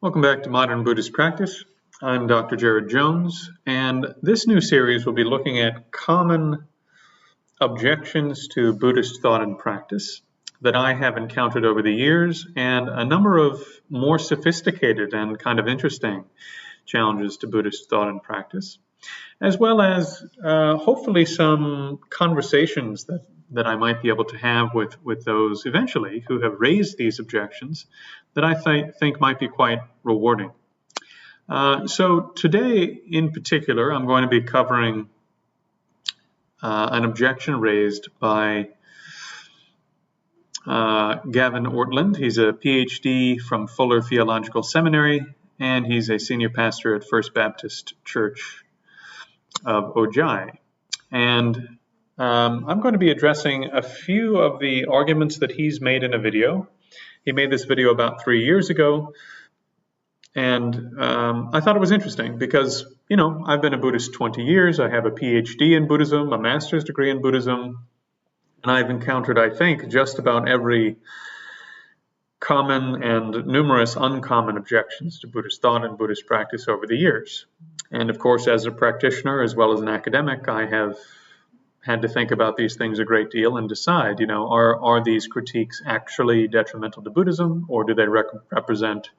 Welcome back to Modern Buddhist Practice. I'm Dr. Jared Jones, and this new series will be looking at common objections to Buddhist thought and practice that I have encountered over the years, and a number of more sophisticated and kind of interesting challenges to Buddhist thought and practice, as well as hopefully some conversations that I might be able to have with those eventually who have raised these objections that I think might be quite rewarding. So today in particular, I'm going to be covering an objection raised by Gavin Ortlund. He's a PhD from Fuller Theological Seminary, and he's a senior pastor at First Baptist Church of Ojai. And I'm going to be addressing a few of the arguments that he's made in a video. He made this video about 3 years ago, and I thought it was interesting because, you know, I've been a Buddhist 20 years. I have a PhD in Buddhism, a master's degree in Buddhism, and I've encountered, I think, just about every common and numerous uncommon objections to Buddhist thought and Buddhist practice over the years. And of course, as a practitioner as well as an academic, I have had to think about these things a great deal and decide, you know, are these critiques actually detrimental to Buddhism, or do they represent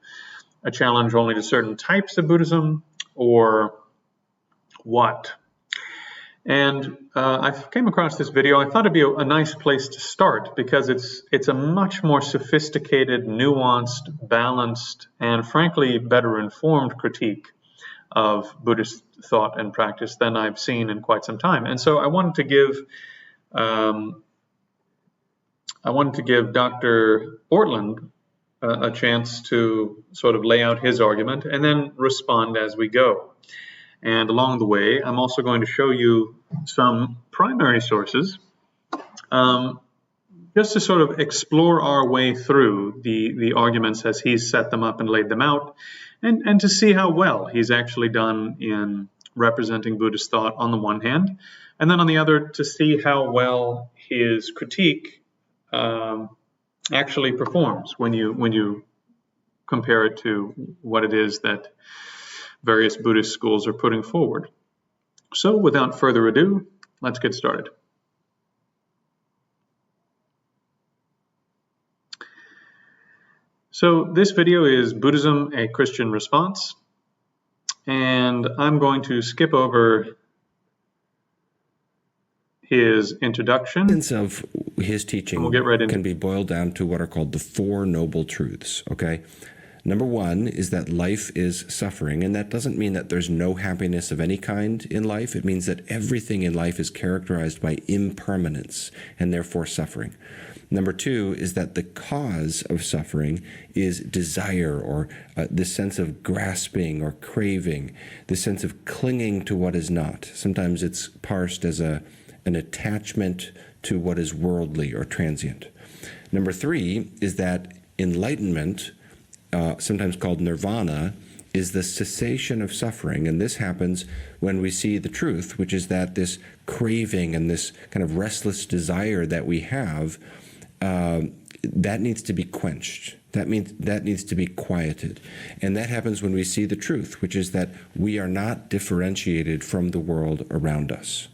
a challenge only to certain types of Buddhism, or what? And I came across this video. I thought it'd be a nice place to start because it's a much more sophisticated, nuanced, balanced, and frankly better informed critique of Buddhist thought and practice than I've seen in quite some time. And so I wanted to give Dr. Ortlund a chance to sort of lay out his argument and then respond as we go. And along the way, I'm also going to show you some primary sources just to sort of explore our way through the arguments as he's set them up and laid them out, and to see how well he's actually done in representing Buddhist thought on the one hand, and then on the other to see how well his critique actually performs when you compare it to what it is that various Buddhist schools are putting forward. So without further ado, let's get started. So this video is Buddhism, a Christian Response, and I'm going to skip over his introduction. The essence of his teaching we'll get right can be boiled down to what are called the Four Noble Truths, okay? Number one is that life is suffering, and that doesn't mean that there's no happiness of any kind in life. It means that everything in life is characterized by impermanence and therefore suffering. Number two is that the cause of suffering is desire, or this sense of grasping or craving, this sense of clinging to what is not. Sometimes it's parsed as an attachment to what is worldly or transient. Number three is that enlightenment, sometimes called nirvana, is the cessation of suffering. And this happens when we see the truth, which is that this craving and this kind of restless desire that we have, that needs to be quenched. That means that needs to be quieted. And that happens when we see the truth, which is that we are not differentiated from the world around us.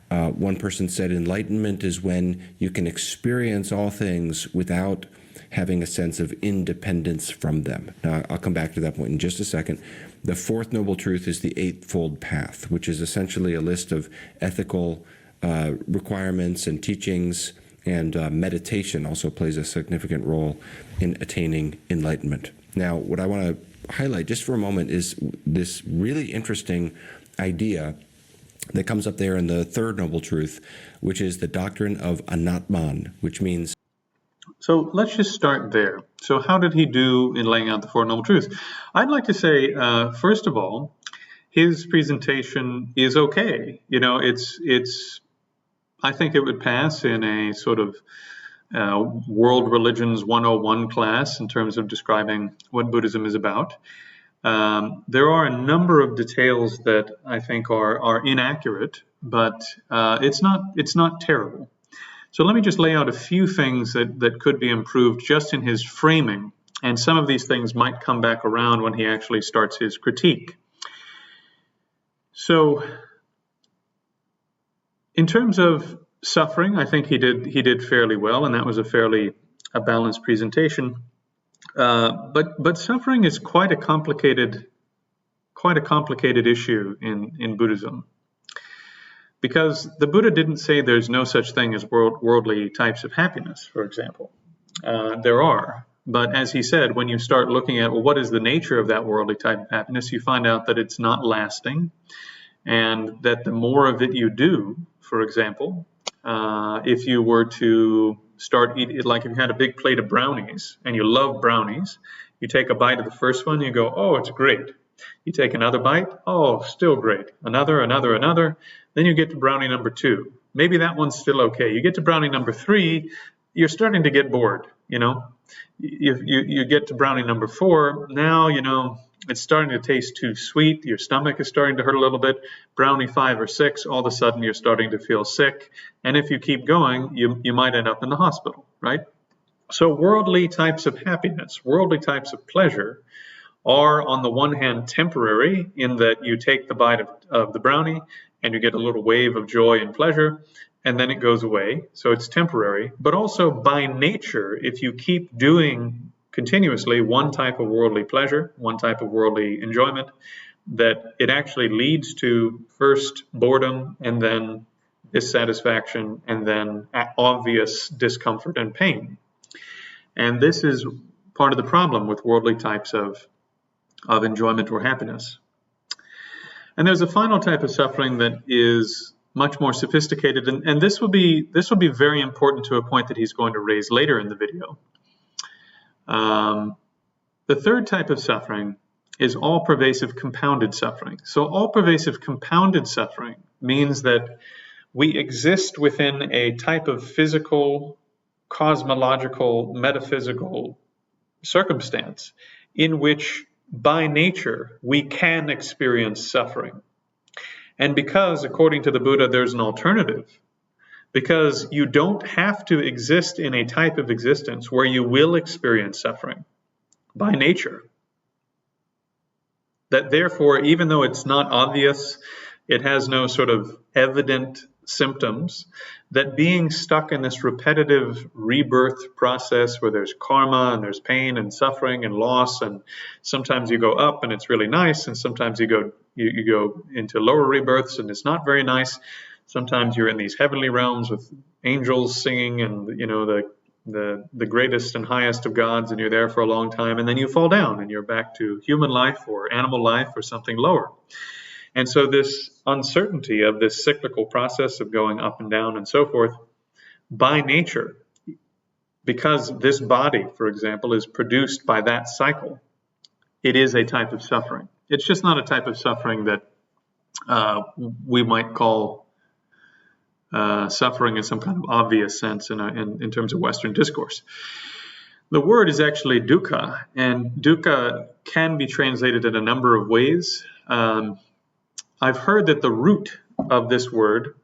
One person said enlightenment is when you can experience all things without having a sense of independence from them. Now, I'll come back to that point in just a second. The fourth noble truth is the Eightfold Path, which is essentially a list of ethical requirements and teachings, and meditation also plays a significant role in attaining enlightenment. Now, what I want to highlight just for a moment is this really interesting idea that comes up there in the third noble truth, which is the doctrine of anatman, which means... So let's just start there. So how did he do in laying out the Four Noble Truths? I'd like to say, first of all, his presentation is okay. You know, I think it would pass in a sort of World Religions 101 class in terms of describing what Buddhism is about. There are a number of details that I think are inaccurate, but it's not terrible. So let me just lay out a few things that could be improved just in his framing And some of these things might come back around when he actually starts his critique. So in terms of suffering, I think he did fairly well, and that was a balanced presentation. But suffering is quite a complicated issue in Buddhism, because the Buddha didn't say there's no such thing as worldly types of happiness, for example. There are, but as he said, when you start looking at, well, what is the nature of that worldly type of happiness, you find out that it's not lasting, and that the more of it you do, for example, if you were to start eating, like if you had a big plate of brownies and you love brownies, you take a bite of the first one, you go, oh, it's great. You take another bite, oh, still great. Another. Then you get to brownie number 2. Maybe that one's still okay. You get to brownie number 3, you're starting to get bored, you know. You get to brownie number 4, now, you know, it's starting to taste too sweet. Your stomach is starting to hurt a little bit. Brownie 5 or 6, all of a sudden you're starting to feel sick. And if you keep going, you might end up in the hospital, right? So worldly types of happiness, worldly types of pleasure are on the one hand temporary, in that you take the bite of the brownie and you get a little wave of joy and pleasure, and then it goes away. So it's temporary. But also by nature, if you keep doing continuously one type of worldly pleasure, one type of worldly enjoyment, that it actually leads to first boredom, and then dissatisfaction, and then obvious discomfort and pain. And this is part of the problem with worldly types of enjoyment or happiness. And there's a final type of suffering that is much more sophisticated, and this will be very important to a point that he's going to raise later in the video. The third type of suffering is all-pervasive compounded suffering. So all-pervasive compounded suffering means that we exist within a type of physical, cosmological, metaphysical circumstance in which, by nature, we can experience suffering. And because, according to the Buddha, there's an alternative, because you don't have to exist in a type of existence where you will experience suffering by nature. That therefore, even though it's not obvious, it has no sort of evident symptoms, that being stuck in this repetitive rebirth process where there's karma and there's pain and suffering and loss, and sometimes you go up and it's really nice, and sometimes you go into lower rebirths and it's not very nice. Sometimes you're in these heavenly realms with angels singing and, you know, the greatest and highest of gods, and you're there for a long time, and then you fall down and you're back to human life or animal life or something lower. And so this uncertainty of this cyclical process of going up and down and so forth, by nature, because this body, for example, is produced by that cycle, it is a type of suffering. It's just not a type of suffering that we might call suffering in some kind of obvious sense in terms of Western discourse. The word is actually dukkha, and dukkha can be translated in a number of ways. I've heard that the root of this word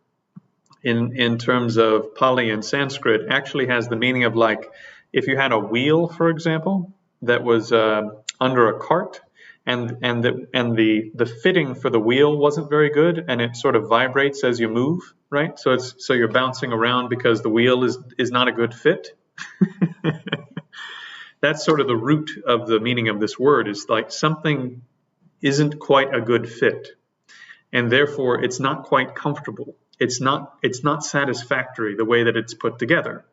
in terms of Pali and Sanskrit actually has the meaning of, like, if you had a wheel, for example, that was under a cart, and the fitting for the wheel wasn't very good, and it sort of vibrates as you move, right? So you're bouncing around because the wheel is not a good fit. That's sort of the root of the meaning of this word, is like something isn't quite a good fit, and therefore it's not quite comfortable. It's not satisfactory the way that it's put together.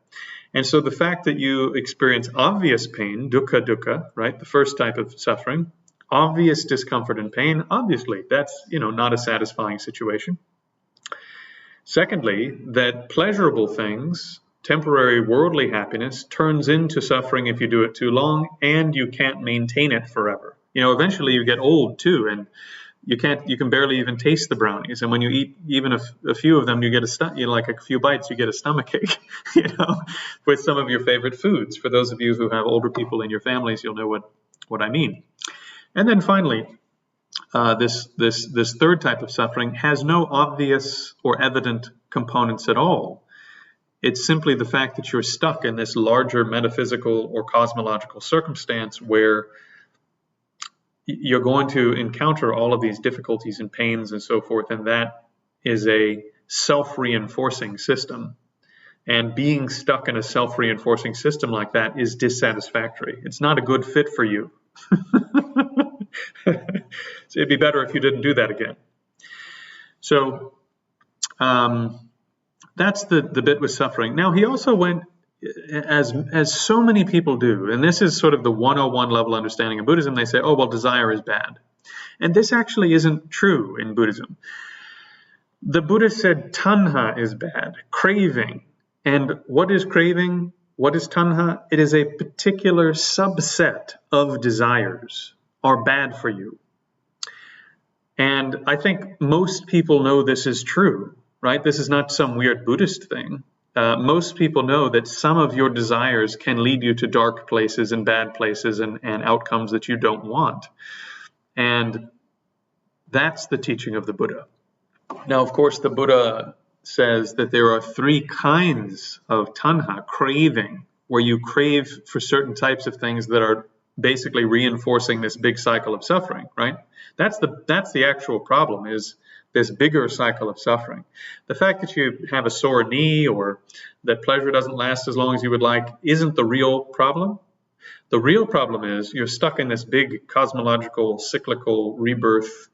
And so the fact that you experience obvious pain, dukkha, right, the first type of suffering, obvious discomfort and pain, obviously that's, not a satisfying situation. Secondly, that pleasurable things, temporary worldly happiness, turns into suffering if you do it too long, and you can't maintain it forever. Eventually you get old too, and you can barely even taste the brownies. And when you eat even a few of them, you get like a few bites, you get a stomach ache, with some of your favorite foods. For those of you who have older people in your families, you'll know what I mean. And then finally, this third type of suffering has no obvious or evident components at all. It's simply the fact that you're stuck in this larger metaphysical or cosmological circumstance where you're going to encounter all of these difficulties and pains and so forth, and that is a self-reinforcing system. And being stuck in a self-reinforcing system like that is dissatisfactory. It's not a good fit for you. So it'd be better if you didn't do that again. So that's the bit with suffering. Now, he also went, as so many people do, and this is sort of the 101 level understanding of Buddhism, they say, oh, well, desire is bad. And this actually isn't true in Buddhism. The Buddha said tanha is bad, craving. And what is craving? What is tanha? It is a particular subset of desires are bad for you. And I think most people know this is true, right? This is not some weird Buddhist thing. Most people know that some of your desires can lead you to dark places and bad places and outcomes that you don't want. And that's the teaching of the Buddha. Now, of course, the Buddha says that there are 3 kinds of tanha, craving, where you crave for certain types of things that are basically reinforcing this big cycle of suffering, right? That's the actual problem, is this bigger cycle of suffering. The fact that you have a sore knee or that pleasure doesn't last as long as you would like isn't the real problem. The real problem is you're stuck in this big cosmological, cyclical rebirth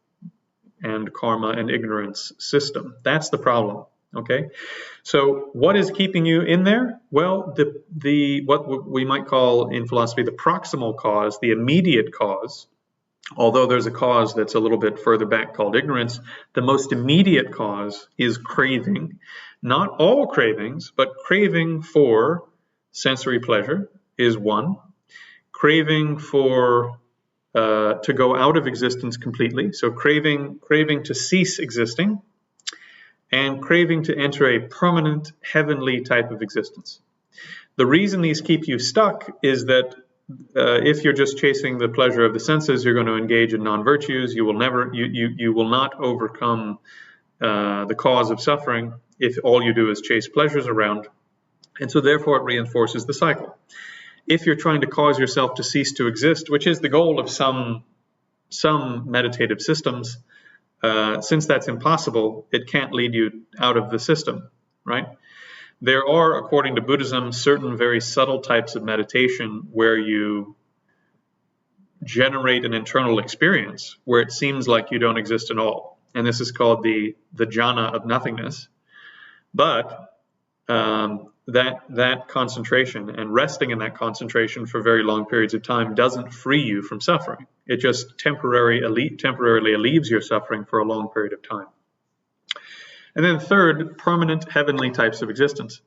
and karma and ignorance system. That's the problem. Okay, so what is keeping you in there? Well, the what we might call in philosophy the proximal cause, the immediate cause, although there's a cause that's a little bit further back called ignorance, the most immediate cause is craving. Not all cravings, but craving for sensory pleasure is one. Craving for to go out of existence completely, so craving to cease existing, and craving to enter a permanent heavenly type of existence. The reason these keep you stuck is that if you're just chasing the pleasure of the senses, you're going to engage in non-virtues. You will not overcome the cause of suffering if all you do is chase pleasures around, and so therefore it reinforces the cycle. If you're trying to cause yourself to cease to exist, which is the goal of some meditative systems, since that's impossible, it can't lead you out of the system, right? There are, according to Buddhism, certain very subtle types of meditation where you generate an internal experience where it seems like you don't exist at all. And this is called the jhana of nothingness. But that concentration and resting in that concentration for very long periods of time doesn't free you from suffering. It just temporarily relieves your suffering for a long period of time. And then third, permanent heavenly types of existence.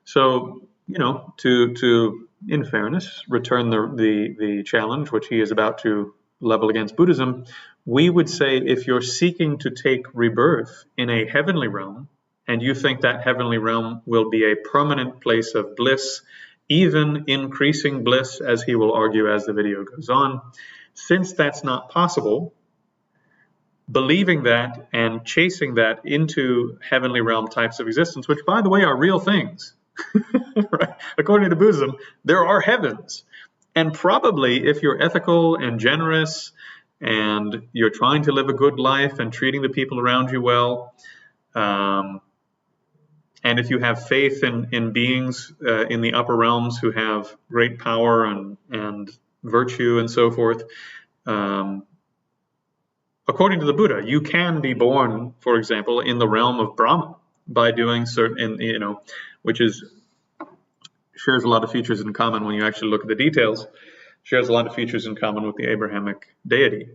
So, to in fairness, return the challenge which he is about to level against Buddhism, we would say if you're seeking to take rebirth in a heavenly realm, and you think that heavenly realm will be a permanent place of bliss, even increasing bliss, as he will argue as the video goes on, since that's not possible, believing that and chasing that into heavenly realm types of existence, which, by the way, are real things. Right? According to Buddhism, there are heavens. And probably if you're ethical and generous and you're trying to live a good life and treating the people around you well, and if you have faith in beings in the upper realms who have great power and virtue and so forth, according to the Buddha, you can be born, for example, in the realm of Brahma by doing certain, which shares a lot of features in common when you actually look at the details, shares a lot of features in common with the Abrahamic deity,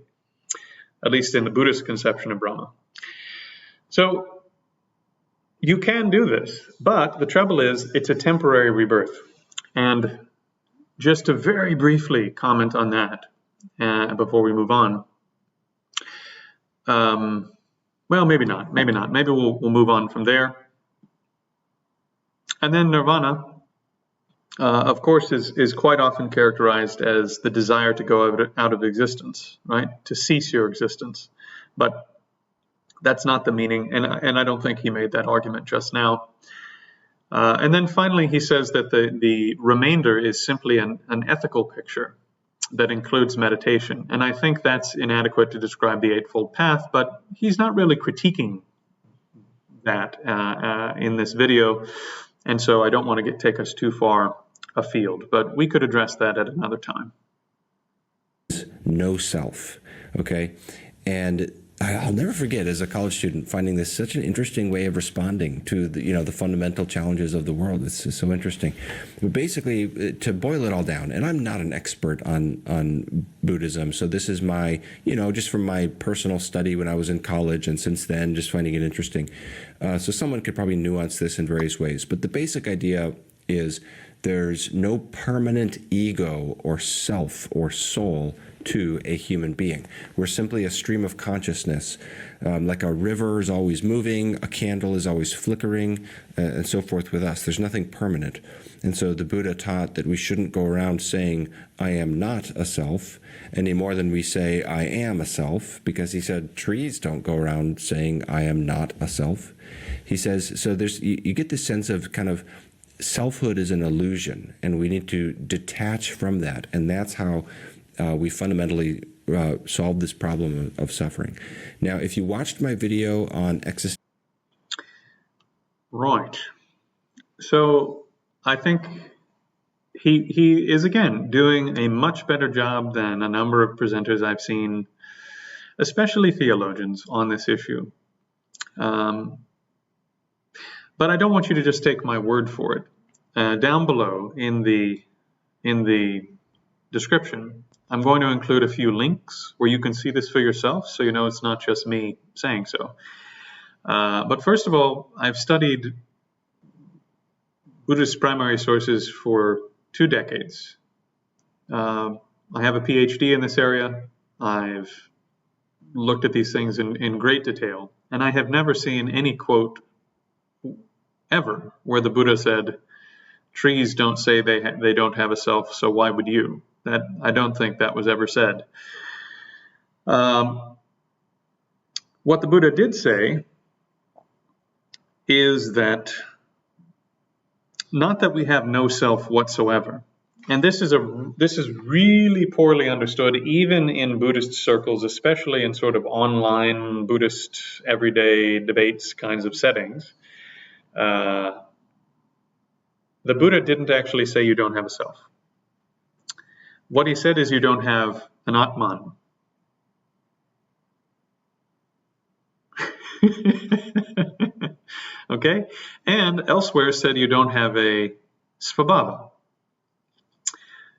at least in the Buddhist conception of Brahma. So you can do this, but the trouble is it's a temporary rebirth. And just to very briefly comment on that before we move on, well, maybe not. Maybe we'll move on from there. And then nirvana, of course, is quite often characterized as the desire to go out of existence, right? To cease your existence. But that's not the meaning, and I don't think he made that argument just now. And then finally, he says that the remainder is simply an ethical picture that includes meditation. And I think that's inadequate to describe the Eightfold Path, but he's not really critiquing that in this video. And so I don't want to take us too far afield, but we could address that at another time. No self, okay? And I'll never forget, as a college student, finding this such an interesting way of responding to the fundamental challenges of the world. It's just so interesting. But basically, to boil it all down, and I'm not an expert on Buddhism, so this is my, just from my personal study when I was in college, and since then, just finding it interesting. So someone could probably nuance this in various ways. But the basic idea is there's no permanent ego or self or soul to a human being. We're simply a stream of consciousness. Like a river is always moving, a candle is always flickering, and so forth with us. There's nothing permanent. And so the Buddha taught that we shouldn't go around saying, I am not a self, any more than we say, I am a self, because he said trees don't go around saying, I am not a self. He says, so you get this sense of kind of selfhood is an illusion, and we need to detach from that. And that's how we fundamentally solve this problem of suffering. Now, if you watched my video on existential... Right. So I think he is, again, doing a much better job than a number of presenters I've seen, especially theologians, on this issue. But I don't want you to just take my word for it. Down below in the description, I'm going to include a few links where you can see this for yourself, so you know it's not just me saying so. But first of all, I've studied Buddhist primary sources for 2 decades. I have a PhD in this area. I've looked at these things in great detail, and I have never seen any quote ever where the Buddha said, trees don't say they don't have a self, so why would you? That I don't think that was ever said. What the Buddha did say is that not that we have no self whatsoever, and this is really poorly understood even in Buddhist circles, especially in sort of online Buddhist everyday debates kinds of settings. The Buddha didn't actually say you don't have a self. What he said is you don't have an Atman. Okay? And elsewhere said you don't have a svabhava.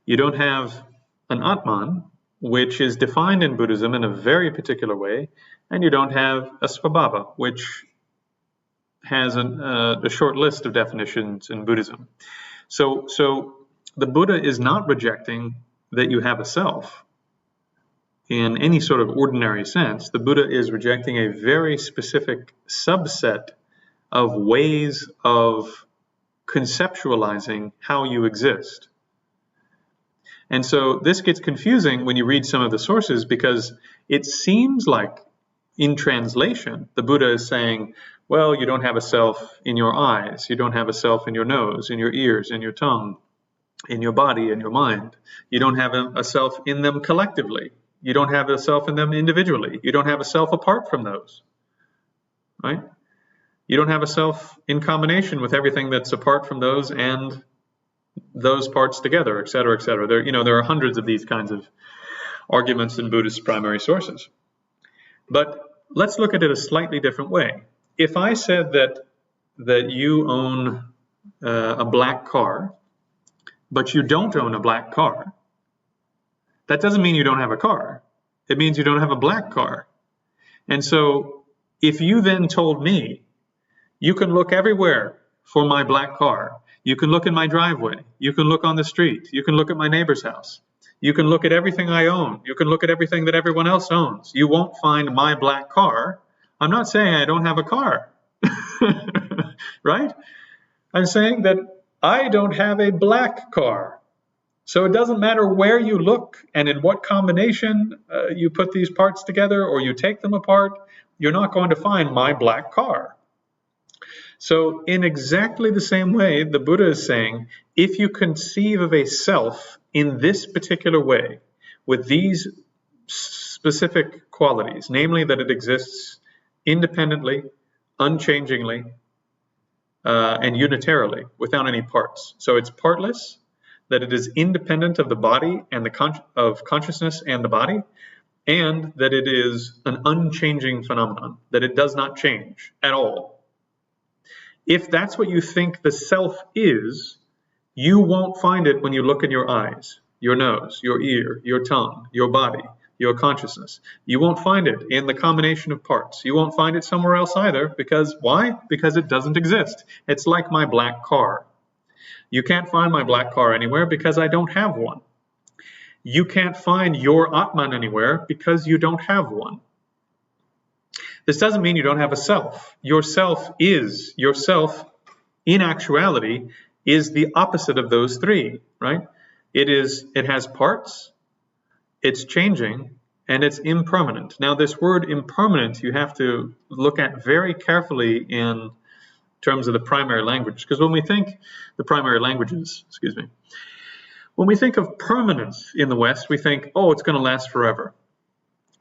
You don't have an Atman, which is defined in Buddhism in a very particular way, and you don't have a svabhava, which has a short list of definitions in Buddhism. So the Buddha is not rejecting that you have a self in any sort of ordinary sense. The Buddha is rejecting a very specific subset of ways of conceptualizing how you exist. And so this gets confusing when you read some of the sources, because it seems like in translation, the Buddha is saying, well, you don't have a self in your eyes, you don't have a self in your nose, in your ears, in your tongue, in your body, in your mind. You don't have a self in them collectively. You don't have a self in them individually. You don't have a self apart from those, right? You don't have a self in combination with everything that's apart from those and those parts together, et cetera, et cetera. There are hundreds of these kinds of arguments in Buddhist primary sources. But let's look at it a slightly different way. If I said that you own a black car, but you don't own a black car, that doesn't mean you don't have a car. It means you don't have a black car. And so if you then told me, you can look everywhere for my black car, you can look in my driveway, you can look on the street, you can look at my neighbor's house, you can look at everything I own, you can look at everything that everyone else owns, you won't find my black car. I'm not saying I don't have a car, right? I'm saying that I don't have a black car. So it doesn't matter where you look and in what combination you put these parts together or you take them apart, you're not going to find my black car. So in exactly the same way, the Buddha is saying, if you conceive of a self in this particular way, with these specific qualities, namely that it exists independently, unchangingly, and unitarily, without any parts. So it's partless, that it is independent of the body and of consciousness and the body, and that it is an unchanging phenomenon, that it does not change at all. If that's what you think the self is, you won't find it when you look in your eyes, your nose, your ear, your tongue, your body, your consciousness. You won't find it in the combination of parts. You won't find it somewhere else either, because why? Because it doesn't exist. It's like my black car. You can't find my black car anywhere because I don't have one. You can't find your Atman anywhere because you don't have one. This doesn't mean you don't have a self. Yourself in actuality is the opposite of those three, right? It has parts, it's changing, and it's impermanent. Now, this word impermanent you have to look at very carefully in terms of the primary language, because when we think the primary languages, when we think of permanence in the West, we think, oh, it's going to last forever.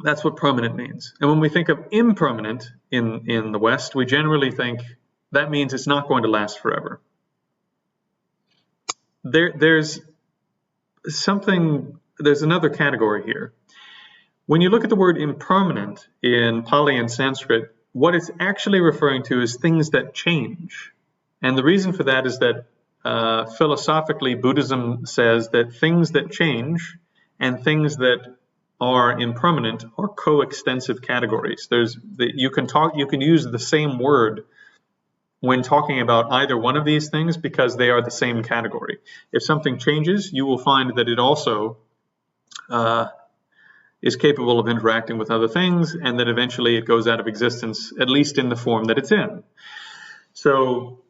That's what permanent means. And when we think of impermanent in the West, we generally think that means it's not going to last forever. There's another category here. When you look at the word impermanent in Pali and Sanskrit, what it's actually referring to is things that change. And the reason for that is that philosophically, Buddhism says that things that change and things that are impermanent are coextensive categories. You can use the same word when talking about either one of these things because they are the same category. If something changes, you will find that it also is capable of interacting with other things, and that eventually it goes out of existence, at least in the form that it's in. So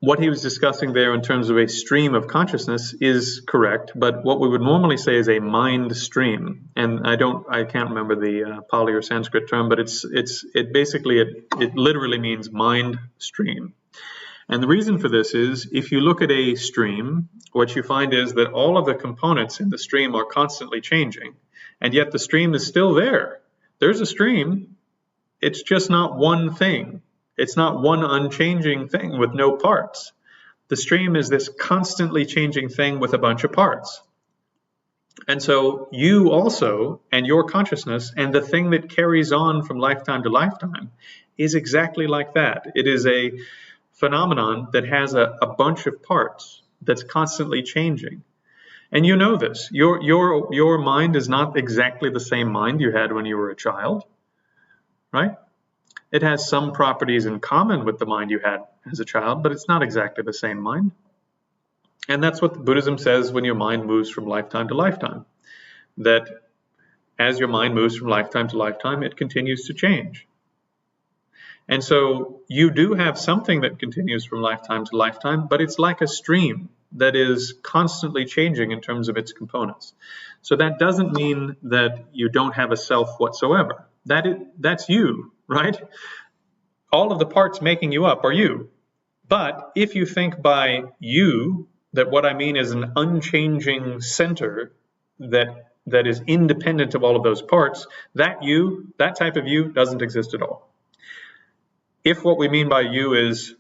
what he was discussing there in terms of a stream of consciousness is correct, but what we would normally say is a mind stream. And I can't remember the Pali or Sanskrit term, but it literally means mind stream. And the reason for this is, if you look at a stream, what you find is that all of the components in the stream are constantly changing, and yet the stream is still there. There's a stream, it's just not one thing. It's not one unchanging thing with no parts. The stream is this constantly changing thing with a bunch of parts. And so you also, and your consciousness, and the thing that carries on from lifetime to lifetime is exactly like that. It is a phenomenon that has a bunch of parts that's constantly changing. And you know this. Your mind is not exactly the same mind you had when you were a child, right? It has some properties in common with the mind you had as a child, but it's not exactly the same mind. And that's what Buddhism says when your mind moves from lifetime to lifetime, that as your mind moves from lifetime to lifetime, it continues to change. And so you do have something that continues from lifetime to lifetime, but it's like a stream that is constantly changing in terms of its components. So that doesn't mean that you don't have a self whatsoever. That's you, right? All of the parts making you up are you. But if you think by you, that what I mean is an unchanging center that is independent of all of those parts, that type of you doesn't exist at all. If what we mean by you is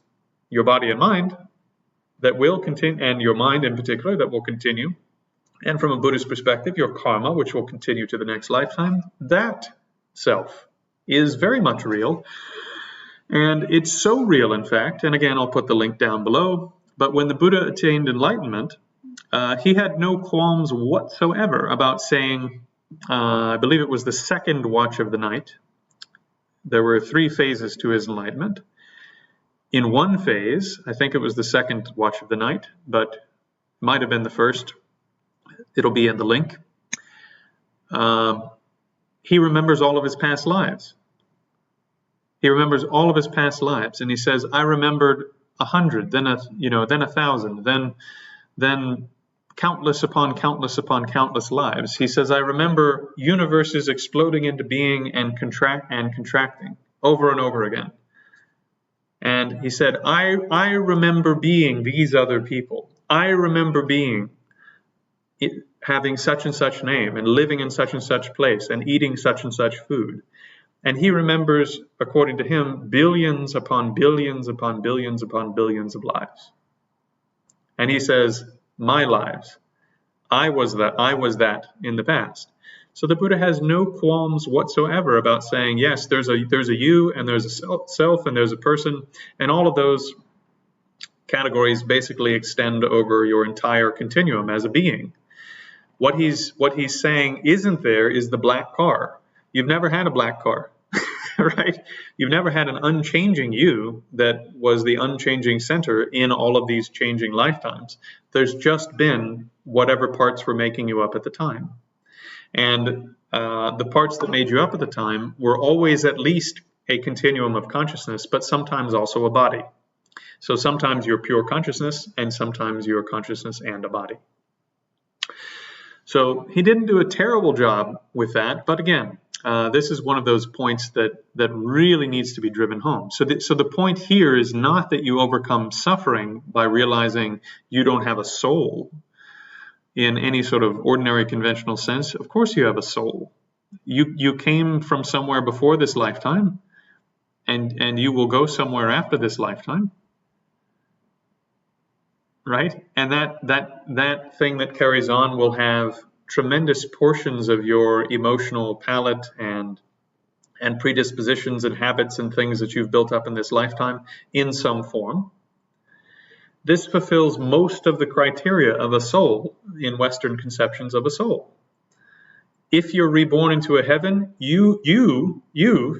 your body and mind, that will continue, and your mind in particular, that will continue, and from a Buddhist perspective, your karma, which will continue to the next lifetime, that self is very much real. And it's so real, in fact, and again, I'll put the link down below, but when the Buddha attained enlightenment, he had no qualms whatsoever about saying, I believe it was the second watch of the night. There were 3 phases to his enlightenment. In one phase, I think it was the second watch of the night, but it might have been the first. It'll be in the link. He remembers all of his past lives. He remembers all of his past lives, and he says, I remembered 100, then 1,000, then countless upon countless upon countless lives. He says, I remember universes exploding into being and contracting over and over again. And he said, I remember being these other people. I remember being having such and such name and living in such and such place and eating such and such food. And he remembers, according to him, billions upon billions upon billions upon billions of lives. And he says, my lives. I was that in the past. So the Buddha has no qualms whatsoever about saying, yes, there's a you and there's a self and there's a person, and all of those categories basically extend over your entire continuum as a being. What he's saying isn't there is the black car. You've never had a black car, right? You've never had an unchanging you that was the unchanging center in all of these changing lifetimes. There's just been whatever parts were making you up at the time. And the parts that made you up at the time were always at least a continuum of consciousness, but sometimes also a body. So sometimes you're pure consciousness, and sometimes you're consciousness and a body. So he didn't do a terrible job with that, but again, this is one of those points that really needs to be driven home. So the point here is not that you overcome suffering by realizing you don't have a soul in any sort of ordinary conventional sense. Of course you have a soul. You came from somewhere before this lifetime, and you will go somewhere after this lifetime. Right? And that thing that carries on will have tremendous portions of your emotional palette and predispositions and habits and things that you've built up in this lifetime in some form. This fulfills most of the criteria of a soul in Western conceptions of a soul. If you're reborn into a heaven, you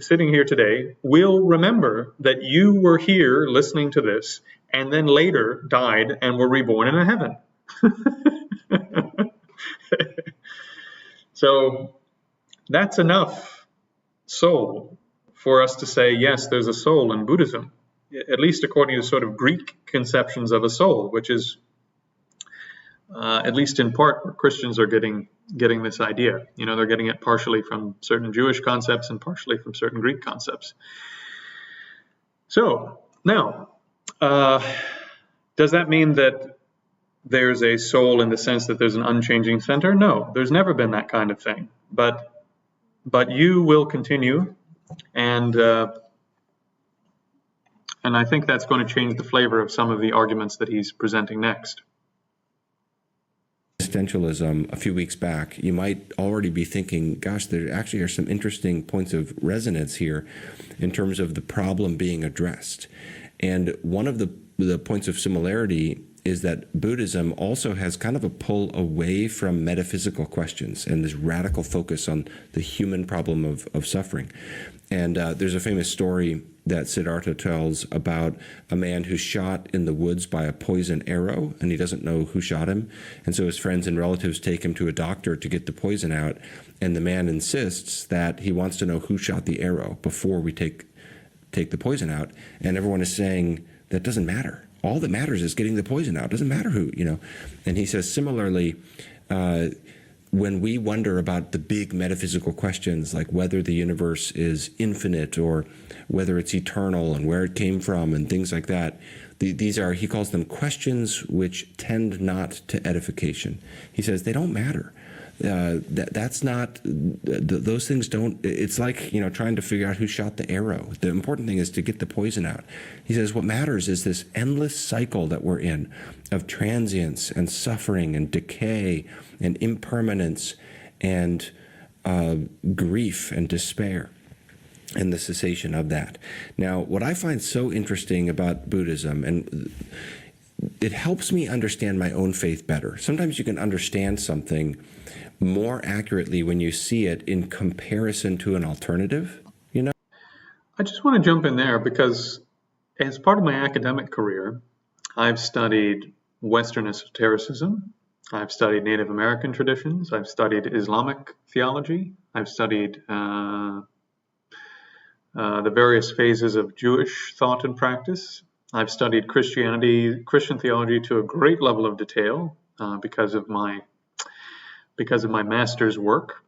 sitting here today will remember that you were here listening to this and then later died and were reborn in a heaven. So that's enough soul for us to say, yes, there's a soul in Buddhism, at least according to sort of Greek conceptions of a soul, which is at least in part where Christians are getting this idea. You know, they're getting it partially from certain Jewish concepts and partially from certain Greek concepts. So now, does that mean that there's a soul in the sense that there's an unchanging center? No, there's never been that kind of thing. But you will continue, and I think that's going to change the flavor of some of the arguments that he's presenting next. Existentialism a few weeks back, you might already be thinking, gosh, there actually are some interesting points of resonance here in terms of the problem being addressed. And one of the points of similarity is that Buddhism also has kind of a pull away from metaphysical questions and this radical focus on the human problem of suffering. And there's a famous story that Siddhartha tells about a man who's shot in the woods by a poison arrow, and he doesn't know who shot him. And so his friends and relatives take him to a doctor to get the poison out, and the man insists that he wants to know who shot the arrow before we take the poison out. And everyone is saying, that doesn't matter. All that matters is getting the poison out. It doesn't matter who, you know. And he says, similarly, when we wonder about the big metaphysical questions, like whether the universe is infinite or whether it's eternal and where it came from and things like that, these are, he calls them questions which tend not to edification. He says they don't matter. That's not, those things don't, it's like, you know, trying to figure out who shot the arrow. The important thing is to get the poison out. He says what matters is this endless cycle that we're in of transience and suffering and decay and impermanence and grief and despair and the cessation of that. Now, what I find so interesting about Buddhism, and it helps me understand my own faith better. Sometimes you can understand something more accurately when you see it in comparison to an alternative, you know? I just want to jump in there because as part of my academic career, I've studied Western esotericism, I've studied Native American traditions, I've studied Islamic theology, I've studied the various phases of Jewish thought and practice. I've studied Christian theology to a great level of detail because of my master's work.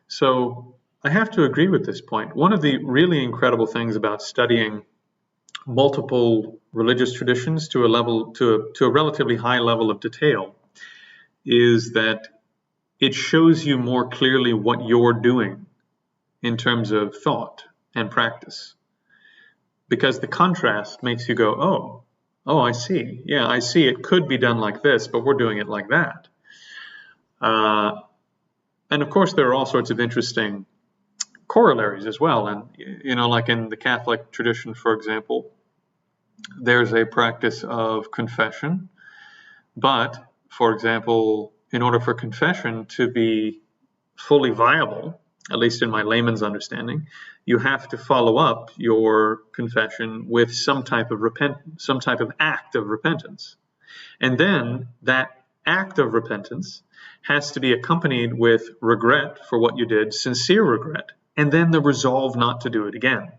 So I have to agree with this point. One of the really incredible things about studying multiple religious traditions to a relatively high level of detail is that it shows you more clearly what you're doing in terms of thought and practice, because the contrast makes you go, oh, I see. Yeah, I see. It could be done like this, but we're doing it like that. And of course, there are all sorts of interesting corollaries as well. And, like in the Catholic tradition, for example, there's a practice of confession. But, for example, in order for confession to be fully viable, at least in my layman's understanding, you have to follow up your confession with some type of act of repentance. And then that act of repentance has to be accompanied with regret for what you did, sincere regret, and then the resolve not to do it again.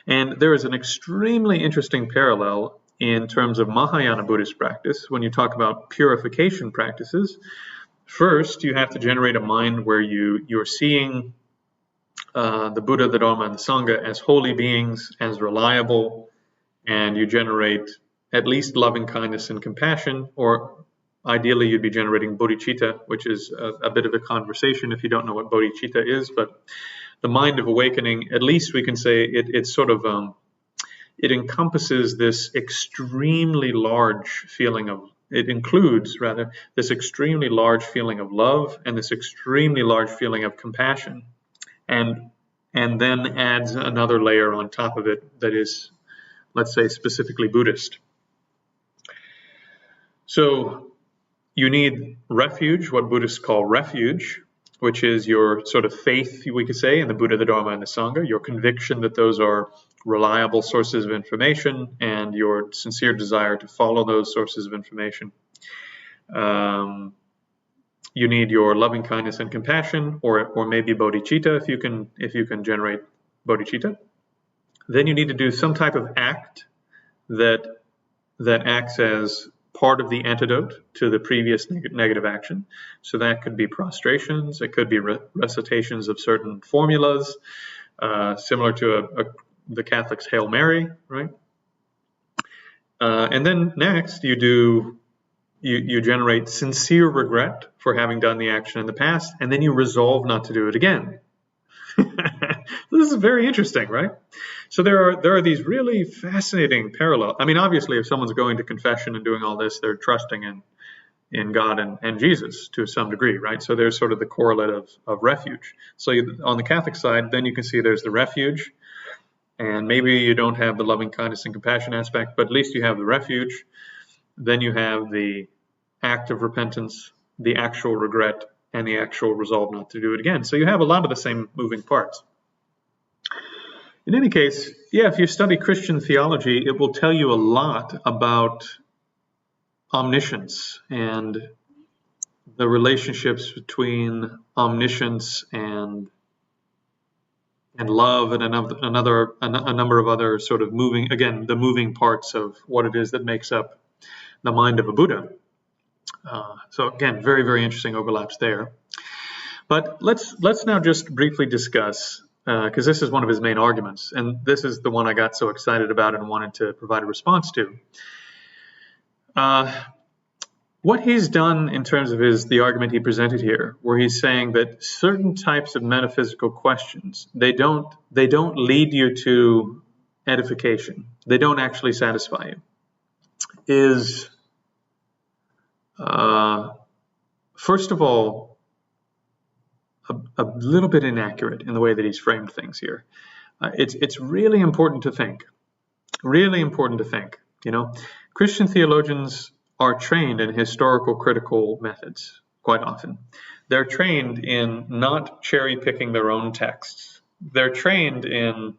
And there is an extremely interesting parallel in terms of Mahayana Buddhist practice when you talk about purification practices. First, you have to generate a mind where you're seeing the Buddha, the Dharma, and the Sangha as holy beings, as reliable, and you generate at least loving kindness and compassion, or ideally you'd be generating bodhicitta, which is a bit of a conversation if you don't know what bodhicitta is, but the mind of awakening, at least we can say it's sort of, it encompasses this extremely large feeling of, it includes rather this extremely large feeling of love and this extremely large feeling of compassion, and then adds another layer on top of it that is, let's say, specifically Buddhist. So you need refuge, what Buddhists call refuge, which is your sort of faith, we could say, in the Buddha, the Dharma, and the Sangha, your conviction that those are reliable sources of information, and your sincere desire to follow those sources of information. You need your loving kindness and compassion, or maybe bodhicitta if you can generate bodhicitta. Then you need to do some type of act that acts as part of the antidote to the previous negative action. So that could be prostrations, it could be recitations of certain formulas, similar to the Catholics' Hail Mary, right? And then next you generate sincere regret for having done the action in the past, and then you resolve not to do it again. This is very interesting, right? So there are these really fascinating parallels. I mean, obviously, if someone's going to confession and doing all this, they're trusting in God and Jesus to some degree, right? So there's sort of the correlate of refuge. So on the Catholic side, then you can see there's the refuge, and maybe you don't have the loving kindness and compassion aspect, but at least you have the refuge. Then you have the act of repentance, the actual regret, and the actual resolve not to do it again. So you have a lot of the same moving parts. In any case, yeah, if you study Christian theology, it will tell you a lot about omniscience and the relationships between omniscience and love, and a number of other sort of the moving parts of what it is that makes up the mind of a Buddha. So again, very, very interesting overlaps there. But let's now just briefly discuss, because this is one of his main arguments, and this is the one I got so excited about and wanted to provide a response to. What he's done in terms of the argument he presented here, where he's saying that certain types of metaphysical questions, they don't lead you to edification, they don't actually satisfy you, is first of all, a little bit inaccurate in the way that he's framed things here. It's really important to think. Christian theologians are trained in historical critical methods quite often. They're trained in not cherry-picking their own texts. They're trained in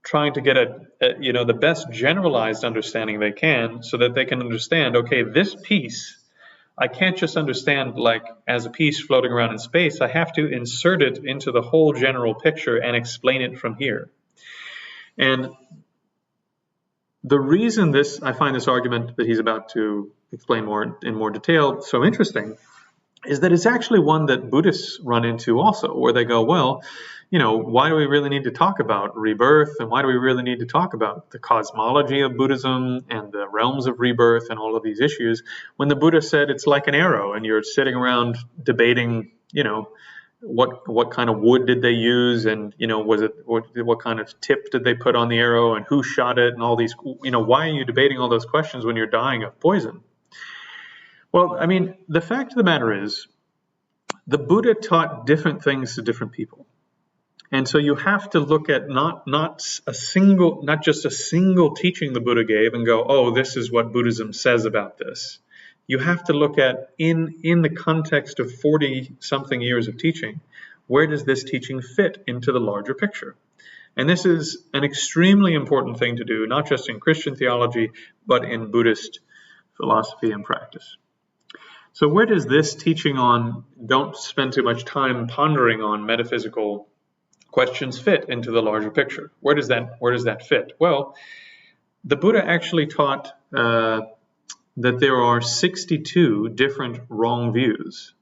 trying to get the best generalized understanding they can, so that they can understand, okay, this piece I can't just understand like as a piece floating around in space. I have to insert it into the whole general picture and explain it from here. And the reason I find this argument that he's about to explain in more detail so interesting is that it's actually one that Buddhists run into also, where they go, well, why do we really need to talk about rebirth, and why do we really need to talk about the cosmology of Buddhism and the realms of rebirth and all of these issues, when the Buddha said it's like an arrow and you're sitting around debating, what kind of wood did they use, and was it what kind of tip did they put on the arrow, and who shot it, and all these, why are you debating all those questions when you're dying of poison? Well, I mean, the fact of the matter is, the Buddha taught different things to different people. And so you have to look at not just a single teaching the Buddha gave and go, oh, this is what Buddhism says about this. You have to look at, in the context of 40-something years of teaching, where does this teaching fit into the larger picture? And this is an extremely important thing to do, not just in Christian theology, but in Buddhist philosophy and practice. So where does this teaching on don't spend too much time pondering on metaphysical questions fit into the larger picture? Where does that fit? Well, the Buddha actually taught that there are 62 different wrong views.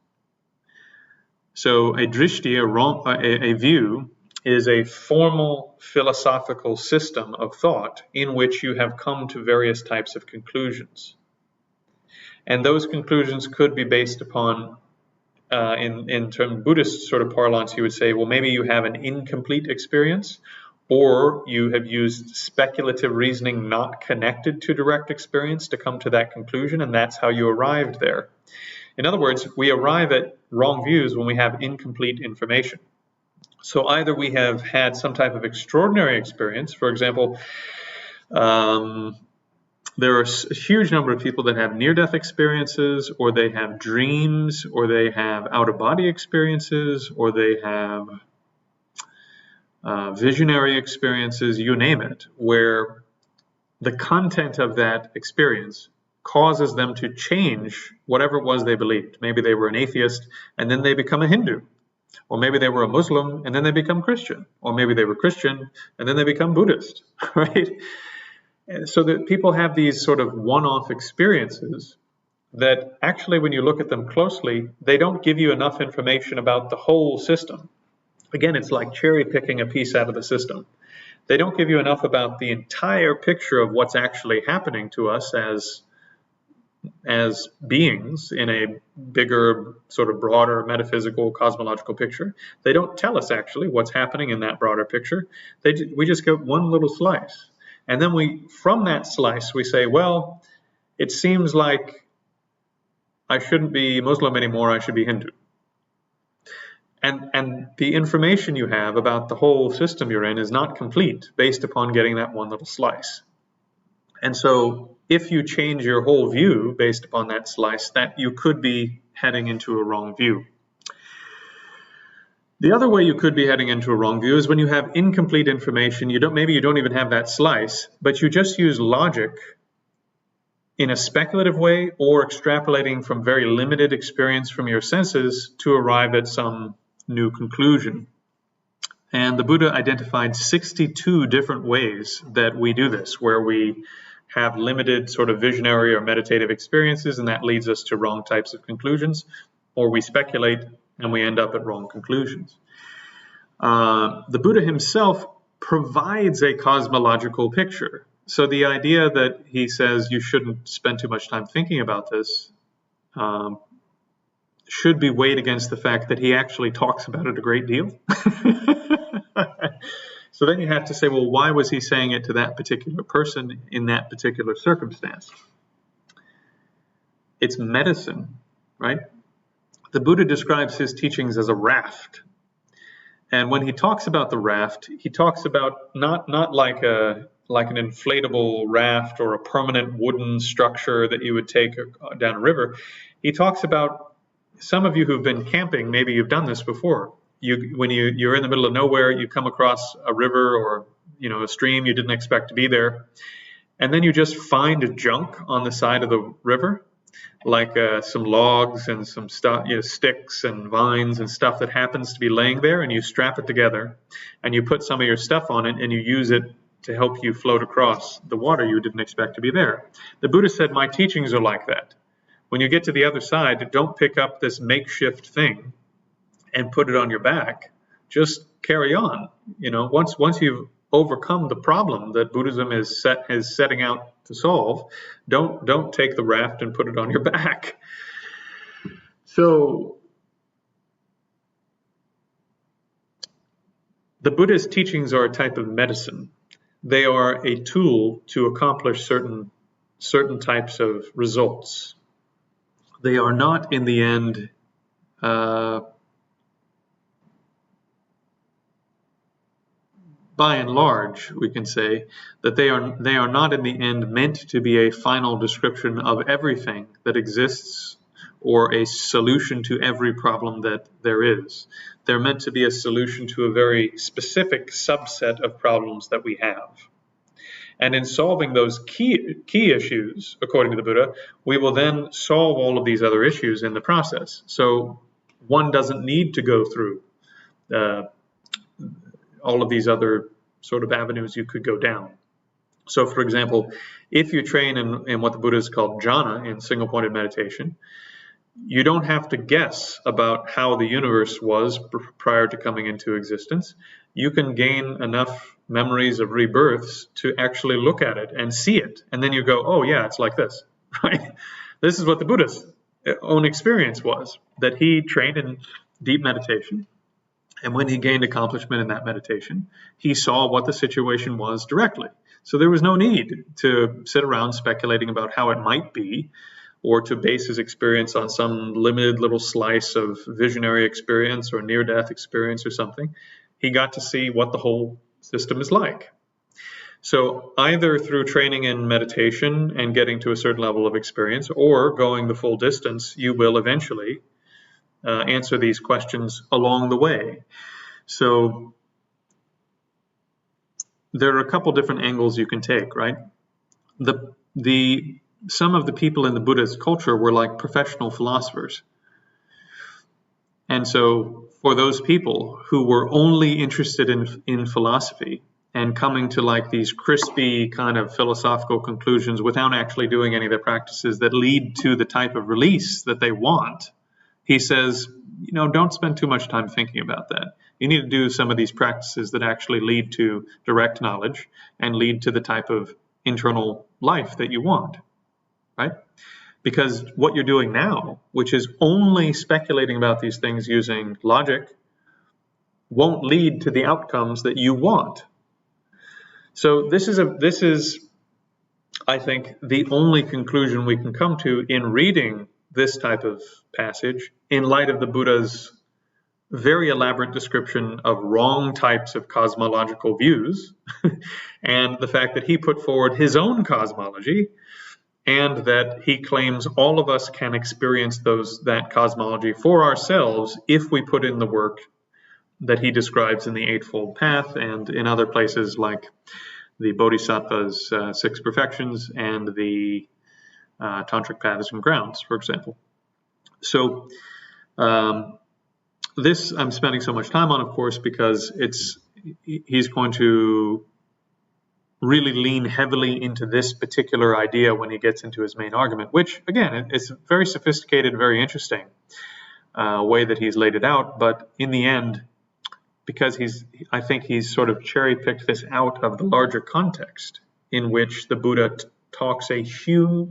So a drishti, a view, is a formal philosophical system of thought in which you have come to various types of conclusions. And those conclusions could be based upon, in term Buddhist sort of parlance, you would say, well, maybe you have an incomplete experience, or you have used speculative reasoning not connected to direct experience to come to that conclusion, and that's how you arrived there. In other words, we arrive at wrong views when we have incomplete information. So either we have had some type of extraordinary experience, for example, there are a huge number of people that have near-death experiences, or they have dreams, or they have out-of-body experiences, or they have visionary experiences, you name it, where the content of that experience causes them to change whatever it was they believed. Maybe they were an atheist, and then they become a Hindu. Or maybe they were a Muslim, and then they become Christian. Or maybe they were Christian, and then they become Buddhist, right? So that people have these sort of one-off experiences that actually, when you look at them closely, they don't give you enough information about the whole system. Again, it's like cherry-picking a piece out of the system. They don't give you enough about the entire picture of what's actually happening to us as beings in a bigger, sort of broader metaphysical, cosmological picture. They don't tell us actually what's happening in that broader picture. We just get one little slice. And then from that slice, we say, well, it seems like I shouldn't be Muslim anymore, I should be Hindu. And the information you have about the whole system you're in is not complete based upon getting that one little slice. And so if you change your whole view based upon that slice, that you could be heading into a wrong view. The other way you could be heading into a wrong view is when you have incomplete information. Maybe you don't even have that slice, but you just use logic in a speculative way or extrapolating from very limited experience from your senses to arrive at some new conclusion. And the Buddha identified 62 different ways that we do this, where we have limited sort of visionary or meditative experiences, and that leads us to wrong types of conclusions, or we speculate and we end up at wrong conclusions. The Buddha himself provides a cosmological picture. So the idea that he says you shouldn't spend too much time thinking about this should be weighed against the fact that he actually talks about it a great deal. So then you have to say, well, why was he saying it to that particular person in that particular circumstance? It's medicine, right? The Buddha describes his teachings as a raft. And when he talks about the raft, he talks about not like an inflatable raft or a permanent wooden structure that you would take down a river. He talks about, some of you who've been camping, maybe you've done this before. When you're in the middle of nowhere, you come across a river or a stream you didn't expect to be there, and then you just find junk on the side of the river, like some logs and some stuff, sticks and vines and stuff that happens to be laying there, and you strap it together, and you put some of your stuff on it, and you use it to help you float across the water you didn't expect to be there. The Buddha said, my teachings are like that. when you get to the other side, don't pick up this makeshift thing and put it on your back. Just carry on. Once you've overcome the problem that Buddhism is setting out to solve, don't take the raft and put it on your back. So the Buddhist teachings are a type of medicine. They are a tool to accomplish certain types of results. They are not, in the end, by and large, we can say that they are not in the end meant to be a final description of everything that exists or a solution to every problem that there is. They're meant to be a solution to a very specific subset of problems that we have. And in solving those key issues, according to the Buddha, we will then solve all of these other issues in the process. So one doesn't need to go through all of these other sort of avenues you could go down. So, for example, if you train in what the Buddhists call jhana, in single-pointed meditation, you don't have to guess about how the universe was prior to coming into existence. You can gain enough memories of rebirths to actually look at it and see it. And then you go, oh yeah, it's like this, right? This is what the Buddha's own experience was, that he trained in deep meditation. And when he gained accomplishment in that meditation, he saw what the situation was directly. So there was no need to sit around speculating about how it might be, or to base his experience on some limited little slice of visionary experience or near-death experience or something. He got to see what the whole system is like. So either through training in meditation and getting to a certain level of experience, or going the full distance, you will eventually answer these questions along the way. So there are a couple different angles you can take, right? Some of the people in the Buddhist culture were like professional philosophers. And so for those people who were only interested in philosophy and coming to like these crispy kind of philosophical conclusions without actually doing any of the practices that lead to the type of release that they want, he says, don't spend too much time thinking about that. You need to do some of these practices that actually lead to direct knowledge and lead to the type of internal life that you want, right? Because what you're doing now, which is only speculating about these things using logic, won't lead to the outcomes that you want. So this is, I think, the only conclusion we can come to in reading this type of passage in light of the Buddha's very elaborate description of wrong types of cosmological views and the fact that he put forward his own cosmology, and that he claims all of us can experience that cosmology for ourselves if we put in the work that he describes in the Eightfold Path and in other places like the Bodhisattva's Six Perfections and the Tantric Paths and Grounds, for example. So this I'm spending so much time on, of course, because he's going to really lean heavily into this particular idea when he gets into his main argument, which, again, it's a very sophisticated, very interesting way that he's laid it out. But in the end, because I think he's sort of cherry-picked this out of the larger context in which the Buddha talks a huge,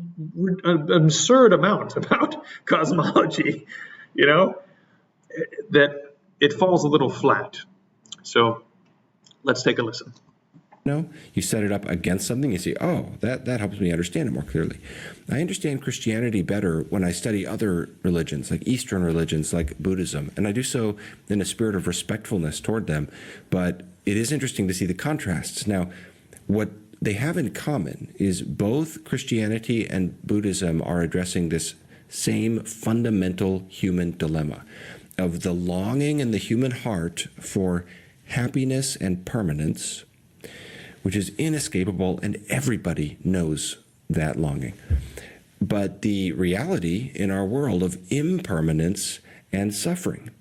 absurd amount about cosmology, that it falls a little flat. So let's take a listen. You set it up against something, you see, oh, that helps me understand it more clearly. I understand Christianity better when I study other religions, like Eastern religions, like Buddhism, and I do so in a spirit of respectfulness toward them. But it is interesting to see the contrasts. Now, what they have in common is both Christianity and Buddhism are addressing this same fundamental human dilemma of the longing in the human heart for happiness and permanence, which is inescapable, and everybody knows that longing. But the reality in our world of impermanence and suffering,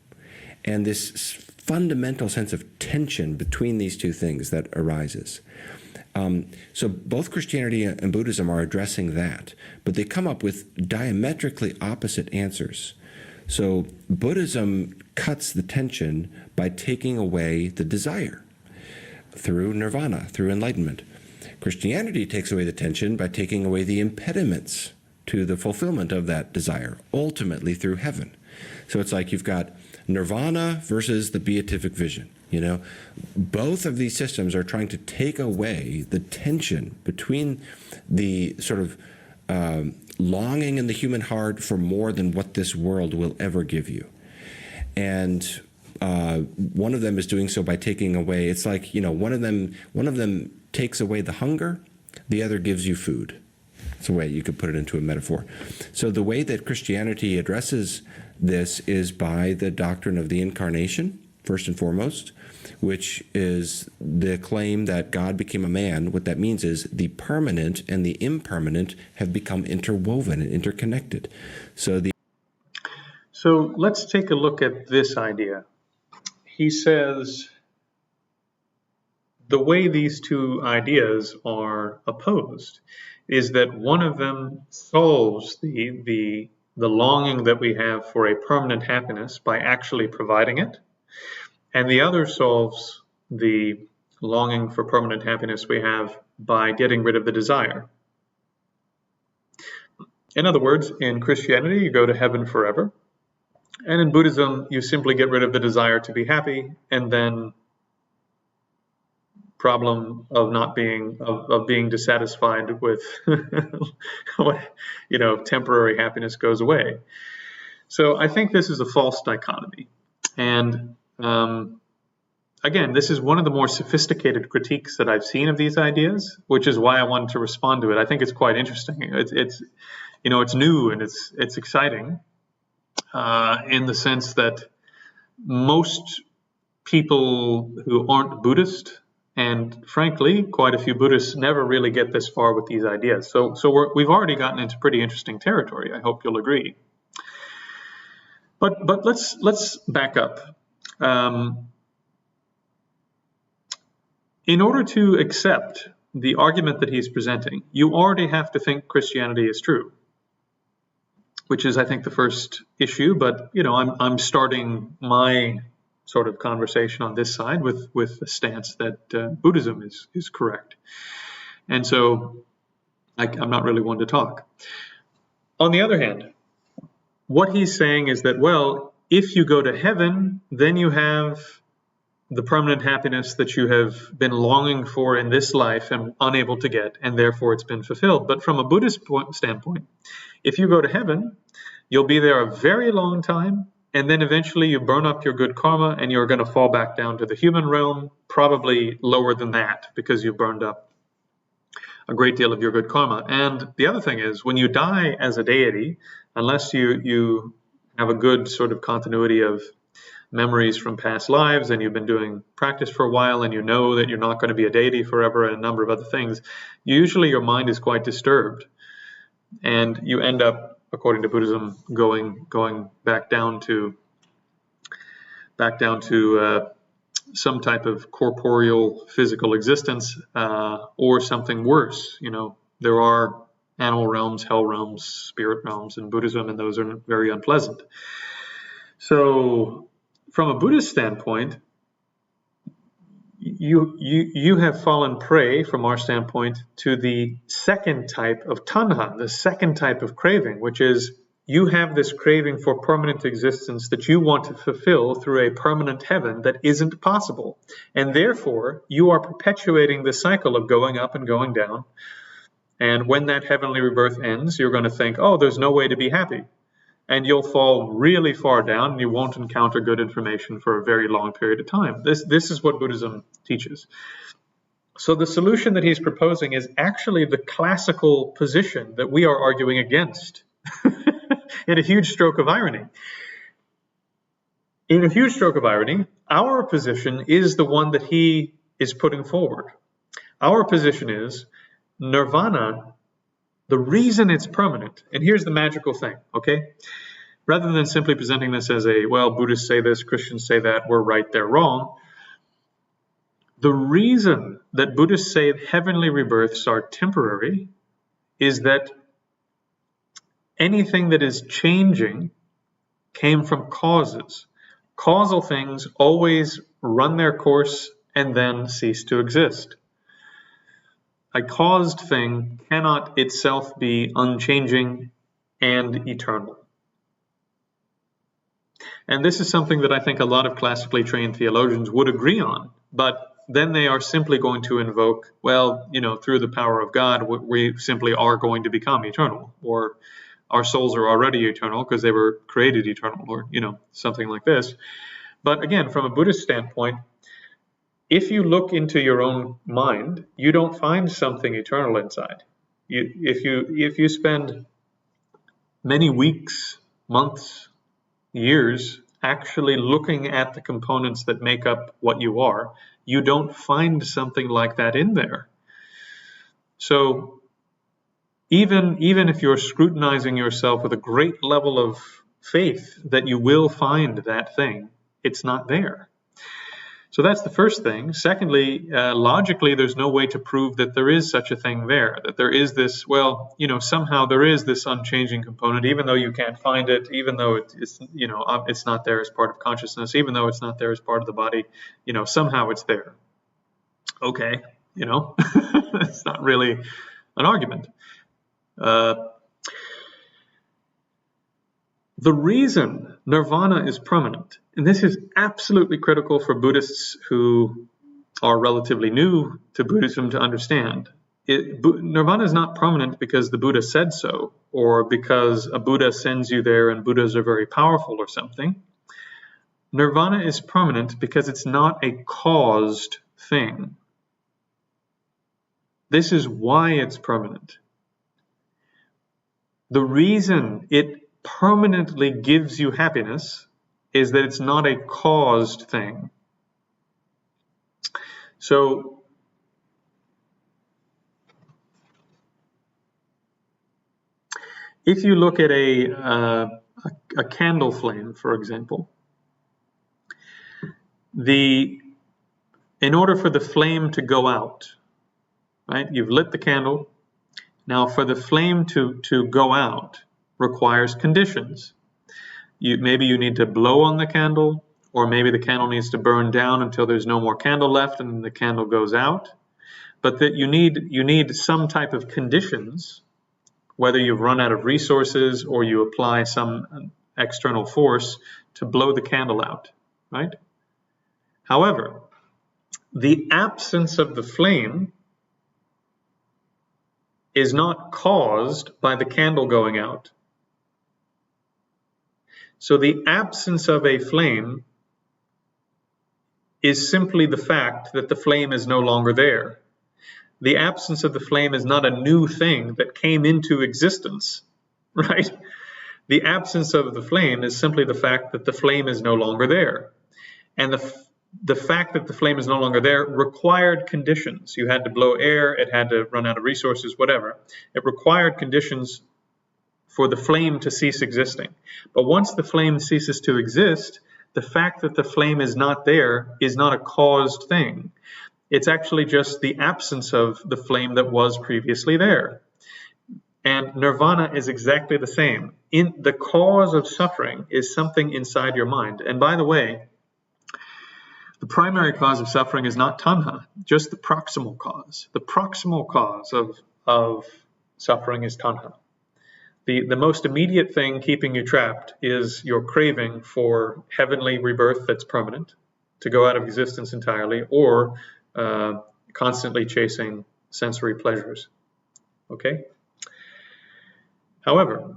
and this fundamental sense of tension between these two things that arises. So both Christianity and Buddhism are addressing that, but they come up with diametrically opposite answers. So Buddhism cuts the tension by taking away the desire through nirvana, through enlightenment. Christianity takes away the tension by taking away the impediments to the fulfillment of that desire, ultimately through heaven. So it's like you've got nirvana versus the beatific vision. You know, both of these systems are trying to take away the tension between the sort of longing in the human heart for more than what this world will ever give you. And one of them is doing so by taking away, it's like, you know, one of them takes away the hunger, the other gives you food. That's a way you could put it into a metaphor. So the way that Christianity addresses this is by the doctrine of the incarnation, first and foremost, which is the claim that God became a man. What that means is the permanent and the impermanent have become interwoven and interconnected. So let's take a look at this idea. He says the way these two ideas are opposed is that one of them solves the longing that we have for a permanent happiness by actually providing it, and the other solves the longing for permanent happiness we have by getting rid of the desire. In other words, in Christianity, you go to heaven forever. And in Buddhism, you simply get rid of the desire to be happy, and then problem of being dissatisfied with temporary happiness goes away. So I think this is a false dichotomy. And again, this is one of the more sophisticated critiques that I've seen of these ideas, which is why I wanted to respond to it. I think it's quite interesting. It's new and it's exciting in the sense that most people who aren't Buddhist, and frankly, quite a few Buddhists, never really get this far with these ideas. So we've already gotten into pretty interesting territory. I hope you'll agree. But let's back up. In order to accept the argument that he's presenting, you already have to think Christianity is true, which is, I think, the first issue. But I'm starting my sort of conversation on this side with the stance that Buddhism is correct, and so I'm not really one to talk. On the other hand, what he's saying is that, well, if you go to heaven, then you have the permanent happiness that you have been longing for in this life and unable to get, and therefore it's been fulfilled. But from a Buddhist standpoint, if you go to heaven, you'll be there a very long time, and then eventually you burn up your good karma and you're going to fall back down to the human realm, probably lower than that because you've burned up a great deal of your good karma. And the other thing is, when you die as a deity, unless you have a good sort of continuity of memories from past lives and you've been doing practice for a while and you know that you're not going to be a deity forever and a number of other things, usually your mind is quite disturbed. And you end up, according to Buddhism, going back down to some type of corporeal physical existence, or something worse. There are animal realms, hell realms, spirit realms in Buddhism, and those are very unpleasant. So from a Buddhist standpoint, you have fallen prey, from our standpoint, to the second type of tanha, the second type of craving, which is you have this craving for permanent existence that you want to fulfill through a permanent heaven that isn't possible. And therefore, you are perpetuating the cycle of going up and going down. And when that heavenly rebirth ends, you're going to think, oh, there's no way to be happy. And you'll fall really far down and you won't encounter good information for a very long period of time. This is what Buddhism teaches. So the solution that he's proposing is actually the classical position that we are arguing against. In a huge stroke of irony. In a huge stroke of irony, our position is the one that he is putting forward. Our position is nirvana. The reason it's permanent, and here's the magical thing, okay? Rather than simply presenting this as Buddhists say this, Christians say that, we're right, they're wrong. The reason that Buddhists say heavenly rebirths are temporary is that anything that is changing came from causes. Causal things always run their course and then cease to exist. A caused thing cannot itself be unchanging and eternal. And this is something that I think a lot of classically trained theologians would agree on, but then they are simply going to invoke, well, through the power of God, we simply are going to become eternal, or our souls are already eternal because they were created eternal, or, something like this. But again, from a Buddhist standpoint, if you look into your own mind, you don't find something eternal inside. If you spend many weeks, months, years actually looking at the components that make up what you are, you don't find something like that in there. So even if you're scrutinizing yourself with a great level of faith that you will find that thing, it's not there. So that's the first thing. Secondly, logically, there's no way to prove that there is such a thing there, that there is this, somehow there is this unchanging component, even though you can't find it, even though it's not there as part of consciousness, even though it's not there as part of the body, somehow it's there. Okay, it's not really an argument. The reason nirvana is permanent, and this is absolutely critical for Buddhists who are relatively new to Buddhism to understand. Nirvana is not permanent because the Buddha said so, or because a Buddha sends you there and Buddhas are very powerful or something. Nirvana is permanent because it's not a caused thing. This is why it's permanent. The reason it permanently gives you happiness is that it's not a caused thing. So if you look at a candle flame, for example, in order for the flame to go out, right? You've lit the candle. Now, for the flame to go out requires conditions. Maybe you need to blow on the candle, or maybe the candle needs to burn down until there's no more candle left and the candle goes out. But that you need some type of conditions, whether you've run out of resources or you apply some external force to blow the candle out, right? However, the absence of the flame is not caused by the candle going out. So the absence of a flame is simply the fact that the flame is no longer there. The absence of the flame is not a new thing that came into existence, right? The absence of the flame is simply the fact that the flame is no longer there. And the fact that the flame is no longer there required conditions. You had to blow air, it had to run out of resources, whatever. It required conditions for the flame to cease existing. But once the flame ceases to exist, the fact that the flame is not there is not a caused thing. It's actually just the absence of the flame that was previously there. And nirvana is exactly the same. The cause of suffering is something inside your mind. And by the way, the primary cause of suffering is not tanha, just the proximal cause. The proximal cause of suffering is tanha. The most immediate thing keeping you trapped is your craving for heavenly rebirth that's permanent, to go out of existence entirely, or constantly chasing sensory pleasures. Okay? However,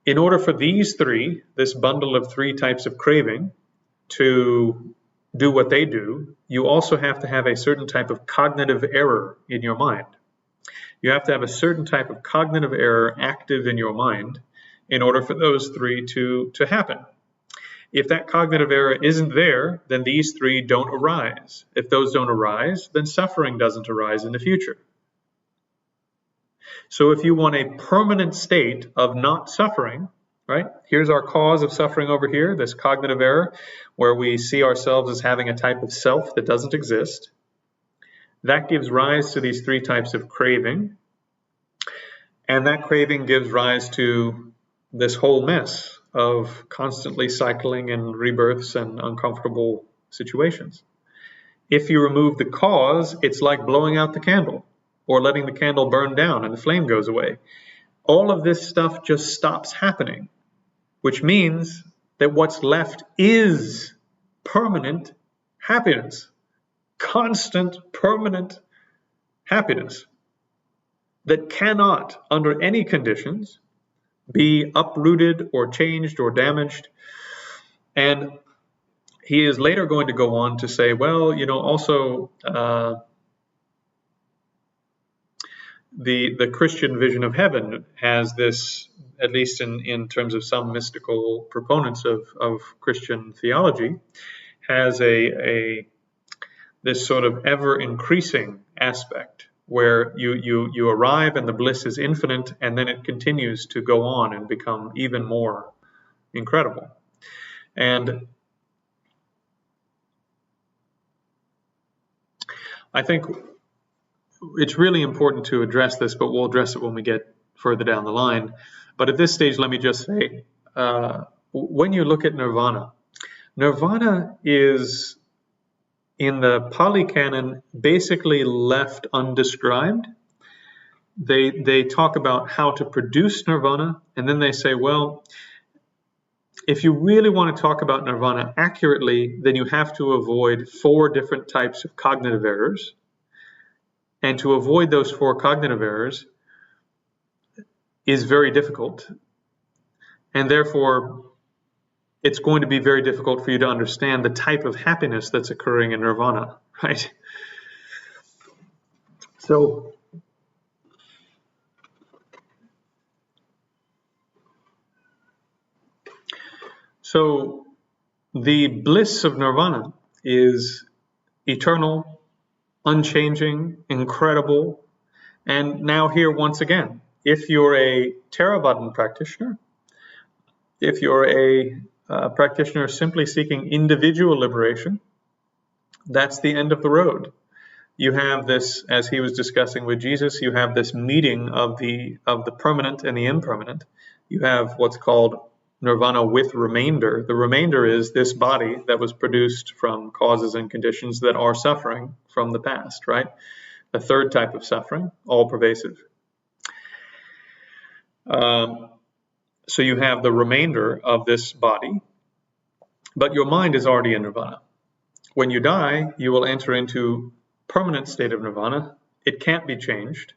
in order for these three, this bundle of three types of craving, to do what they do, you also have to have a certain type of cognitive error in your mind. You have to have a certain type of cognitive error active in your mind in order for those three to happen. If that cognitive error isn't there, then these three don't arise. If those don't arise, then suffering doesn't arise in the future. So if you want a permanent state of not suffering, right? Here's our cause of suffering over here, this cognitive error, where we see ourselves as having a type of self that doesn't exist. That gives rise to these three types of craving. And that craving gives rise to this whole mess of constantly cycling and rebirths and uncomfortable situations. If you remove the cause, it's like blowing out the candle or letting the candle burn down and the flame goes away. All of this stuff just stops happening, which means that what's left is permanent happiness, constant, permanent happiness that cannot, under any conditions, be uprooted or changed or damaged. And he is later going to go on to say, well, also the Christian vision of heaven has this, at least in terms of some mystical proponents of Christian theology, has this sort of ever increasing aspect where you arrive and the bliss is infinite, and then it continues to go on and become even more incredible. And I think it's really important to address this, but we'll address it when we get further down the line. But at this stage, let me just say, when you look at nirvana, nirvana is, in the Pali Canon, basically left undescribed. They talk about how to produce nirvana, and then they say, well, if you really want to talk about nirvana accurately, then you have to avoid 4 different types of cognitive errors. And to avoid those 4 cognitive errors is very difficult. And therefore, it's going to be very difficult for you to understand the type of happiness that's occurring in nirvana, right? So the bliss of nirvana is eternal, unchanging, incredible. And now here once again, if you're a Theravadan practitioner, if you're a practitioner simply seeking individual liberation, that's the end of the road. You have this, as he was discussing with Jesus, you have this meeting of the permanent and the impermanent. You have what's called nirvana with remainder. The remainder is this body that was produced from causes and conditions that are suffering from the past, right? The third type of suffering, all pervasive. So you have the remainder of this body, but your mind is already in nirvana. When you die, you will enter into permanent state of nirvana. It can't be changed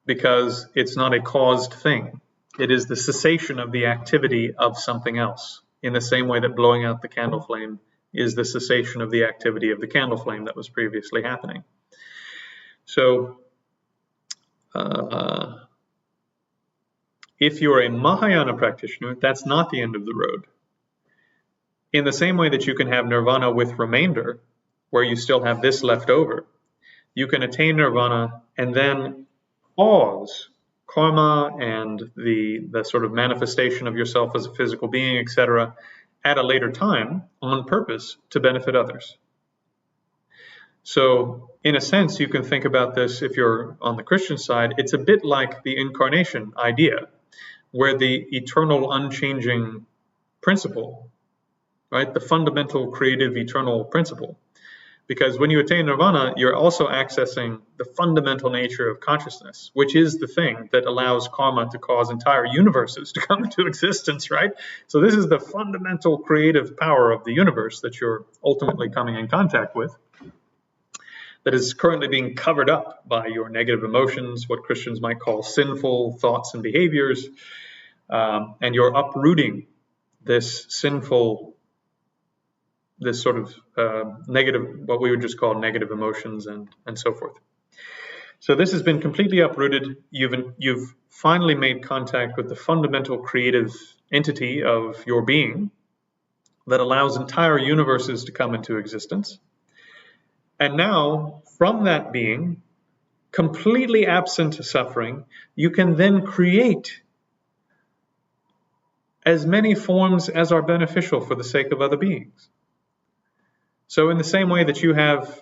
because it's not a caused thing. It is the cessation of the activity of something else, in the same way that blowing out the candle flame is the cessation of the activity of the candle flame that was previously happening. So if you're a Mahayana practitioner, that's not the end of the road. In the same way that you can have nirvana with remainder, where you still have this left over, you can attain nirvana and then pause karma and the sort of manifestation of yourself as a physical being, etc., at a later time on purpose to benefit others. So in a sense, you can think about this, if you're on the Christian side, it's a bit like the incarnation idea, where the eternal, unchanging principle, right, the fundamental, creative, eternal principle. Because when you attain nirvana, you're also accessing the fundamental nature of consciousness, which is the thing that allows karma to cause entire universes to come into existence, right? So this is the fundamental creative power of the universe that you're ultimately coming in contact with, that is currently being covered up by your negative emotions, what Christians might call sinful thoughts and behaviors, and you're uprooting this sinful, this sort of negative, what we would just call negative emotions and so forth. So this has been completely uprooted. You've finally made contact with the fundamental creative entity of your being that allows entire universes to come into existence. And now, from that being, completely absent of suffering, you can then create as many forms as are beneficial for the sake of other beings. So in the same way that you have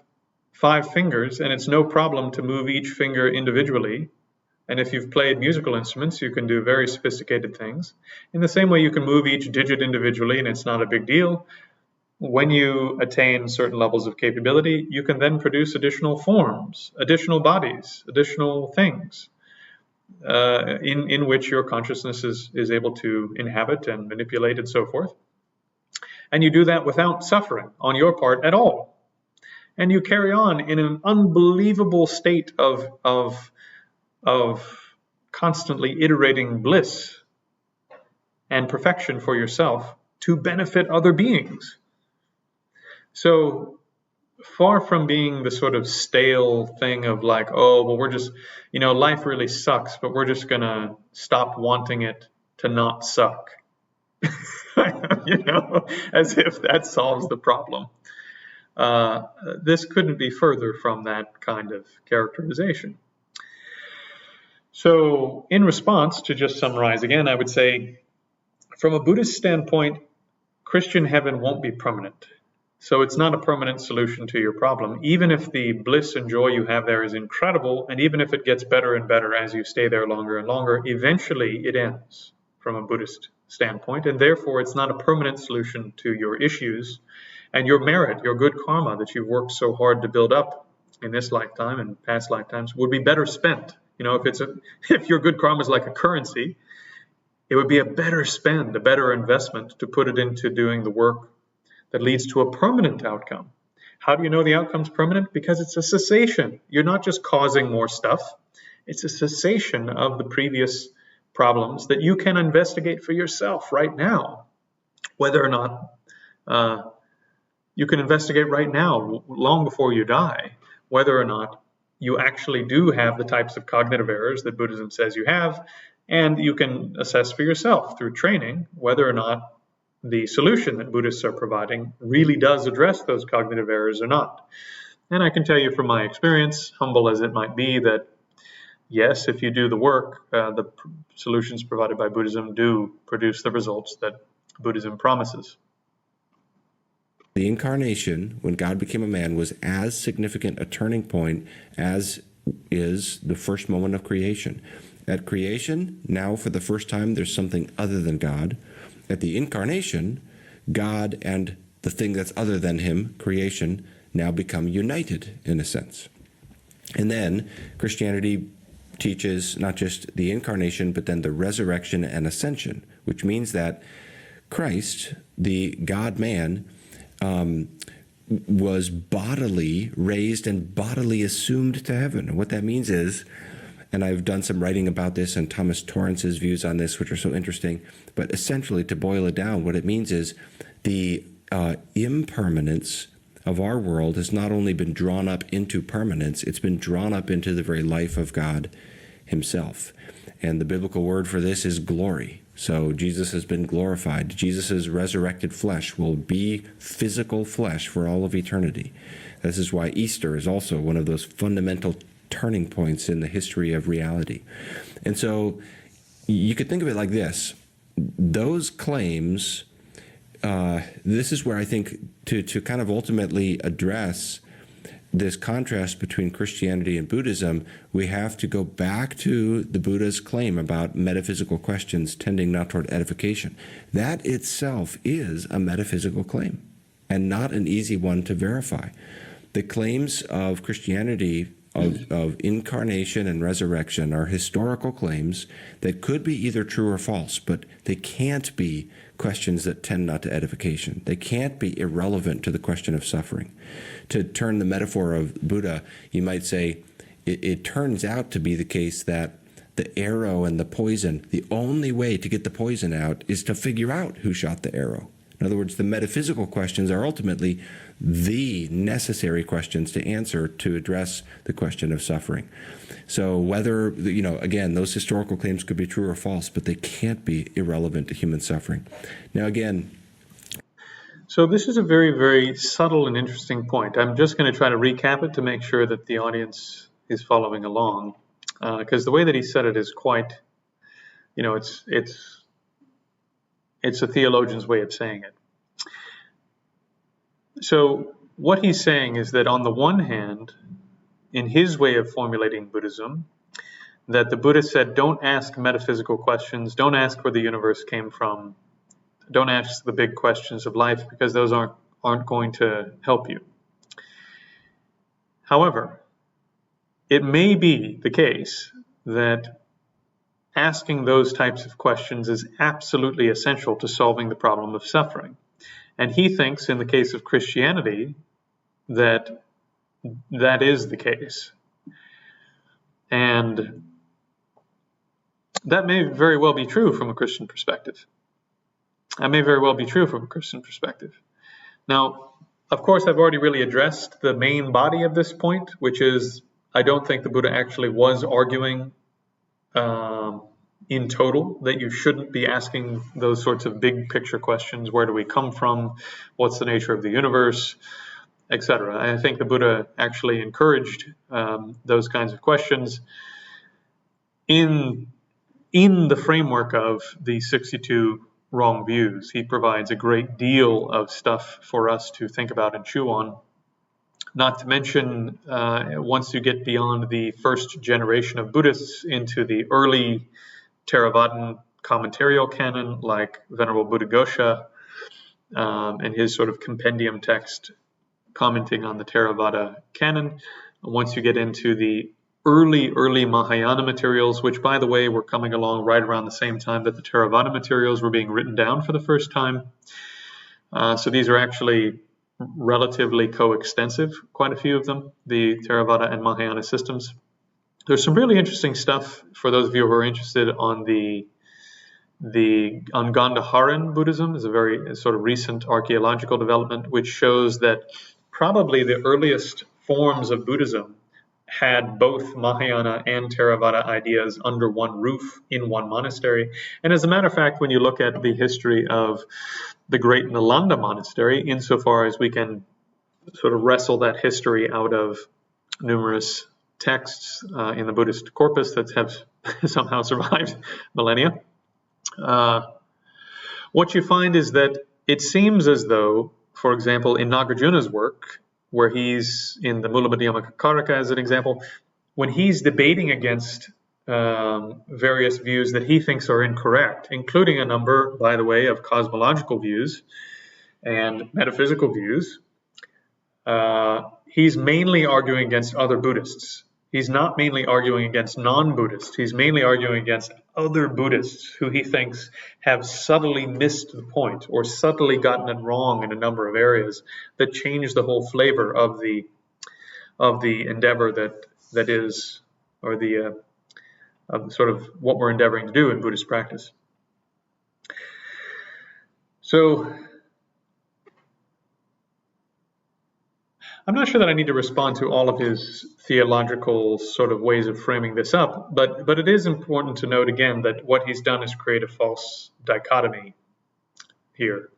5 fingers and it's no problem to move each finger individually, and if you've played musical instruments, you can do very sophisticated things. In the same way you can move each digit individually and it's not a big deal. When you attain certain levels of capability, you can then produce additional forms, additional bodies, additional things in which your consciousness is able to inhabit and manipulate and so forth. And you do that without suffering on your part at all. And you carry on in an unbelievable state of constantly iterating bliss and perfection for yourself to benefit other beings. So far from being the sort of stale thing of like, oh, well, we're just, life really sucks, but we're just going to stop wanting it to not suck. As if that solves the problem. This couldn't be further from that kind of characterization. So in response, to just summarize again, I would say, from a Buddhist standpoint, Christian heaven won't be permanent. So it's not a permanent solution to your problem. Even if the bliss and joy you have there is incredible, and even if it gets better and better as you stay there longer and longer, eventually it ends from a Buddhist standpoint, and therefore it's not a permanent solution to your issues and your merit, your good karma that you've worked so hard to build up in this lifetime and past lifetimes would be better spent. If your good karma is like a currency, it would be a better spend, a better investment to put it into doing the work that leads to a permanent outcome. How do you know the outcome's permanent? Because it's a cessation. You're not just causing more stuff. It's a cessation of the previous problems that you can investigate for yourself right now. Whether or not you can investigate right now, long before you die, whether or not you actually do have the types of cognitive errors that Buddhism says you have, and you can assess for yourself through training whether or not the solution that Buddhists are providing really does address those cognitive errors or not. And I can tell you from my experience, humble as it might be, that yes, if you do the work, the solutions provided by Buddhism do produce the results that Buddhism promises. The incarnation, when God became a man, was as significant a turning point as is the first moment of creation. At creation, now for the first time, there's something other than God. At the incarnation, God and the thing that's other than him, creation, now become united in a sense. And then Christianity teaches not just the incarnation, but then the resurrection and ascension, which means that Christ, the God-man, was bodily raised and bodily assumed to heaven. And what that means is, and I've done some writing about this and Thomas Torrance's views on this, which are so interesting, but essentially to boil it down, what it means is the impermanence of our world has not only been drawn up into permanence, it's been drawn up into the very life of God himself. And the biblical word for this is glory. So Jesus has been glorified. Jesus' resurrected flesh will be physical flesh for all of eternity. This is why Easter is also one of those fundamental turning points in the history of reality. And so you could think of it like this. Those claims, this is where I think to kind of ultimately address this contrast between Christianity and Buddhism, we have to go back to the Buddha's claim about metaphysical questions tending not toward edification. That itself is a metaphysical claim and not an easy one to verify. The claims of Christianity of incarnation and resurrection are historical claims that could be either true or false, but they can't be questions that tend not to edification. They can't be irrelevant to the question of suffering. To turn the metaphor of Buddha, you might say, it turns out to be the case that the arrow and the poison, the only way to get the poison out is to figure out who shot the arrow. In other words, the metaphysical questions are ultimately the necessary questions to answer to address the question of suffering. So whether, again, those historical claims could be true or false, but they can't be irrelevant to human suffering. Now, again... So this is a very, very subtle and interesting point. I'm just going to try to recap it to make sure that the audience is following along, because the way that he said it is quite, it's It's a theologian's way of saying it. So what he's saying is that on the one hand, in his way of formulating Buddhism, that the Buddha said, don't ask metaphysical questions, don't ask where the universe came from, don't ask the big questions of life, because those aren't going to help you. However, it may be the case that asking those types of questions is absolutely essential to solving the problem of suffering. And he thinks, in the case of Christianity, that that is the case. And that may very well be true from a Christian perspective. That may very well be true from a Christian perspective. Now, of course, I've already really addressed the main body of this point, which is I don't think the Buddha actually was arguing in total that you shouldn't be asking those sorts of big picture questions. Where do we come from? What's the nature of the universe? Etc. I think the Buddha actually encouraged those kinds of questions in the framework of the 62 wrong views. He provides a great deal of stuff for us to think about and chew on. Not to mention, once you get beyond the first generation of Buddhists into the early Theravadan commentarial canon, like Venerable Buddhaghosa and his sort of compendium text commenting on the Theravada canon. Once you get into the early Mahayana materials, which, by the way, were coming along right around the same time that the Theravada materials were being written down for the first time. So these are actually relatively coextensive, quite a few of them, the Theravada and Mahayana systems. There's some really interesting stuff for those of you who are interested on on Gandharan Buddhism. Is a very sort of recent archaeological development which shows that probably the earliest forms of Buddhism had both Mahayana and Theravada ideas under one roof in one monastery. And as a matter of fact, when you look at the history of the great Nalanda monastery, insofar as we can sort of wrestle that history out of numerous texts in the Buddhist corpus that have somehow survived millennia, what you find is that it seems as though, for example, in Nagarjuna's work, where he's in the Mula Madhyamaka Karaka as an example, when he's debating against various views that he thinks are incorrect, including a number, by the way, of cosmological views and metaphysical views, he's mainly arguing against other Buddhists. He's not mainly arguing against non-Buddhists. He's mainly arguing against other Buddhists who he thinks have subtly missed the point or subtly gotten it wrong in a number of areas that change the whole flavor of the endeavor that is, or the sort of what we're endeavoring to do in Buddhist practice. So I'm not sure that I need to respond to all of his theological sort of ways of framing this up, but it is important to note again that what he's done is create a false dichotomy here.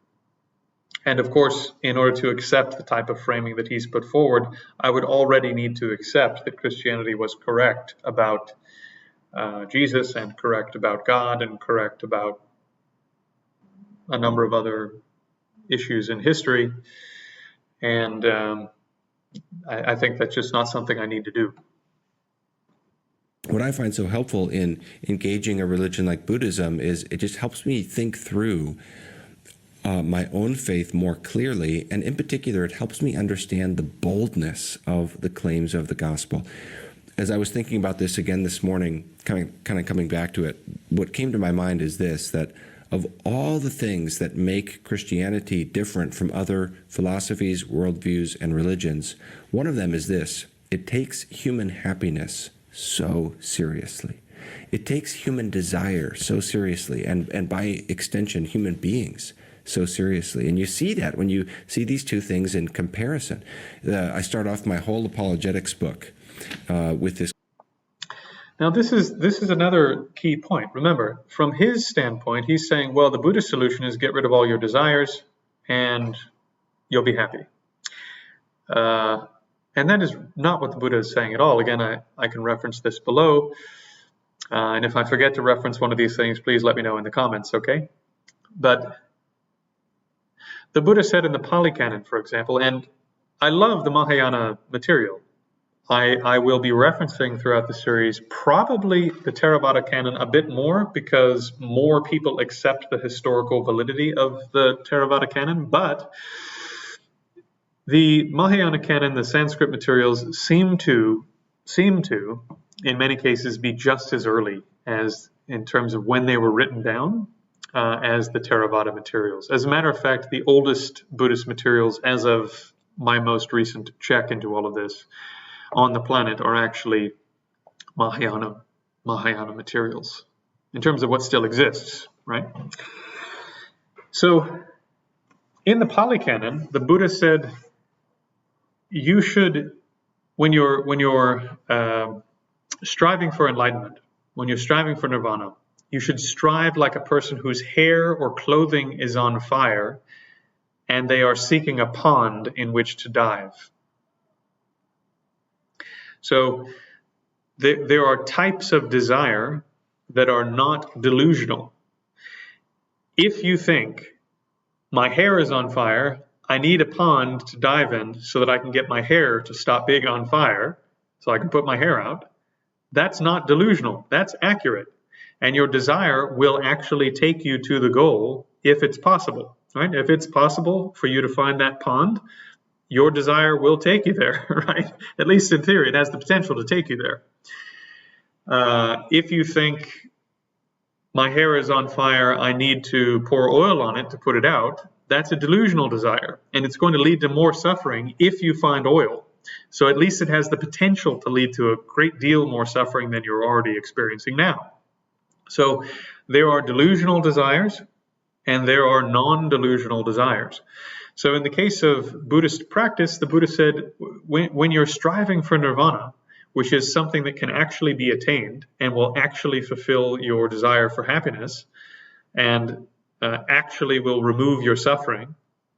And of course, in order to accept the type of framing that he's put forward, I would already need to accept that Christianity was correct about Jesus and correct about God and correct about a number of other issues in history. And I think that's just not something I need to do. What I find so helpful in engaging a religion like Buddhism is it just helps me think through my own faith more clearly, and in particular, it helps me understand the boldness of the claims of the gospel. As I was thinking about this again this morning, kind of coming back to it, what came to my mind is this, that of all the things that make Christianity different from other philosophies, worldviews, and religions, one of them is this: it takes human happiness so seriously. It takes human desire so seriously, and by extension, human beings so seriously. And you see that when you see these two things in comparison. I start off my whole apologetics book with this. Now, this is another key point. Remember, from his standpoint, he's saying, well, the Buddhist solution is get rid of all your desires and you'll be happy. And that is not what the Buddha is saying at all. Again, I can reference this below. And if I forget to reference one of these things, please let me know in the comments, okay? But the Buddha said in the Pali Canon, for example, and I love the Mahayana material. I will be referencing throughout the series probably the Theravada Canon a bit more because more people accept the historical validity of the Theravada Canon, but the Mahayana Canon, the Sanskrit materials seem to, in many cases, be just as early as in terms of when they were written down as the Theravada materials. As a matter of fact, the oldest Buddhist materials, as of my most recent check into all of this, on the planet are actually Mahayana materials in terms of what still exists, right? So in the Pali Canon, the Buddha said you should, when you're striving for enlightenment, when you're striving for nirvana, you should strive like a person whose hair or clothing is on fire and they are seeking a pond in which to dive. So there are types of desire that are not delusional. If you think, my hair is on fire, I need a pond to dive in so that I can get my hair to stop being on fire, so I can put my hair out, that's not delusional, that's accurate. And your desire will actually take you to the goal if it's possible, right? If it's possible for you to find that pond, your desire will take you there, right? At least in theory, it has the potential to take you there. If you think, my hair is on fire, I need to pour oil on it to put it out, that's a delusional desire. And it's going to lead to more suffering if you find oil. So at least it has the potential to lead to a great deal more suffering than you're already experiencing now. So there are delusional desires and there are non-delusional desires. So in the case of Buddhist practice, the Buddha said, when you're striving for nirvana, which is something that can actually be attained and will actually fulfill your desire for happiness and actually will remove your suffering,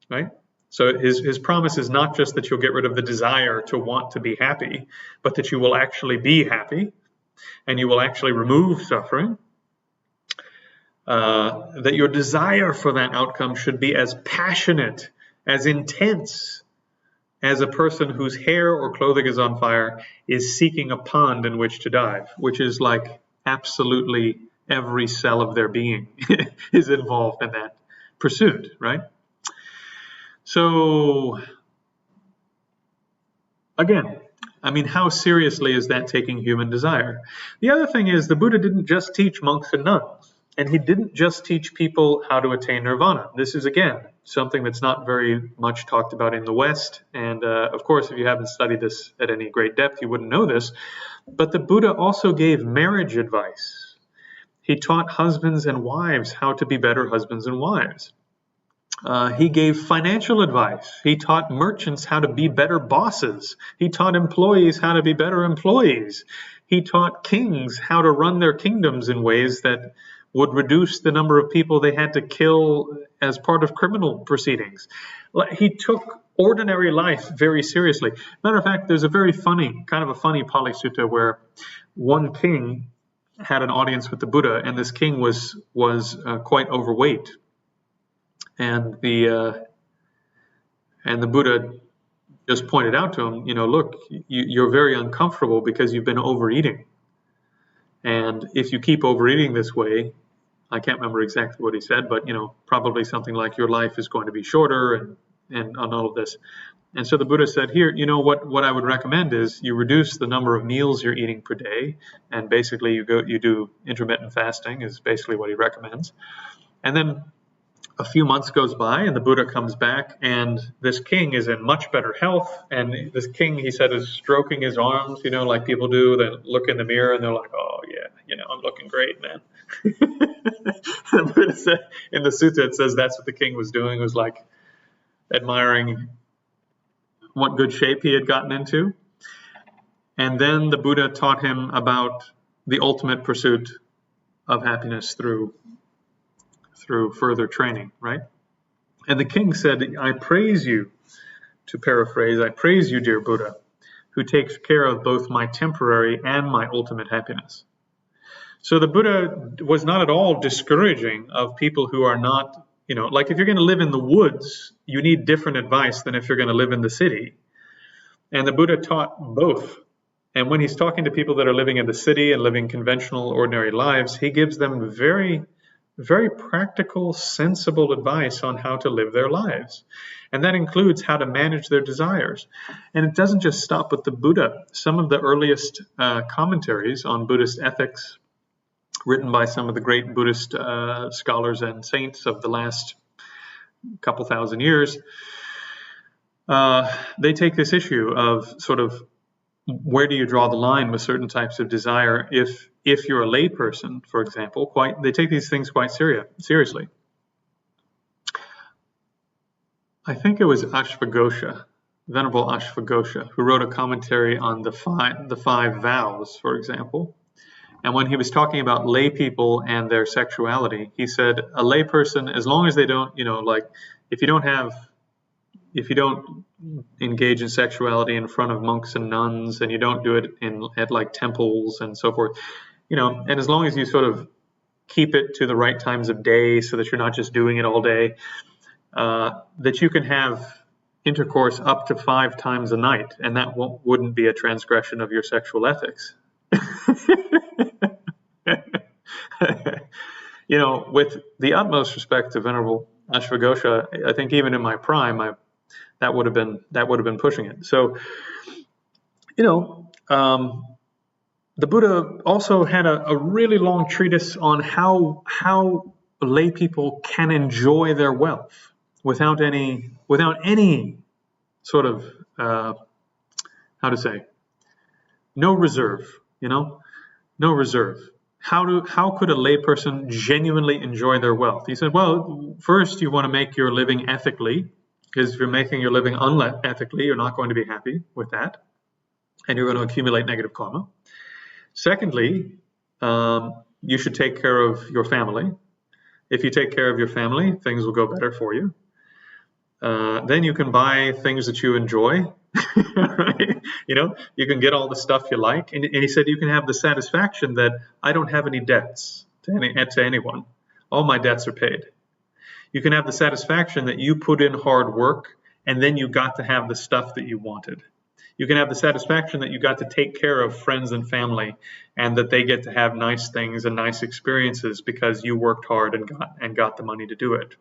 right? So his promise is not just that you'll get rid of the desire to want to be happy, but that you will actually be happy and you will actually remove suffering. That your desire for that outcome should be as passionate, as intense as a person whose hair or clothing is on fire is seeking a pond in which to dive, which is like absolutely every cell of their being is involved in that pursuit, right? So, again, I mean, how seriously is that taking human desire? The other thing is the Buddha didn't just teach monks and nuns, and he didn't just teach people how to attain nirvana. This is, again, something that's not very much talked about in the West. And of course, if you haven't studied this at any great depth, you wouldn't know this. But the Buddha also gave marriage advice. He taught husbands and wives how to be better husbands and wives. He gave financial advice. He taught merchants how to be better bosses. He taught employees how to be better employees. He taught kings how to run their kingdoms in ways that would reduce the number of people they had to kill as part of criminal proceedings. He took ordinary life very seriously. Matter of fact, there's a very funny, kind of a funny Pali Sutta where one king had an audience with the Buddha, and this king was quite overweight. And the Buddha just pointed out to him, look, you're very uncomfortable because you've been overeating. And if you keep overeating this way, I can't remember exactly what he said, but, probably something like your life is going to be shorter and on all of this. And so the Buddha said, here, what I would recommend is you reduce the number of meals you're eating per day. And basically you do intermittent fasting is basically what he recommends. And then a few months goes by and the Buddha comes back and this king is in much better health. And this king, he said, is stroking his arms, like people do. They look in the mirror and they're like, oh yeah, I'm looking great, man. The Buddha said, in the sutta, it says that's what the king was doing, was like admiring what good shape he had gotten into. And then the Buddha taught him about the ultimate pursuit of happiness through further training, right? And the king said, I praise you, to paraphrase, I praise you, dear Buddha, who takes care of both my temporary and my ultimate happiness. So the Buddha was not at all discouraging of people who are not like if you're going to live in the woods, you need different advice than if you're going to live in the city. And the Buddha taught both. And when he's talking to people that are living in the city and living conventional, ordinary lives, he gives them very, very practical, sensible advice on how to live their lives. And that includes how to manage their desires. And it doesn't just stop with the Buddha. Some of the earliest commentaries on Buddhist ethics, written by some of the great Buddhist scholars and saints of the last couple thousand years, they take this issue of sort of where do you draw the line with certain types of desire if you're a layperson, for example. They take these things quite seriously. I think it was Ashvaghosha, Venerable Ashvaghosha, who wrote a commentary on the five vows, for example. And when he was talking about lay people and their sexuality, he said a layperson, as long as they don't, if you don't engage in sexuality in front of monks and nuns, and you don't do it at like temples and so forth, and as long as you sort of keep it to the right times of day so that you're not just doing it all day, that you can have intercourse up to 5 times a night, and that wouldn't be a transgression of your sexual ethics. With the utmost respect to Venerable Ashvaghosha, I think even in my prime, that would have been pushing it. So, the Buddha also had a really long treatise on how lay people can enjoy their wealth without any sort of no reserve. No reserve. How could a layperson genuinely enjoy their wealth? He said, well, first you want to make your living ethically, because if you're making your living unethically, you're not going to be happy with that, and you're going to accumulate negative karma. Secondly, you should take care of your family. If you take care of your family, things will go better for you. Then you can buy things that you enjoy. Right? You can get all the stuff you like. And he said you can have the satisfaction that I don't have any debts to anyone. All my debts are paid. You can have the satisfaction that you put in hard work and then you got to have the stuff that you wanted. You can have the satisfaction that you got to take care of friends and family and that they get to have nice things and nice experiences because you worked hard and got the money to do it.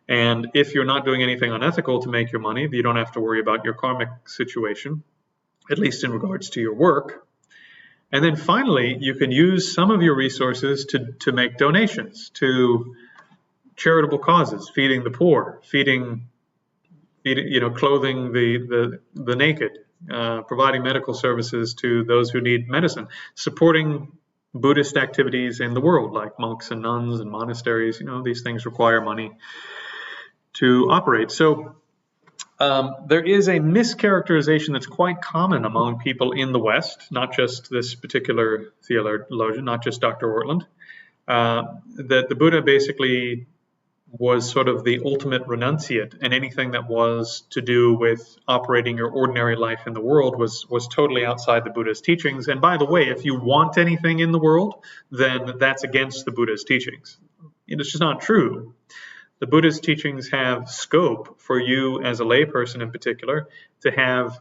And if you're not doing anything unethical to make your money, you don't have to worry about your karmic situation, at least in regards to your work. And then finally, you can use some of your resources to make donations to charitable causes, feeding the poor, clothing the naked, providing medical services to those who need medicine, supporting Buddhist activities in the world, like monks and nuns and monasteries. These things require money to operate. So there is a mischaracterization that's quite common among people in the West, not just this particular theologian, not just Dr. Ortlund, that the Buddha basically was sort of the ultimate renunciate, and anything that was to do with operating your ordinary life in the world was totally outside the Buddha's teachings. And by the way, if you want anything in the world, then that's against the Buddha's teachings. It's just not true. The Buddha's teachings have scope for you as a layperson in particular to have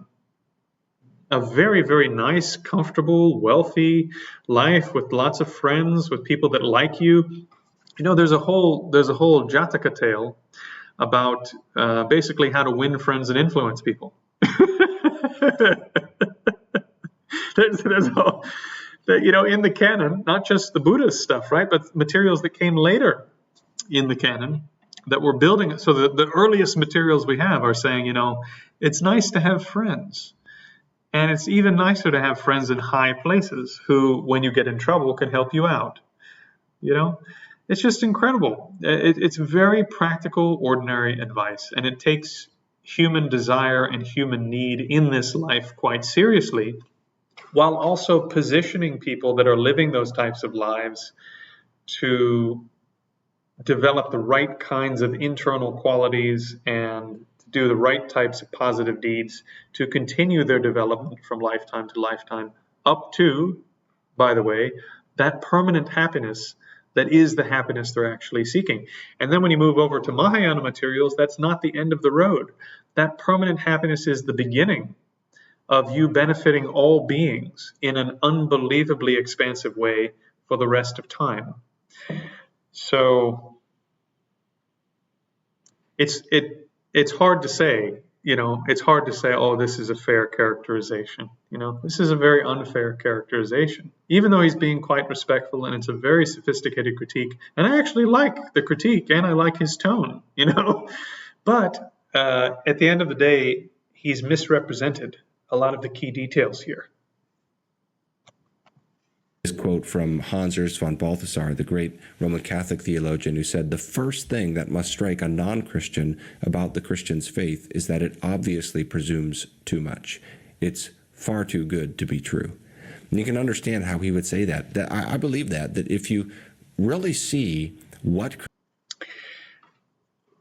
a very, very nice, comfortable, wealthy life with lots of friends, with people that like you. There's a whole Jataka tale about basically how to win friends and influence people. there's all, in the canon, not just the Buddhist stuff, right, but materials that came later in the canon that we're building. So the earliest materials we have are saying, it's nice to have friends. And it's even nicer to have friends in high places who, when you get in trouble, can help you out. It's just incredible. It's very practical, ordinary advice, and it takes human desire and human need in this life quite seriously, while also positioning people that are living those types of lives to develop the right kinds of internal qualities and do the right types of positive deeds to continue their development from lifetime to lifetime, up to, by the way, that permanent happiness that is the happiness they're actually seeking. And then when you move over to Mahayana materials, that's not the end of the road. That permanent happiness is the beginning of you benefiting all beings in an unbelievably expansive way for the rest of time. So it's hard to say, it's hard to say, oh, this is a fair characterization. This is a very unfair characterization, even though he's being quite respectful, and it's a very sophisticated critique. And I actually like the critique, and I like his tone, But at the end of the day, he's misrepresented a lot of the key details here. This quote from Hans Urs von Balthasar, the great Roman Catholic theologian, who said, "The first thing that must strike a non-Christian about the Christian's faith is that it obviously presumes too much. It's far too good to be true." And you can understand how he would say that. I believe that if you really see what...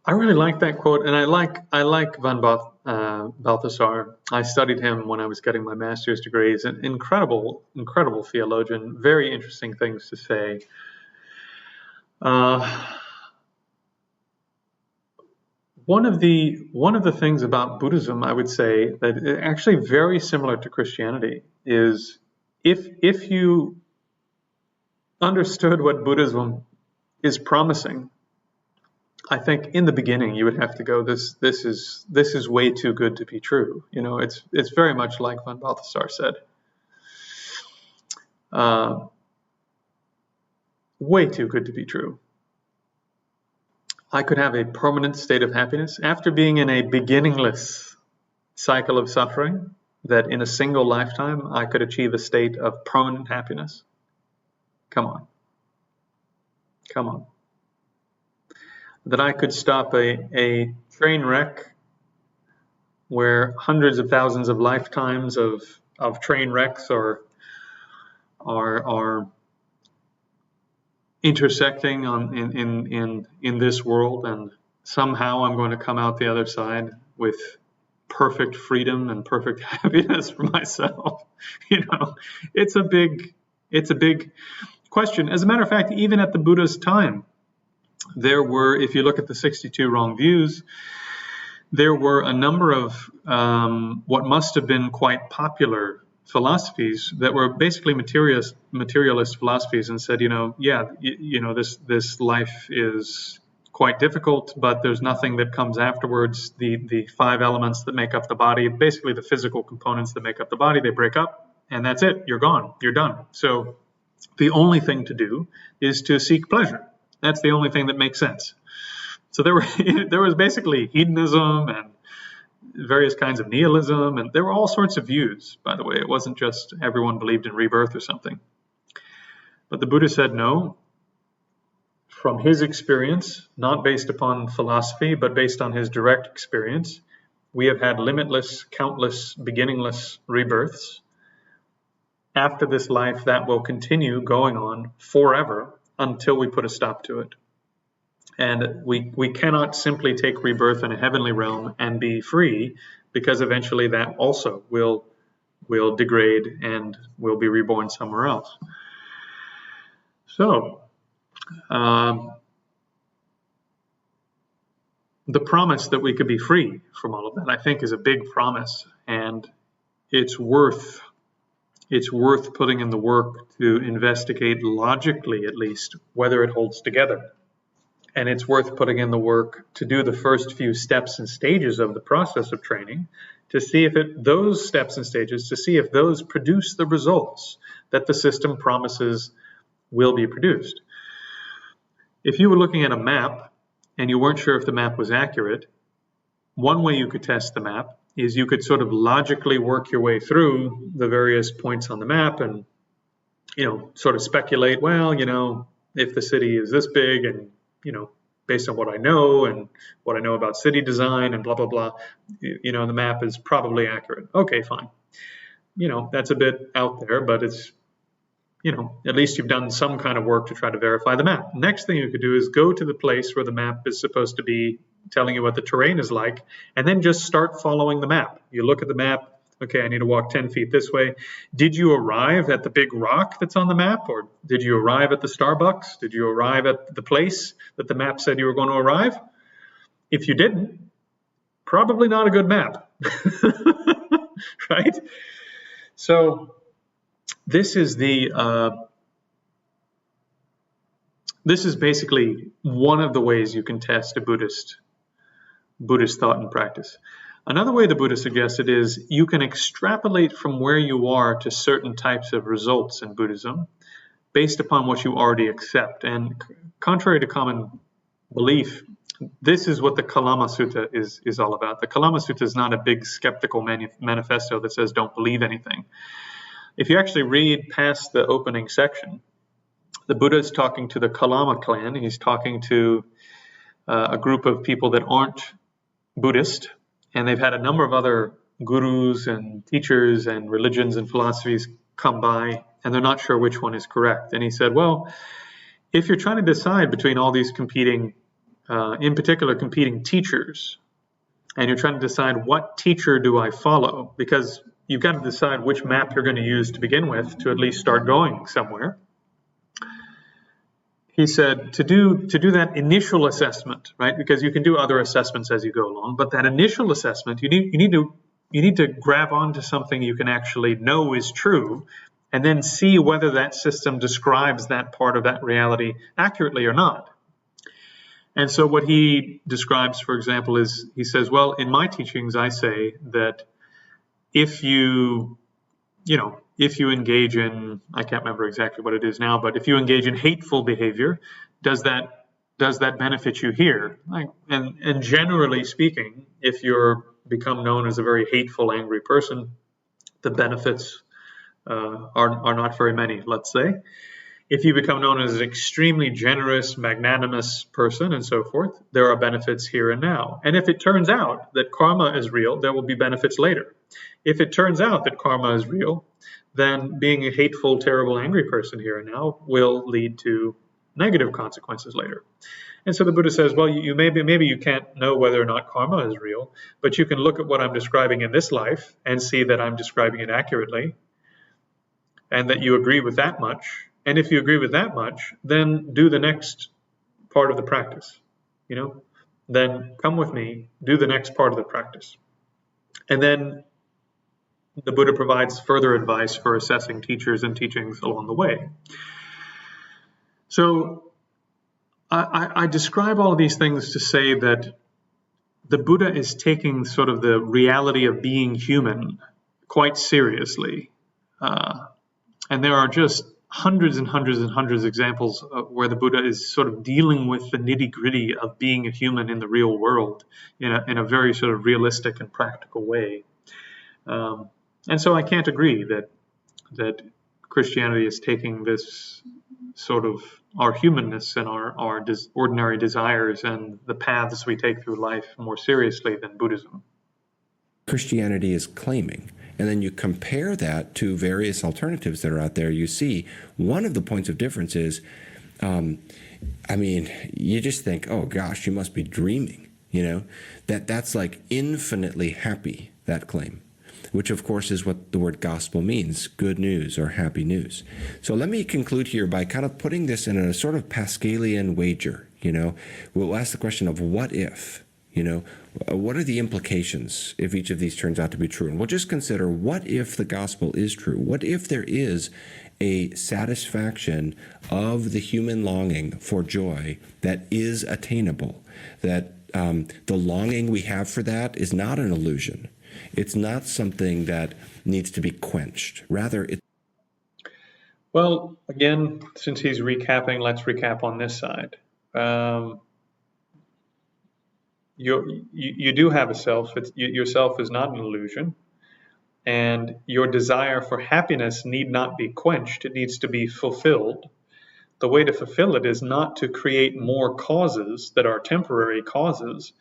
I really like that quote, and I like von Balthasar. I studied him when I was getting my master's degree. He's an incredible theologian. Very interesting things to say. One of the things about Buddhism, I would say, that is actually very similar to Christianity is if you understood what Buddhism is promising, I think in the beginning you would have to go, this is way too good to be true. It's very much like von Balthasar said. Way too good to be true. I could have a permanent state of happiness after being in a beginningless cycle of suffering, that in a single lifetime I could achieve a state of permanent happiness. Come on. That I could stop a train wreck where hundreds of thousands of lifetimes of train wrecks are intersecting in this world, and somehow I'm going to come out the other side with perfect freedom and perfect happiness for myself. It's a big question. As a matter of fact, even at the Buddha's time, there were, if you look at the 62 wrong views, there were a number of what must have been quite popular philosophies that were basically materialist philosophies, and said, this life is quite difficult, but there's nothing that comes afterwards. The 5 elements that make up the body, basically the physical components that make up the body, they break up, and that's it. You're gone. You're done. So the only thing to do is to seek pleasure. That's the only thing that makes sense. So there was basically hedonism and various kinds of nihilism, and there were all sorts of views, by the way. It wasn't just everyone believed in rebirth or something. But the Buddha said no. From his experience, not based upon philosophy, but based on his direct experience, we have had limitless, countless, beginningless rebirths. After this life, that will continue going on forever, until we put a stop to it. And we cannot simply take rebirth in a heavenly realm and be free, because eventually that also will degrade and will be reborn somewhere else. So, the promise that we could be free from all of that, I think, is a big promise, and it's worth putting in the work to investigate logically, at least, whether it holds together. And it's worth putting in the work to do the first few steps and stages of the process of training, to see if those steps and stages, to see if those produce the results that the system promises will be produced. If you were looking at a map and you weren't sure if the map was accurate, one way you could test the map is you could sort of logically work your way through the various points on the map and, sort of speculate, well, if the city is this big and, based on what I know and what I know about city design and blah, blah, blah, the map is probably accurate. Okay, fine. That's a bit out there, but it's, at least you've done some kind of work to try to verify the map. Next thing you could do is go to the place where the map is supposed to be telling you what the terrain is like, and then just start following the map. You look at the map, Okay, I need to walk 10 feet this way. Did you arrive at the big rock that's on the map? Or did you arrive at the Starbucks? Did you arrive at the place that the map said you were going to arrive? If you didn't, probably not a good map, right? So this is basically one of the ways you can test a Buddhist thought and practice. Another way the Buddha suggested is you can extrapolate from where you are to certain types of results in Buddhism based upon what you already accept. And contrary to common belief, this is what the Kalama Sutta is all about. The Kalama Sutta is not a big skeptical manifesto that says don't believe anything. If you actually read past the opening section, the Buddha is talking to the Kalama clan. He's talking to a group of people that aren't Buddhist, and they've had a number of other gurus and teachers and religions and philosophies come by, and they're not sure which one is correct. And he said, well, if you're trying to decide between all these competing, in particular competing teachers, and you're trying to decide what teacher do I follow, because you've got to decide which map you're going to use to begin with to at least start going somewhere. He said to do that initial assessment, right? Because you can do other assessments as you go along, but that initial assessment, you need to grab onto something you can actually know is true, and then see whether that system describes that part of that reality accurately or not. And so what he describes, for example, is he says, well, in my teachings, I say that if you engage in, I can't remember exactly what it is now, but if you engage in hateful behavior, does that benefit you here? And generally speaking, if you're become known as a very hateful, angry person, the benefits are not very many, let's say. If you become known as an extremely generous, magnanimous person and so forth, there are benefits here and now. And if it turns out that karma is real, there will be benefits later. If it turns out that karma is real, then being a hateful, terrible, angry person here and now will lead to negative consequences later. And so the Buddha says, well, you maybe you can't know whether or not karma is real, but you can look at what I'm describing in this life and see that I'm describing it accurately, and that you agree with that much. And if you agree with that much, then do the next part of the practice. Then come with me, do the next part of the practice. And then the Buddha provides further advice for assessing teachers and teachings along the way. So I describe all of these things to say that the Buddha is taking sort of the reality of being human quite seriously. And there are just hundreds and hundreds and hundreds of examples where the Buddha is sort of dealing with the nitty-gritty of being a human in the real world in a very sort of realistic and practical way. And so I can't agree that Christianity is taking this sort of our humanness and our ordinary desires and the paths we take through life more seriously than Buddhism. Christianity is claiming. And then you compare that to various alternatives that are out there. You see one of the points of difference is, you just think, oh gosh, you must be dreaming, that's like infinitely happy, that claim, which of course is what the word gospel means, good news or happy news. So let me conclude here by kind of putting this in a sort of Pascalian wager. We'll ask the question of what if, what are the implications if each of these turns out to be true? And we'll just consider, what if the gospel is true? What if there is a satisfaction of the human longing for joy that is attainable, that the longing we have for that is not an illusion. It's not something that needs to be quenched. Rather, it's... Well, again, since he's recapping, let's recap on this side. You do have a self. Yourself is not an illusion. And your desire for happiness need not be quenched. It needs to be fulfilled. The way to fulfill it is not to create more causes that are temporary causes,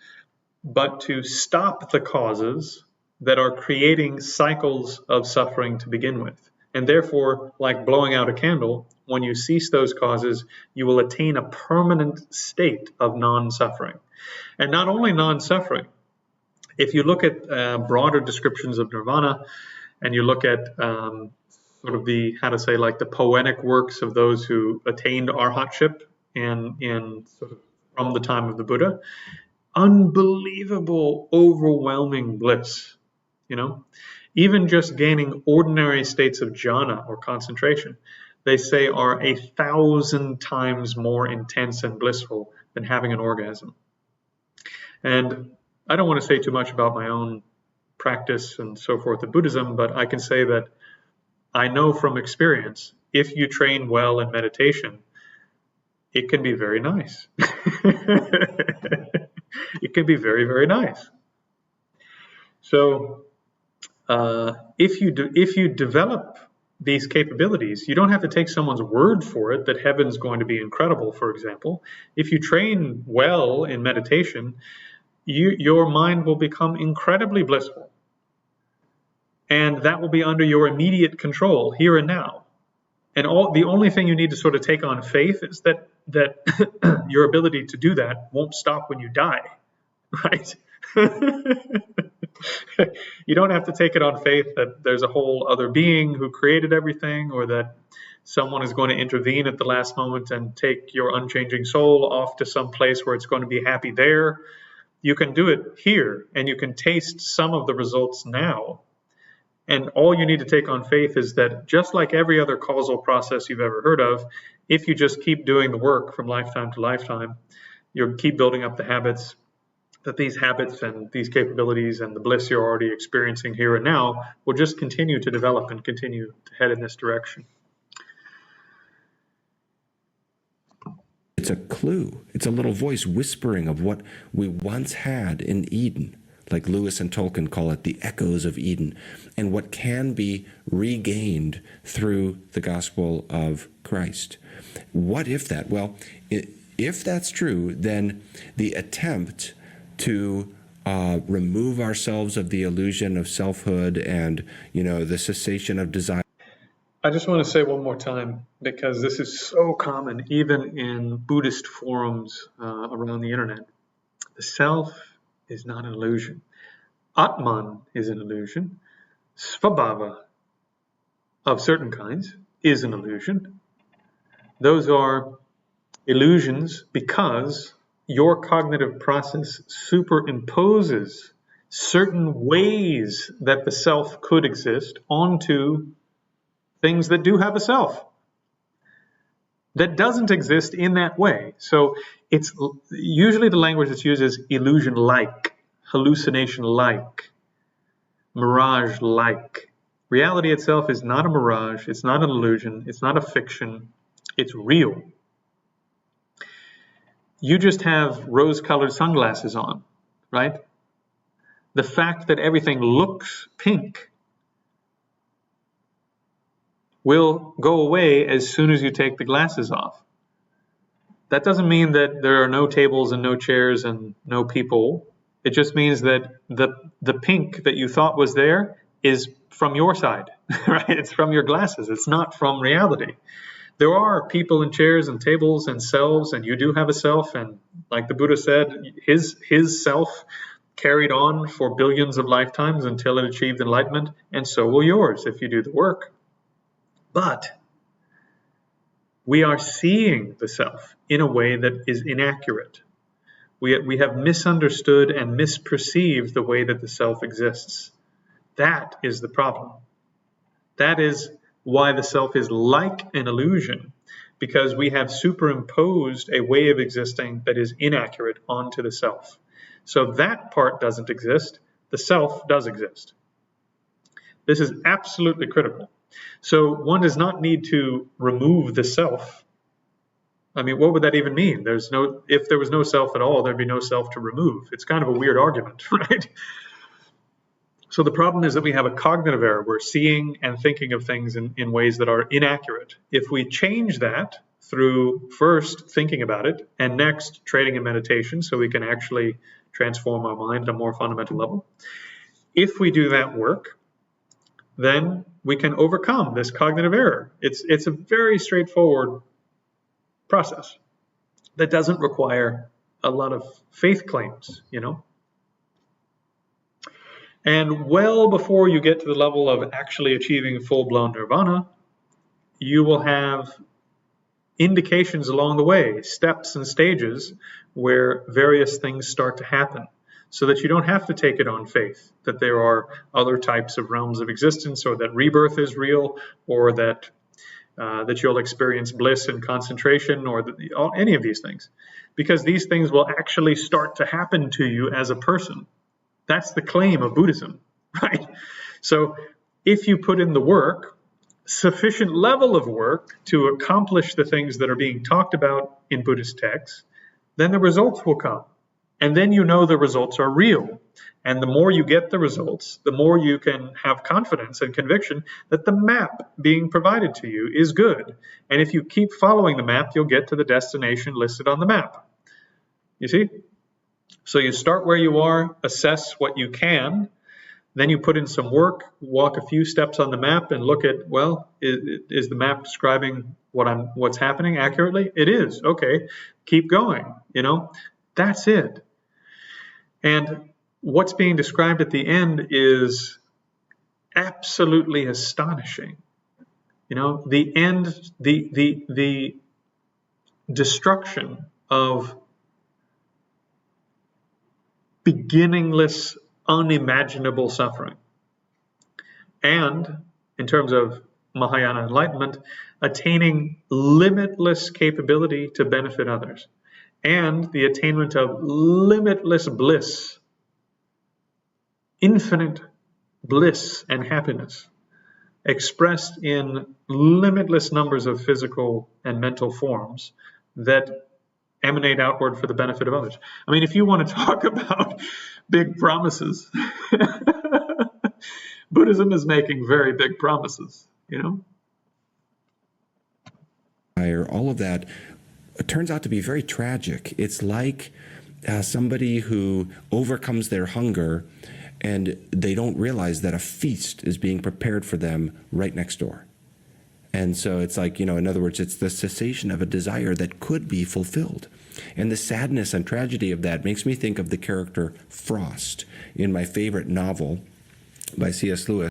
but to stop the causes that are creating cycles of suffering to begin with. And therefore, like blowing out a candle, when you cease those causes, you will attain a permanent state of non-suffering. And not only non-suffering, If you look at broader descriptions of nirvana, and you look at sort of the, how to say, like the poetic works of those who attained arhatship in sort of from the time of the Buddha, unbelievable, overwhelming bliss, you know? Even just gaining ordinary states of jhana or concentration, they say are 1,000 times more intense and blissful than having an orgasm. And I don't want to say too much about my own practice and so forth of Buddhism, but I can say that I know from experience, if you train well in meditation, it can be very nice. It can be very, very nice. So if you develop these capabilities, you don't have to take someone's word for it that heaven's going to be incredible, for example. If you train well in meditation, your mind will become incredibly blissful. And that will be under your immediate control here and now. And the only thing you need to sort of take on faith is that your ability to do that won't stop when you die, right? You don't have to take it on faith that there's a whole other being who created everything, or that someone is going to intervene at the last moment and take your unchanging soul off to some place where it's going to be happy there. You can do it here, and you can taste some of the results now. And all you need to take on faith is that, just like every other causal process you've ever heard of, if you just keep doing the work from lifetime to lifetime, you'll keep building up the habits, that these habits and these capabilities and the bliss you're already experiencing here and now will just continue to develop and continue to head in this direction. It's a clue. It's a little voice whispering of what we once had in Eden. Like Lewis and Tolkien call it, the echoes of Eden, and what can be regained through the gospel of Christ. What if that? Well, if that's true, then the attempt to remove ourselves of the illusion of selfhood and, the cessation of desire. I just want to say one more time, because this is so common, even in Buddhist forums around the internet. The self is not an illusion. Atman is an illusion. Svabhava of certain kinds is an illusion. Those are illusions because your cognitive process superimposes certain ways that the self could exist onto things that do have a self that doesn't exist in that way. So it's usually the language that's used is illusion-like, hallucination-like, mirage-like. Reality itself is not a mirage, it's not an illusion, it's not a fiction, it's real. You just have rose-colored sunglasses on, right? The fact that everything looks pink will go away as soon as you take the glasses off. That doesn't mean that there are no tables and no chairs and no people. It just means that the pink that you thought was there is from your side, right? It's from your glasses. It's not from reality. There are people and chairs and tables and selves, and you do have a self. And like the Buddha said, his self carried on for billions of lifetimes until it achieved enlightenment, and so will yours if you do the work. But we are seeing the self in a way that is inaccurate. We have misunderstood and misperceived the way that the self exists. That is the problem. That is why the self is like an illusion, because we have superimposed a way of existing that is inaccurate onto the self. So that part doesn't exist. The self does exist. This is absolutely critical. So one does not need to remove the self. I mean, what would that even mean? If there was no self at all, there'd be no self to remove. It's kind of a weird argument, right? So the problem is that we have a cognitive error. We're seeing and thinking of things in ways that are inaccurate. If we change that through first thinking about it and next training in meditation, so we can actually transform our mind at a more fundamental level, if we do that work, then we can overcome this cognitive error. It's a very straightforward process that doesn't require a lot of faith claims, And well before you get to the level of actually achieving full-blown nirvana, you will have indications along the way, steps and stages where various things start to happen, so that you don't have to take it on faith that there are other types of realms of existence, or that rebirth is real, or that you'll experience bliss and concentration, or any of these things, because these things will actually start to happen to you as a person. That's the claim of Buddhism, right? So if you put in the work, sufficient level of work to accomplish the things that are being talked about in Buddhist texts, then the results will come. And then you know the results are real. And the more you get the results, the more you can have confidence and conviction that the map being provided to you is good. And if you keep following the map, you'll get to the destination listed on the map. You see? So you start where you are, assess what you can, then you put in some work, walk a few steps on the map and look at, well, is the map describing what's happening accurately? It is. Okay, keep going, That's it. And what's being described at the end is absolutely astonishing. The end, the destruction of beginningless, unimaginable suffering. And in terms of Mahayana enlightenment, attaining limitless capability to benefit others, and the attainment of limitless bliss, infinite bliss and happiness, expressed in limitless numbers of physical and mental forms that emanate outward for the benefit of others. I mean, if you want to talk about big promises, Buddhism is making very big promises, All of that turns out to be very tragic. It's like somebody who overcomes their hunger and they don't realize that a feast is being prepared for them right next door. And so it's like, in other words, it's the cessation of a desire that could be fulfilled. And the sadness and tragedy of that makes me think of the character Frost in my favorite novel by C.S. Lewis.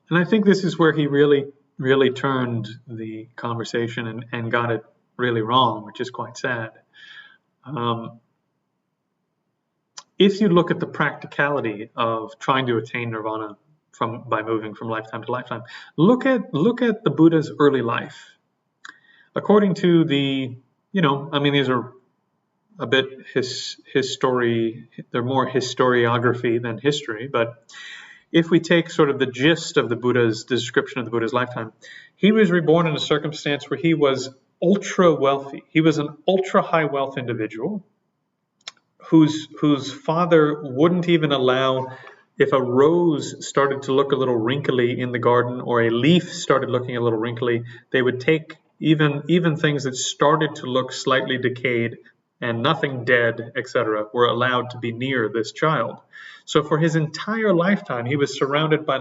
And I think this is where he really, really turned the conversation and got it really wrong, which is quite sad. If you look at the practicality of trying to attain nirvana by moving from lifetime to lifetime, look at the Buddha's early life. According to these are a bit they're more historiography than history, but if we take sort of the gist of the description of the Buddha's lifetime, he was reborn in a circumstance where he was ultra wealthy. He was an ultra high wealth individual whose father wouldn't even allow, if a rose started to look a little wrinkly in the garden or a leaf started looking a little wrinkly, they would take even things that started to look slightly decayed and nothing dead, etc., were allowed to be near this child. So for his entire lifetime, he was surrounded by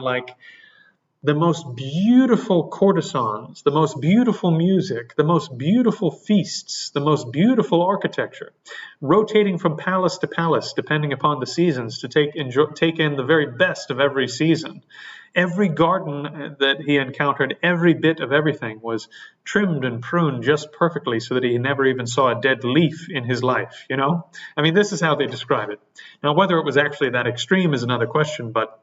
the most beautiful courtesans, the most beautiful music, the most beautiful feasts, the most beautiful architecture, rotating from palace to palace, depending upon the seasons, to take in the very best of every season. Every garden that he encountered, every bit of everything was trimmed and pruned just perfectly so that he never even saw a dead leaf in his life, I mean, this is how they describe it. Now, whether it was actually that extreme is another question, but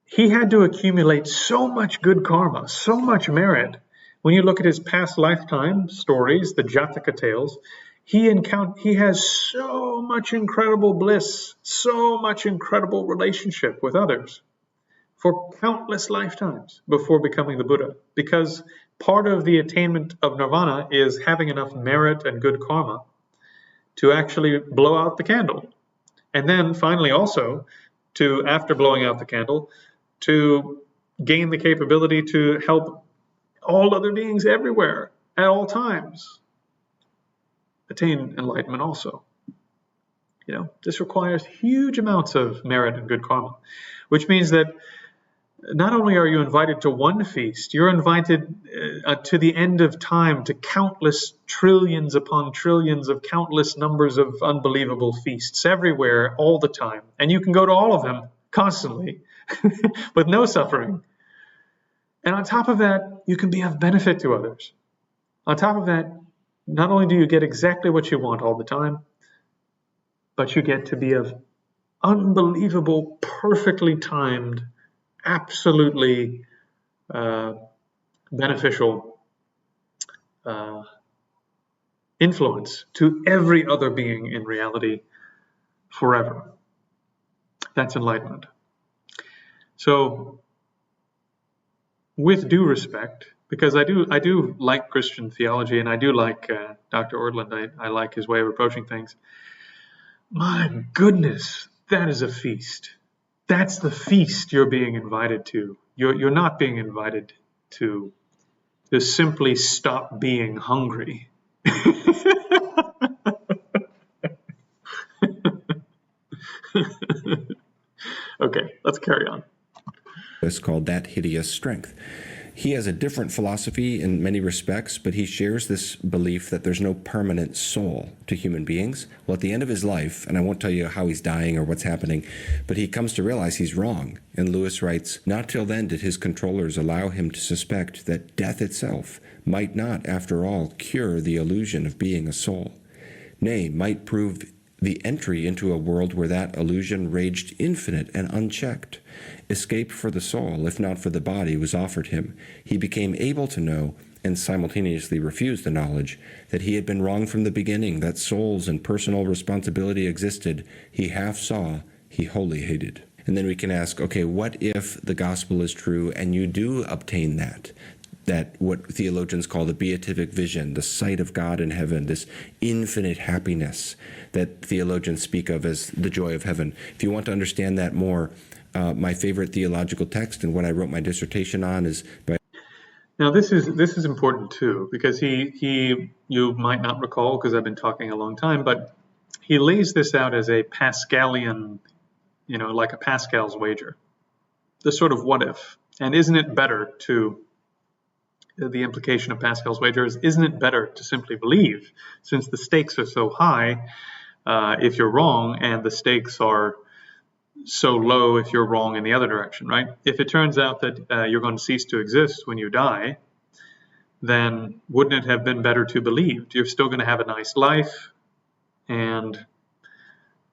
he had to accumulate so much good karma, so much merit. When you look at his past lifetime stories, the Jataka tales, he has so much incredible bliss, so much incredible relationship with others for countless lifetimes before becoming the Buddha. Because part of the attainment of nirvana is having enough merit and good karma to actually blow out the candle. And then finally also, after blowing out the candle, to gain the capability to help all other beings everywhere at all times attain enlightenment also. This requires huge amounts of merit and good karma, which means that not only are you invited to one feast, you're invited to the end of time, to countless trillions upon trillions of countless numbers of unbelievable feasts everywhere, all the time. And you can go to all of them constantly with no suffering. And on top of that, you can be of benefit to others. On top of that, not only do you get exactly what you want all the time, but you get to be of unbelievable, perfectly timed, absolutely beneficial influence to every other being in reality forever. That's enlightenment. So, with due respect, because I do like Christian theology, and I do like Dr. Ortlund, I like his way of approaching things. My goodness, that is a feast. That's the feast you're being invited to. You're not being invited to simply stop being hungry. Okay, let's carry on. It's called That Hideous Strength. He has a different philosophy in many respects, but he shares this belief that there's no permanent soul to human beings. Well, at the end of his life, and I won't tell you how he's dying or what's happening, but he comes to realize he's wrong. And Lewis writes, "Not till then did his controllers allow him to suspect that death itself might not, after all, cure the illusion of being a soul. Nay, might prove the entry into a world where that illusion raged infinite and unchecked. Escape for the soul, if not for the body, was offered him. He became able to know, and simultaneously refused the knowledge, that he had been wrong from the beginning, that souls and personal responsibility existed. He half saw, he wholly hated." And then we can ask, okay, what if the gospel is true and you do obtain that what theologians call the Beatific Vision, the sight of God in heaven, this infinite happiness that theologians speak of as the joy of heaven. If you want to understand that more, my favorite theological text and what I wrote my dissertation on is by... Now this is important too, because he you might not recall because I've been talking a long time, but he lays this out as a Pascalian, like a Pascal's wager, the sort of what if. And isn't it better to... The implication of Pascal's wager is, isn't it better to simply believe, since the stakes are so high if you're wrong, and the stakes are so low if you're wrong in the other direction, right? If it turns out that you're going to cease to exist when you die, then wouldn't it have been better to believe? You're still going to have a nice life, and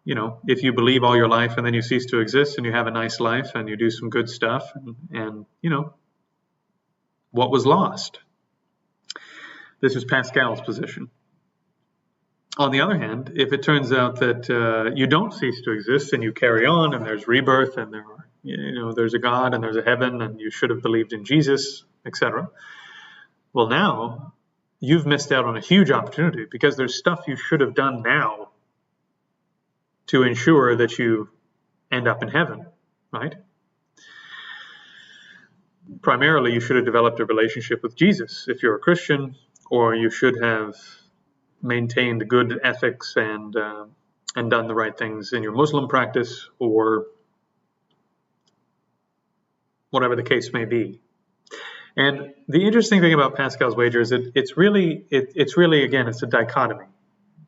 if you believe all your life and then you cease to exist and you have a nice life and you do some good stuff, and what was lost? This is Pascal's position. On the other hand, if it turns out that you don't cease to exist and you carry on, and there's rebirth, and there's a God and there's a heaven, and you should have believed in Jesus, etc. Well, now you've missed out on a huge opportunity, because there's stuff you should have done now to ensure that you end up in heaven, right? Primarily, you should have developed a relationship with Jesus if you're a Christian, or you should have maintained good ethics and done the right things in your Muslim practice, or whatever the case may be. And the interesting thing about Pascal's wager is that it's really again, it's a dichotomy,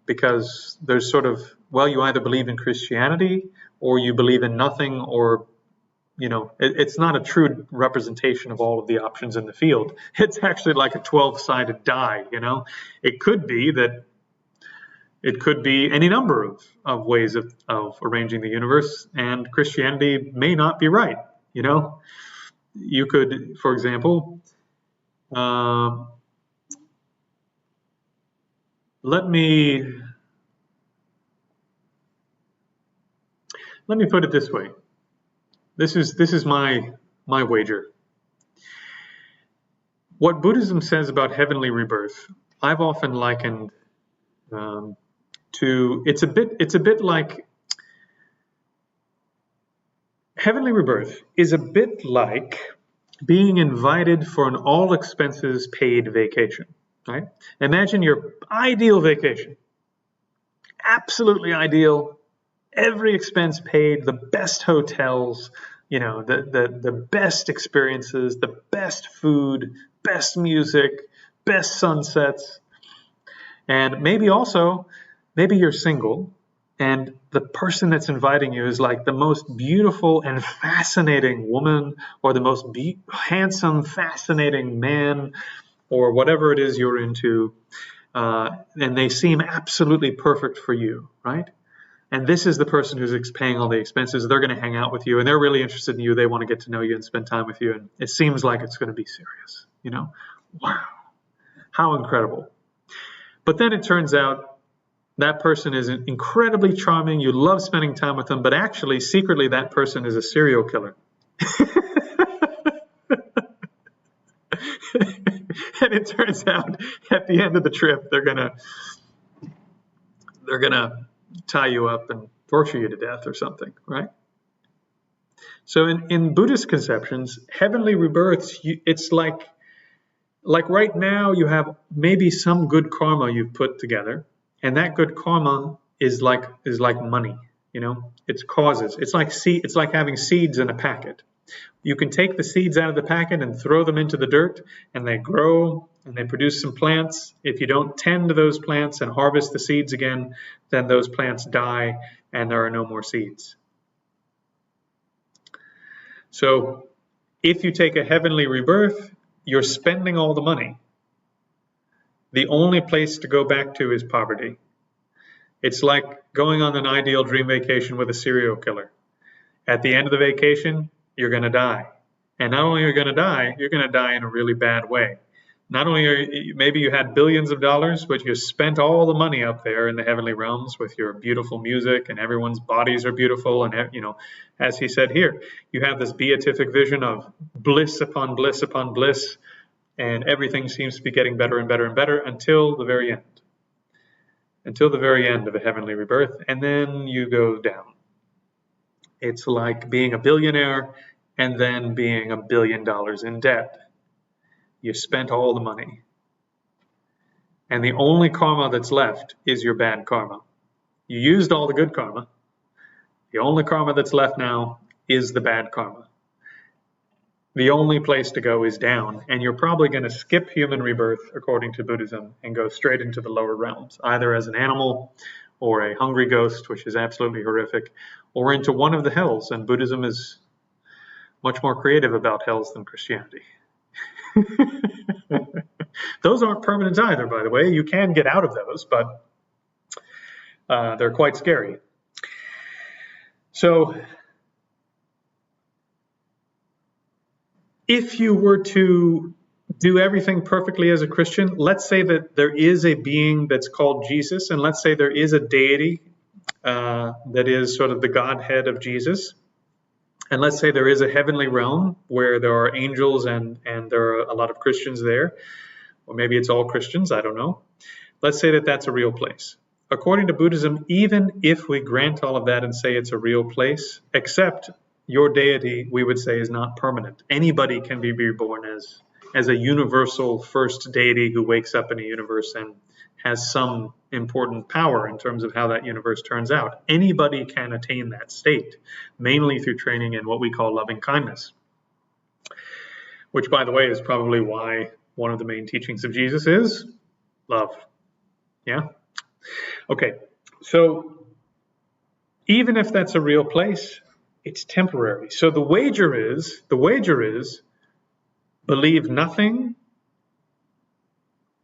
because there's sort of, well, you either believe in Christianity or you believe in nothing, or it's not a true representation of all of the options in the field. It's actually like a 12-sided die, It could be any number of ways of arranging the universe, and Christianity may not be right, You could, for example, let me put it this way. This is my wager. What Buddhism says about heavenly rebirth, I've often likened to, it's a bit like, heavenly rebirth is a bit like being invited for an all expenses paid vacation, right? Imagine your ideal vacation, absolutely ideal. Every expense paid, the best hotels, the best experiences, the best food, best music, best sunsets. And maybe you're single, and the person that's inviting you is like the most beautiful and fascinating woman, or the most handsome, fascinating man, or whatever it is you're into. And they seem absolutely perfect for you, right? And this is the person who's paying all the expenses. They're going to hang out with you, and they're really interested in you. They want to get to know you and spend time with you. And it seems like it's going to be serious, Wow, how incredible. But then it turns out that person is incredibly charming. You love spending time with them, but actually, secretly, that person is a serial killer. And it turns out at the end of the trip, they're gonna tie you up and torture you to death or something, right? So in Buddhist conceptions, heavenly rebirths, it's like right now you have maybe some good karma you've put together, and that good karma is like money, It's causes. It's like having seeds in a packet. You can take the seeds out of the packet and throw them into the dirt, and they grow and they produce some plants. If you don't tend to those plants and harvest the seeds again, then those plants die and there are no more seeds. So if you take a heavenly rebirth, you're spending all the money. The only place to go back to is poverty. It's like going on an ideal dream vacation with a serial killer. At the end of the vacation, you're going to die. And not only are you going to die, you're going to die in a really bad way. Not only maybe you had billions of dollars, but you spent all the money up there in the heavenly realms with your beautiful music, and everyone's bodies are beautiful. And, as he said here, you have this beatific vision of bliss upon bliss upon bliss, and everything seems to be getting better and better and better until the very end. Until the very end of a heavenly rebirth, and then you go down. It's like being a billionaire and then being $1 billion in debt. You spent all the money. And the only karma that's left is your bad karma. You used all the good karma. The only karma that's left now is the bad karma. The only place to go is down, and you're probably going to skip human rebirth, according to Buddhism, and go straight into the lower realms, either as an animal or a hungry ghost, which is absolutely horrific, or into one of the hells. And Buddhism is much more creative about hells than Christianity. Those aren't permanent either, by the way. You can get out of those, but they're quite scary. So if you were to do everything perfectly as a Christian, let's say that there is a being that's called Jesus, and let's say there is a deity that is sort of the Godhead of Jesus, and let's say there is a heavenly realm where there are angels and there are a lot of Christians there, or maybe it's all Christians, I don't know. Let's say that that's a real place. According to Buddhism, even if we grant all of that and say it's a real place, except your deity, we would say, is not permanent. Anybody can be reborn as a universal first deity who wakes up in a universe and has some important power in terms of how that universe turns out. Anybody can attain that state, mainly through training in what we call loving kindness, which, by the way, is probably why one of the main teachings of Jesus is love. Yeah? Okay, so even if that's a real place, it's temporary. So the wager is believe nothing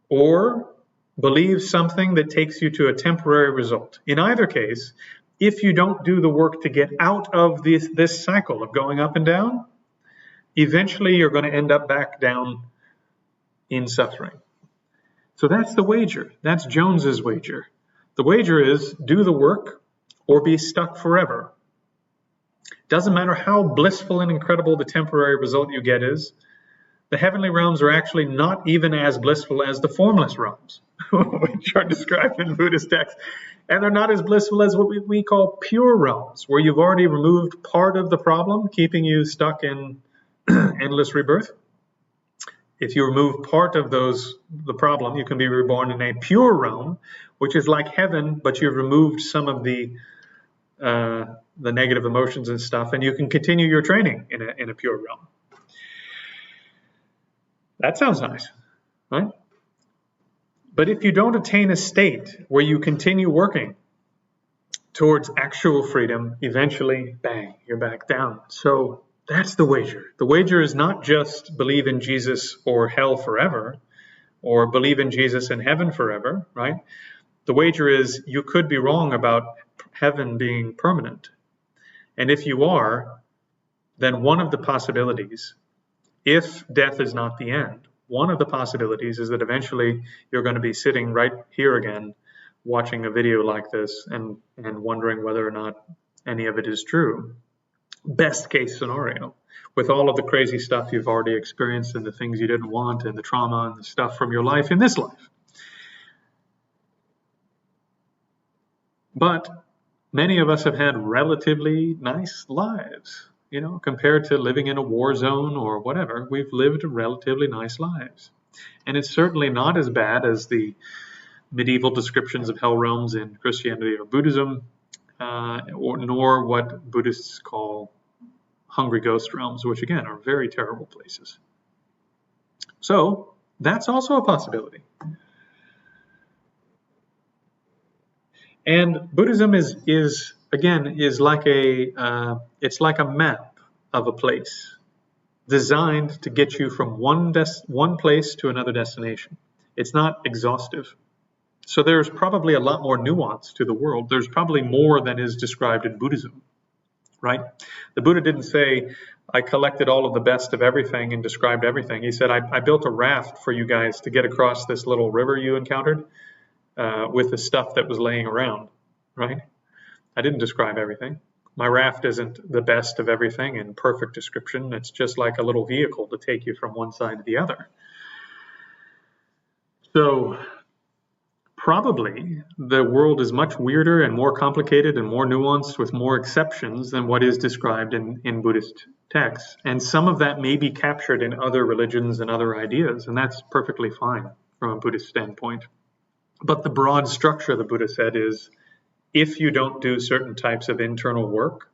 or believe something that takes you to a temporary result. In either case, if you don't do the work to get out of this cycle of going up and down, eventually you're going to end up back down in suffering. So that's the wager. That's Jones's wager. The wager is do the work or be stuck forever. Doesn't matter how blissful and incredible the temporary result you get is. The heavenly realms are actually not even as blissful as the formless realms, which are described in Buddhist texts. And they're not as blissful as what we call pure realms, where you've already removed part of the problem, keeping you stuck in endless rebirth. If you remove part of the problem, you can be reborn in a pure realm, which is like heaven, but you've removed some of the the negative emotions and stuff, and you can continue your training in a pure realm. That sounds nice, right? But if you don't attain a state where you continue working towards actual freedom, eventually, bang, you're back down. So that's the wager. The wager is not just believe in Jesus or hell forever, or believe in Jesus and heaven forever, right? The wager is you could be wrong about heaven being permanent. And if you are, then one of the possibilities, if death is not the end, one of the possibilities is that eventually you're going to be sitting right here again, watching a video like this and wondering whether or not any of it is true. Best case scenario, with all of the crazy stuff you've already experienced and the things you didn't want and the trauma and the stuff from your life in this life. But many of us have had relatively nice lives, you know, compared to living in a war zone or whatever. We've lived relatively nice lives. And it's certainly not as bad as the medieval descriptions of hell realms in Christianity or Buddhism, nor what Buddhists call hungry ghost realms, which again are very terrible places. So that's also a possibility. And Buddhism is like it's like a map of a place designed to get you from one place to another destination. It's not exhaustive. So there's probably a lot more nuance to the world. There's probably more than is described in Buddhism, right? The Buddha didn't say, I collected all of the best of everything and described everything. He said, I built a raft for you guys to get across this little river you encountered with the stuff that was laying around, right? I didn't describe everything. My raft isn't the best of everything in perfect description. It's just like a little vehicle to take you from one side to the other. So probably the world is much weirder and more complicated and more nuanced with more exceptions than what is described in Buddhist texts. And some of that may be captured in other religions and other ideas, and that's perfectly fine from a Buddhist standpoint. But the broad structure, the Buddha said, is if you don't do certain types of internal work,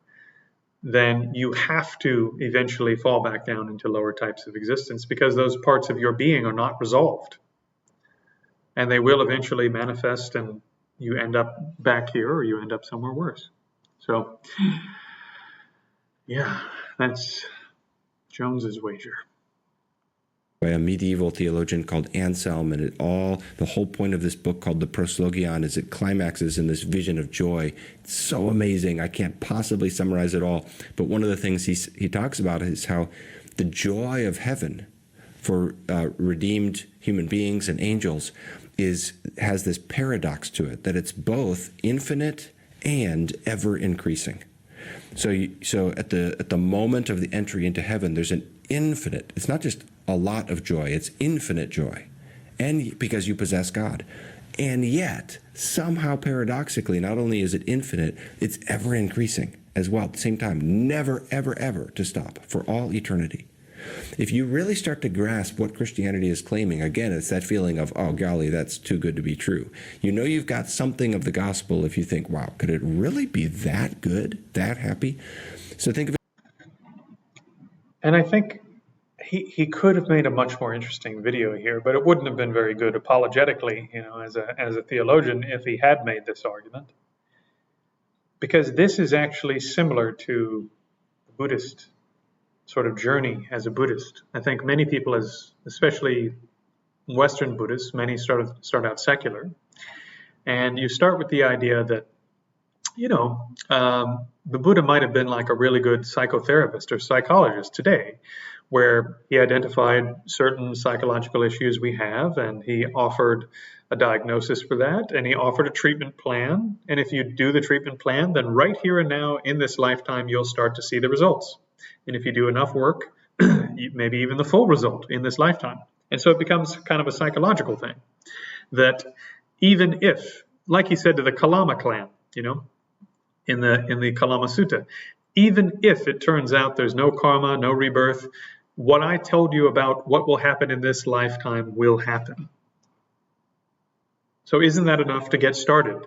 then you have to eventually fall back down into lower types of existence because those parts of your being are not resolved. And they will eventually manifest and you end up back here or you end up somewhere worse. So, yeah, that's Jones's wager. By a medieval theologian called Anselm, and the whole point of this book called the Proslogion is it climaxes in this vision of joy. It's so amazing. I can't possibly summarize it all. But one of the things he talks about is how the joy of heaven for redeemed human beings and angels has this paradox to it, that it's both infinite and ever increasing. So at the moment of the entry into heaven, there's an infinite, it's not just a lot of joy, it's infinite joy, and because you possess God. And yet, somehow paradoxically, not only is it infinite, it's ever increasing as well at the same time, never, ever, ever to stop for all eternity. If you really start to grasp what Christianity is claiming, again, it's that feeling of, oh, golly, that's too good to be true. You know you've got something of the gospel if you think, wow, could it really be that good, that happy? So think of it. And I think he could have made a much more interesting video here, but it wouldn't have been very good apologetically, you know, as a theologian if he had made this argument. Because this is actually similar to the Buddhist sort of journey as a Buddhist. I think many people, especially Western Buddhists, many start out secular. And you start with the idea that, you know, the Buddha might have been like a really good psychotherapist or psychologist today, where he identified certain psychological issues we have, and he offered a diagnosis for that, and he offered a treatment plan. And if you do the treatment plan, then right here and now in this lifetime, you'll start to see the results. And if you do enough work, maybe even the full result in this lifetime. And so it becomes kind of a psychological thing that even if, like he said to the Kalama clan, you know, in the Kalama Sutta, even if it turns out there's no karma, no rebirth, what I told you about what will happen in this lifetime will happen. So isn't that enough to get started?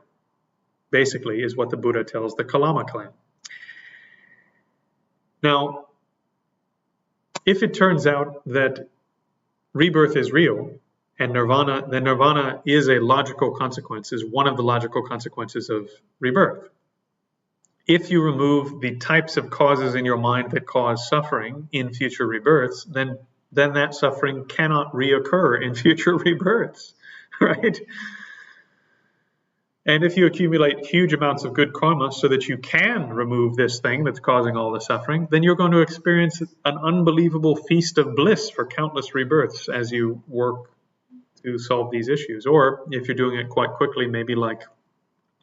Basically, is what the Buddha tells the Kalama clan. Now, if it turns out that rebirth is real and then nirvana is a logical consequence, is one of the logical consequences of rebirth. If you remove the types of causes in your mind that cause suffering in future rebirths, then that suffering cannot reoccur in future rebirths, right? And if you accumulate huge amounts of good karma so that you can remove this thing that's causing all the suffering, then you're going to experience an unbelievable feast of bliss for countless rebirths as you work to solve these issues. Or if you're doing it quite quickly, maybe like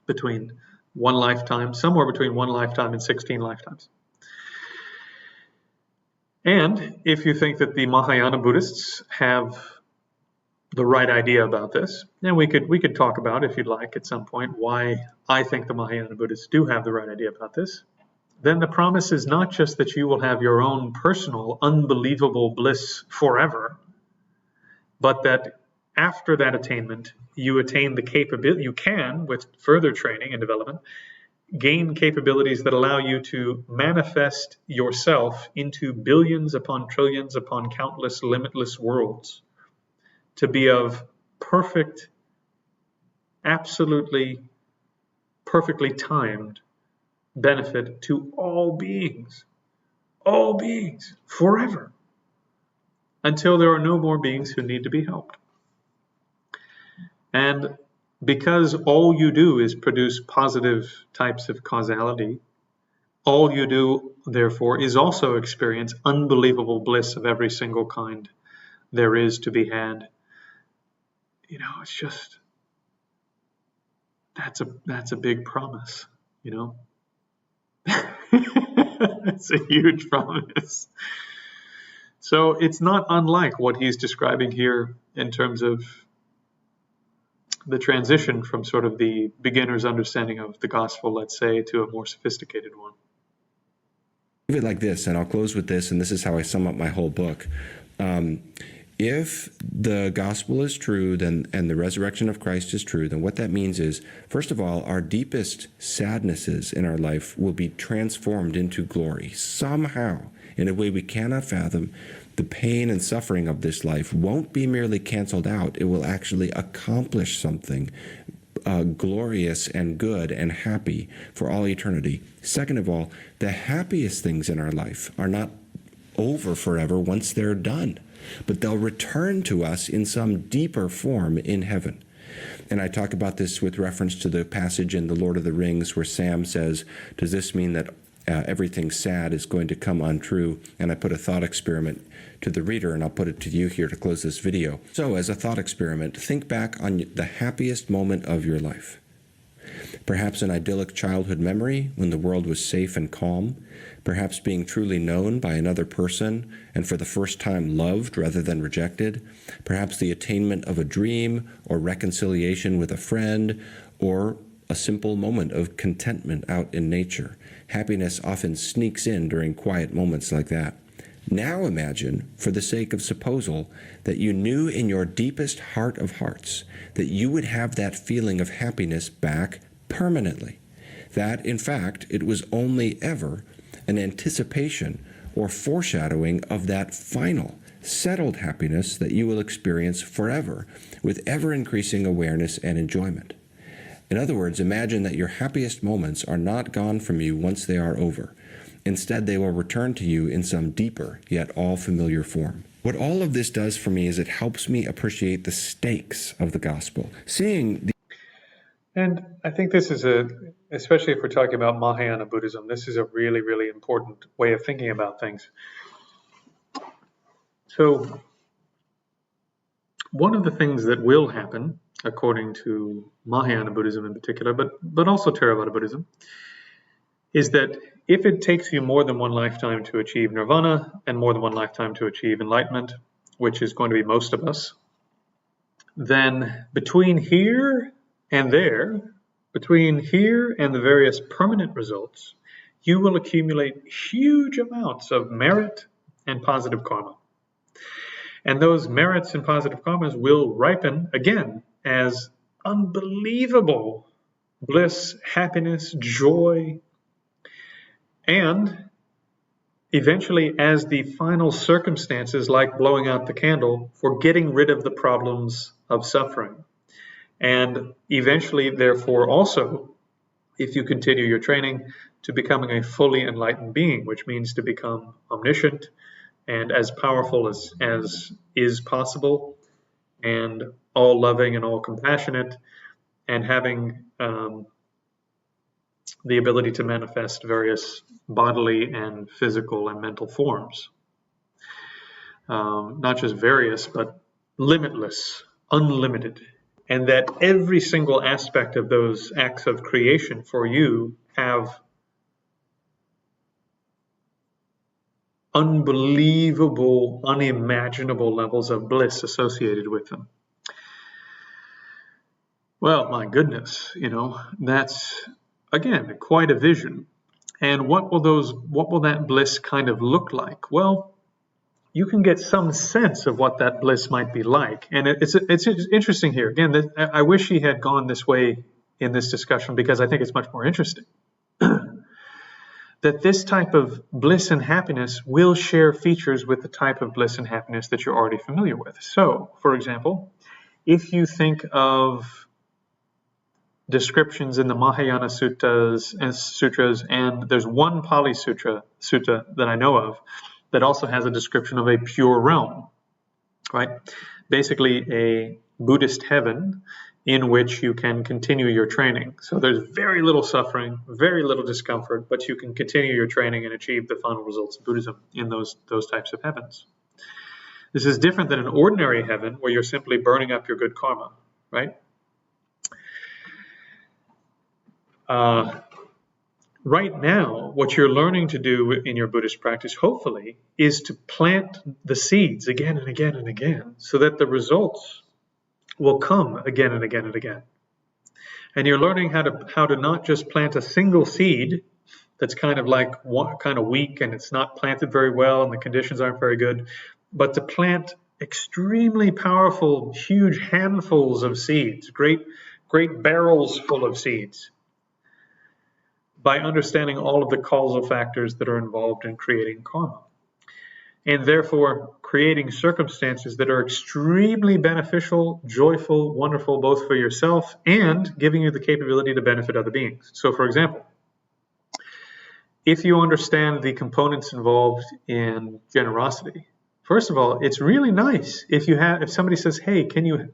between one lifetime, somewhere between one lifetime and 16 lifetimes. And if you think that the Mahayana Buddhists have the right idea about this, and we could talk about, if you'd like, at some point, why I think the Mahayana Buddhists do have the right idea about this, then the promise is not just that you will have your own personal, unbelievable bliss forever, but that after that attainment, you attain the capability, you can, with further training and development, gain capabilities that allow you to manifest yourself into billions upon trillions upon countless limitless worlds, to be of perfect, absolutely perfectly timed benefit to all beings, forever, until there are no more beings who need to be helped. And because all you do is produce positive types of causality, all you do, therefore, is also experience unbelievable bliss of every single kind there is to be had. You know, it's just, that's a big promise, you know. It's a huge promise. So it's not unlike what he's describing here in terms of the transition from sort of the beginner's understanding of the gospel, let's say, to a more sophisticated one. Leave it like this, and I'll close with this, and this is how I sum up my whole book. If the gospel is true, then and the resurrection of Christ is true, then what that means is, first of all, our deepest sadnesses in our life will be transformed into glory somehow in a way we cannot fathom. The pain and suffering of this life won't be merely canceled out. It will actually accomplish something glorious and good and happy for all eternity. Second of all, the happiest things in our life are not over forever once they're done, but they'll return to us in some deeper form in heaven. And I talk about this with reference to the passage in The Lord of the Rings where Sam says, does this mean that everything sad is going to come untrue? And I put a thought experiment to the reader, and I'll put it to you here to close this video. So as a thought experiment, think back on the happiest moment of your life. Perhaps an idyllic childhood memory when the world was safe and calm, perhaps being truly known by another person and for the first time loved rather than rejected, perhaps the attainment of a dream or reconciliation with a friend, or a simple moment of contentment out in nature. Happiness often sneaks in during quiet moments like that. Now imagine, for the sake of supposal, that you knew in your deepest heart of hearts that you would have that feeling of happiness back permanently. That, in fact, it was only ever an anticipation or foreshadowing of that final, settled happiness that you will experience forever with ever-increasing awareness and enjoyment. In other words, imagine that your happiest moments are not gone from you once they are over. Instead, they will return to you in some deeper, yet all-familiar form. What all of this does for me is it helps me appreciate the stakes of the gospel. And I think this is especially if we're talking about Mahayana Buddhism, this is a really, really important way of thinking about things. So one of the things that will happen, according to Mahayana Buddhism in particular, but also Theravada Buddhism, is that if it takes you more than one lifetime to achieve nirvana and more than one lifetime to achieve enlightenment, which is going to be most of us, then between here and there, between here and the various permanent results, you will accumulate huge amounts of merit and positive karma. And those merits and positive karmas will ripen again as unbelievable bliss, happiness, joy. And eventually as the final circumstances, like blowing out the candle, for getting rid of the problems of suffering. And eventually, therefore, also, if you continue your training, to becoming a fully enlightened being, which means to become omniscient and as powerful as is possible, and all loving and all compassionate, and having the ability to manifest various bodily and physical and mental forms. Not just various, but limitless, unlimited. And that every single aspect of those acts of creation for you have unbelievable, unimaginable levels of bliss associated with them. Well, my goodness, that's, again, quite a vision. And what will that bliss kind of look like? Well, you can get some sense of what that bliss might be like. And it's interesting here. Again, I wish he had gone this way in this discussion, because I think it's much more interesting. That this type of bliss and happiness will share features with the type of bliss and happiness that you're already familiar with. So, for example, if you think of descriptions in the Mahayana sutras, and there's one Pali sutta that I know of that also has a description of a pure realm, right? Basically a Buddhist heaven in which you can continue your training. So there's very little suffering, very little discomfort, but you can continue your training and achieve the final results of Buddhism in those types of heavens. This is different than an ordinary heaven where you're simply burning up your good karma, right? Right now, what you're learning to do in your Buddhist practice, hopefully, is to plant the seeds again and again and again, so that the results will come again and again and again. And you're learning how to not just plant a single seed that's kind of weak and it's not planted very well and the conditions aren't very good, but to plant extremely powerful, huge handfuls of seeds, great barrels full of seeds, by understanding all of the causal factors that are involved in creating karma. And therefore creating circumstances that are extremely beneficial, joyful, wonderful, both for yourself and giving you the capability to benefit other beings. So, for example, if you understand the components involved in generosity, first of all, it's really nice if somebody says, hey, can you,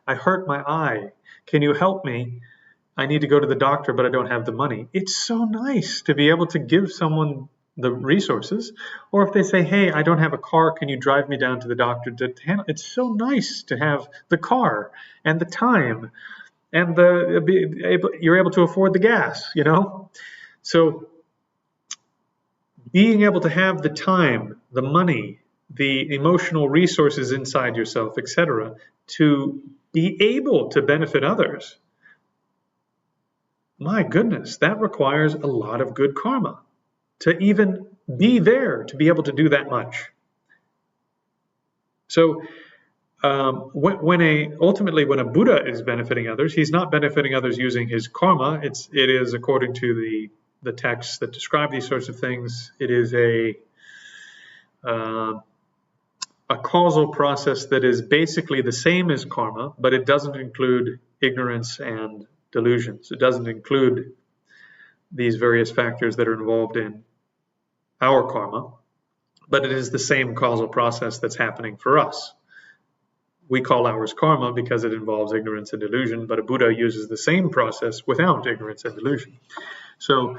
I hurt my eye, can you help me? I need to go to the doctor, but I don't have the money. It's so nice to be able to give someone the resources. Or if they say, hey, I don't have a car, can you drive me down to the doctor to handle? It's so nice to have the car and the time and you're able to afford the gas, So being able to have the time, the money, the emotional resources inside yourself, etc., to be able to benefit others, my goodness, that requires a lot of good karma to even be there, to be able to do that much. So ultimately when a Buddha is benefiting others, he's not benefiting others using his karma. It is according to the texts that describe these sorts of things. It is a causal process that is basically the same as karma, but it doesn't include ignorance and delusions. It doesn't include these various factors that are involved in our karma, but it is the same causal process that's happening for us. We call ours karma because it involves ignorance and delusion, but a Buddha uses the same process without ignorance and delusion. So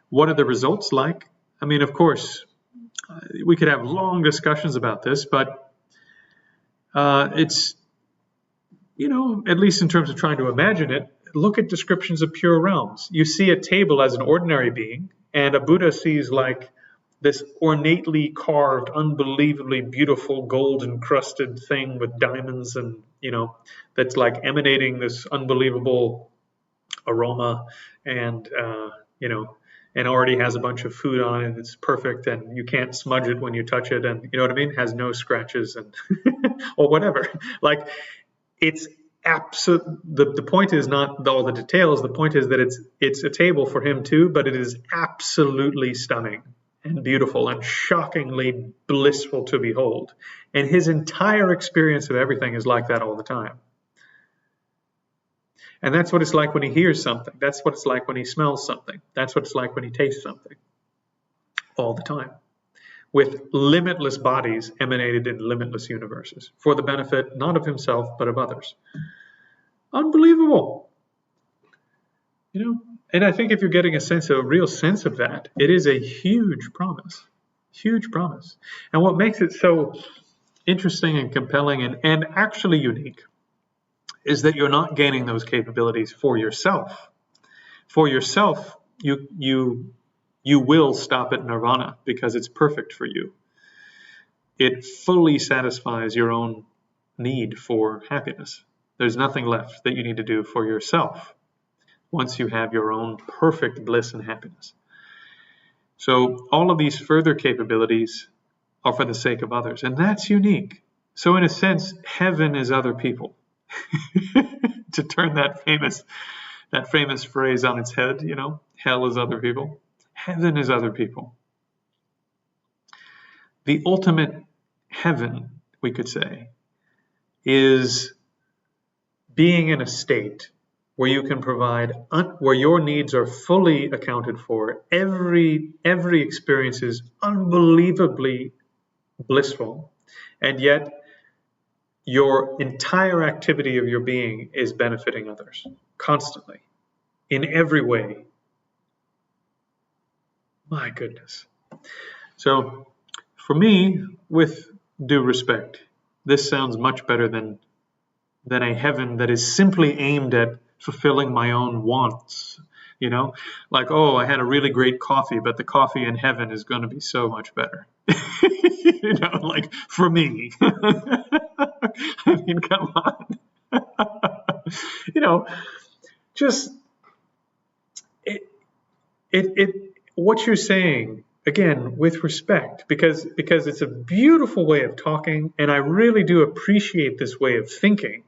what are the results like? I mean, of course, we could have long discussions about this, but it's, at least in terms of trying to imagine it, look at descriptions of pure realms. You see a table as an ordinary being, and a Buddha sees like this ornately carved, unbelievably beautiful gold-encrusted thing with diamonds and, that's like emanating this unbelievable aroma and, and already has a bunch of food on it. It's perfect, and you can't smudge it when you touch it, and you know what I mean? Has no scratches and or whatever. Like, it's the point is not all the details. The point is that it's a table for him too, but it is absolutely stunning. and beautiful and shockingly blissful to behold. And his entire experience of everything is like that all the time. And that's what it's like when he hears something. That's what it's like when he smells something. That's what it's like when he tastes something. All the time. With limitless bodies emanated in limitless universes. For the benefit not of himself, but of others. Unbelievable. You know? And I think if you're getting a real sense of that, it is a huge promise. Huge promise. And what makes it so interesting and compelling and actually unique is that you're not gaining those capabilities for yourself. For yourself, you will stop at nirvana because it's perfect for you. It fully satisfies your own need for happiness. There's nothing left that you need to do for yourself once you have your own perfect bliss and happiness. So all of these further capabilities are for the sake of others, and that's unique. So in a sense, heaven is other people. To turn that famous phrase on its head, you know, hell is other people. Heaven is other people. The ultimate heaven, we could say, is being in a state where you can provide, where your needs are fully accounted for. Every experience is unbelievably blissful, and yet your entire activity of your being is benefiting others constantly, in every way. My goodness. So, for me, with due respect, this sounds much better than a heaven that is simply aimed at fulfilling my own wants. You know, like, oh, I had a really great coffee, but the coffee in heaven is going to be so much better. You know, like, for me. I mean, come on. You know, just what you're saying, again, with respect, because it's a beautiful way of talking, and I really do appreciate this way of thinking,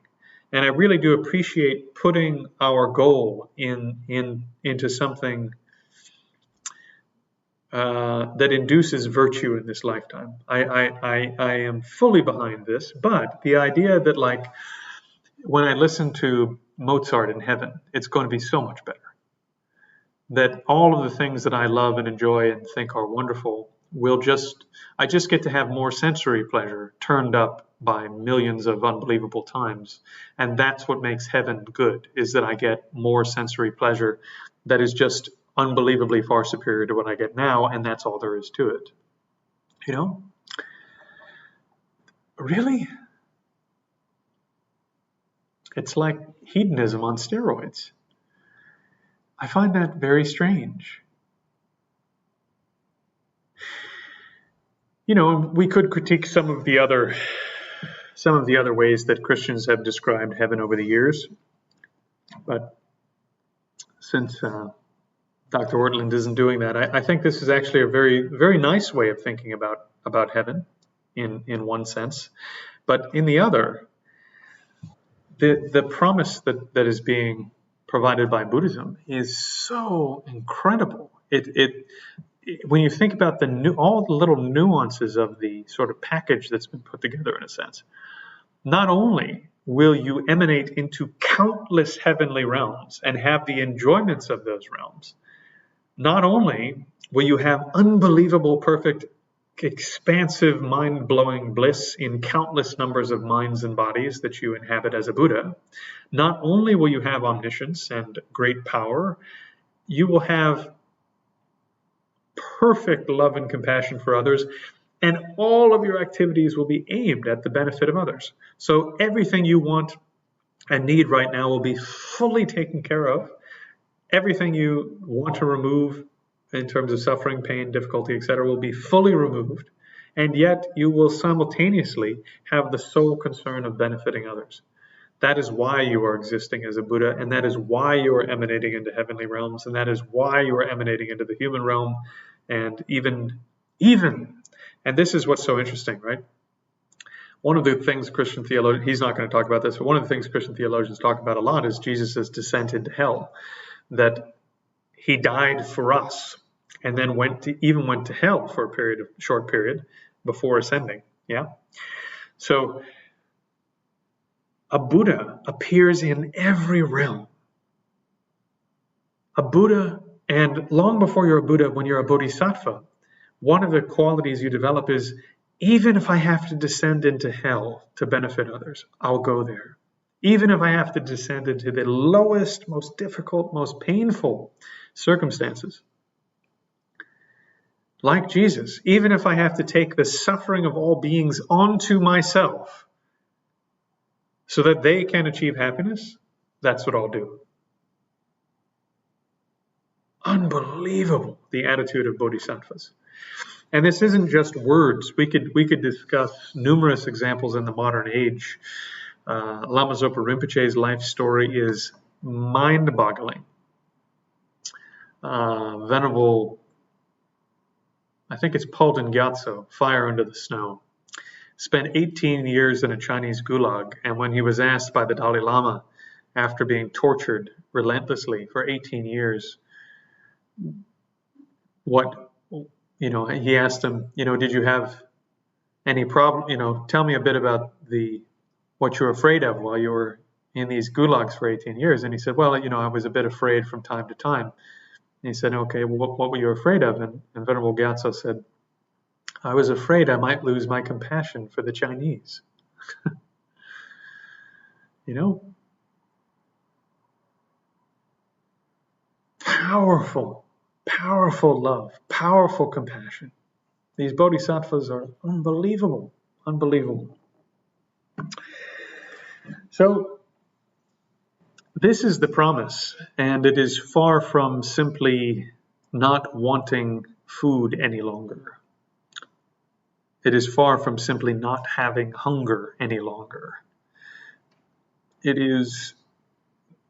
and I really do appreciate putting our goal into something that induces virtue in this lifetime. I am fully behind this, but the idea that, like, when I listen to Mozart in heaven, it's going to be so much better. That all of the things that I love and enjoy and think are wonderful I just get to have more sensory pleasure turned up by millions of unbelievable times. And that's what makes heaven good, is that I get more sensory pleasure that is just unbelievably far superior to what I get now, and that's all there is to it. You know? Really? It's like hedonism on steroids. I find that very strange. You know, we could critique some of the other ways that Christians have described heaven over the years, but since Dr. Ortlund isn't doing that, I think this is actually a very, very nice way of thinking about heaven in one sense, but in the other, the promise that is being provided by Buddhism is so incredible. When you think about all the little nuances of the sort of package that's been put together, in a sense, not only will you emanate into countless heavenly realms and have the enjoyments of those realms, not only will you have unbelievable, perfect, expansive, mind-blowing bliss in countless numbers of minds and bodies that you inhabit as a Buddha, not only will you have omniscience and great power, you will have perfect love and compassion for others, and all of your activities will be aimed at the benefit of others. So everything you want and need right now will be fully taken care of. Everything you want to remove in terms of suffering, pain, difficulty, etc., will be fully removed, and yet you will simultaneously have the sole concern of benefiting others. That is why you are existing as a Buddha, and that is why you are emanating into heavenly realms, and that is why you are emanating into the human realm, and even, and this is what's so interesting, right? One of the things Christian theologians, he's not going to talk about this, but one of the things Christian theologians talk about a lot is Jesus' descent into hell, that he died for us, and then went to hell for a short period before ascending. Yeah. So a Buddha appears in every realm. A Buddha, and long before you're a Buddha, when you're a Bodhisattva, one of the qualities you develop is, even if I have to descend into hell to benefit others, I'll go there. Even if I have to descend into the lowest, most difficult, most painful circumstances, like Jesus, even if I have to take the suffering of all beings onto myself so that they can achieve happiness, that's what I'll do. Unbelievable, the attitude of bodhisattvas. And this isn't just words. We could discuss numerous examples in the modern age. Lama Zopa Rinpoche's life story is mind-boggling. Venerable, I think it's Palden Gyatso, Fire Under the Snow, spent 18 years in a Chinese gulag, and when he was asked by the Dalai Lama, after being tortured relentlessly for 18 years, he asked him, did you have any problem? Tell me a bit about what you were afraid of while you were in these gulags for 18 years. And he said, well, I was a bit afraid from time to time. And he said, okay, well, what were you afraid of? And Venerable Gyatso said, I was afraid I might lose my compassion for the Chinese. Powerful love, powerful compassion. These bodhisattvas are unbelievable. So this is the promise, and it is far from simply not wanting food any longer. It is far from simply not having hunger any longer. It is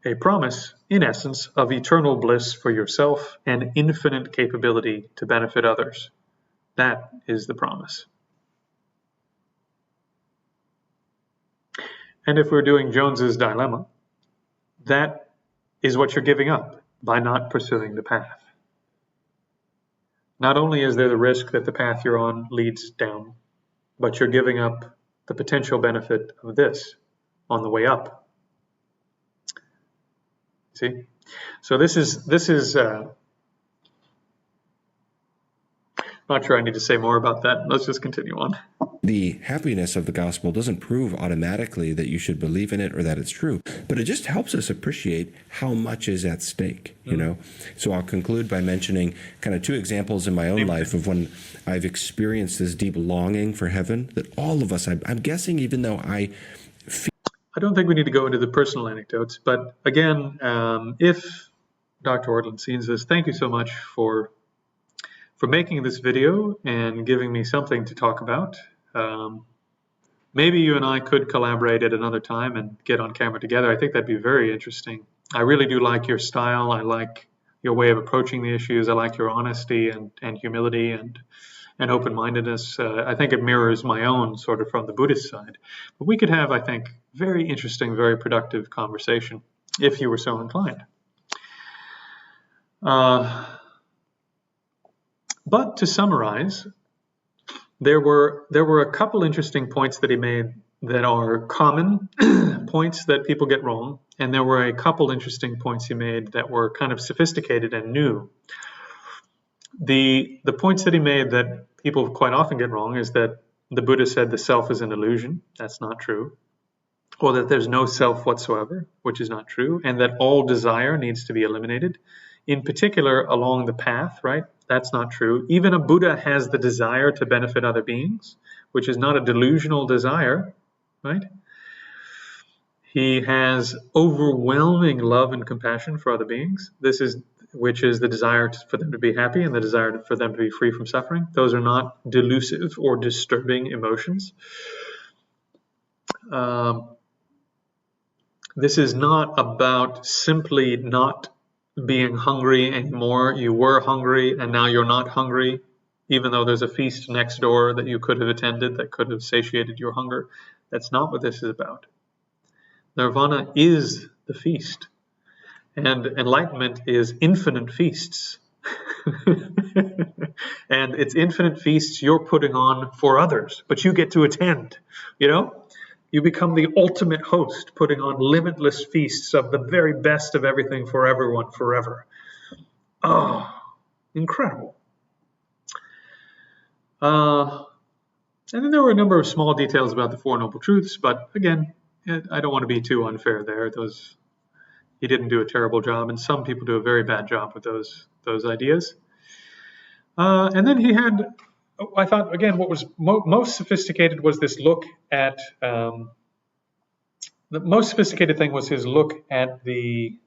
a promise, in essence, of eternal bliss for yourself and infinite capability to benefit others. That is the promise. And if we're doing Jones's dilemma, that is what you're giving up by not pursuing the path. Not only is there the risk that the path you're on leads down, but you're giving up the potential benefit of this on the way up. See? So this is not sure I need to say more about that. Let's just continue on. The happiness of the gospel doesn't prove automatically that you should believe in it or that it's true, but it just helps us appreciate how much is at stake, So I'll conclude by mentioning kind of two examples in my own life of when I've experienced this deep longing for heaven that all of us, I'm guessing, even though I don't think we need to go into the personal anecdotes, but again, if Dr. Ortlund sees this, thank you so much for making this video and giving me something to talk about. Maybe you and I could collaborate at another time and get on camera together. I think that'd be very interesting. I really do like your style. I like your way of approaching the issues. I like your honesty and humility and open-mindedness. I think it mirrors my own sort of from the Buddhist side. But we could have, I think, very interesting, very productive conversation if you were so inclined. But to summarize, there were a couple interesting points that he made that are common points that people get wrong, and there were a couple interesting points he made that were kind of sophisticated and new. The points that he made that people quite often get wrong is that the Buddha said the self is an illusion. That's not true. Or that there's no self whatsoever, which is not true, and that all desire needs to be eliminated. In particular, along the path, right? That's not true. Even a Buddha has the desire to benefit other beings, which is not a delusional desire, right? He has overwhelming love and compassion for other beings. Which is the desire for them to be happy and the desire for them to be free from suffering. Those are not delusive or disturbing emotions. This is not about simply not being hungry anymore. You were hungry and now you're not hungry, even though there's a feast next door that you could have attended that could have satiated your hunger. That's not what this is about. Nirvana is the feast. And enlightenment is infinite feasts. And it's infinite feasts you're putting on for others, but you get to attend, you know? You become the ultimate host, putting on limitless feasts of the very best of everything for everyone forever. Oh, incredible. And then there were a number of small details about the Four Noble Truths, but again, I don't want to be too unfair there. He didn't do a terrible job, and some people do a very bad job with those ideas. And then he had, I thought, again, what was most sophisticated was this look at, the most sophisticated thing was his look at the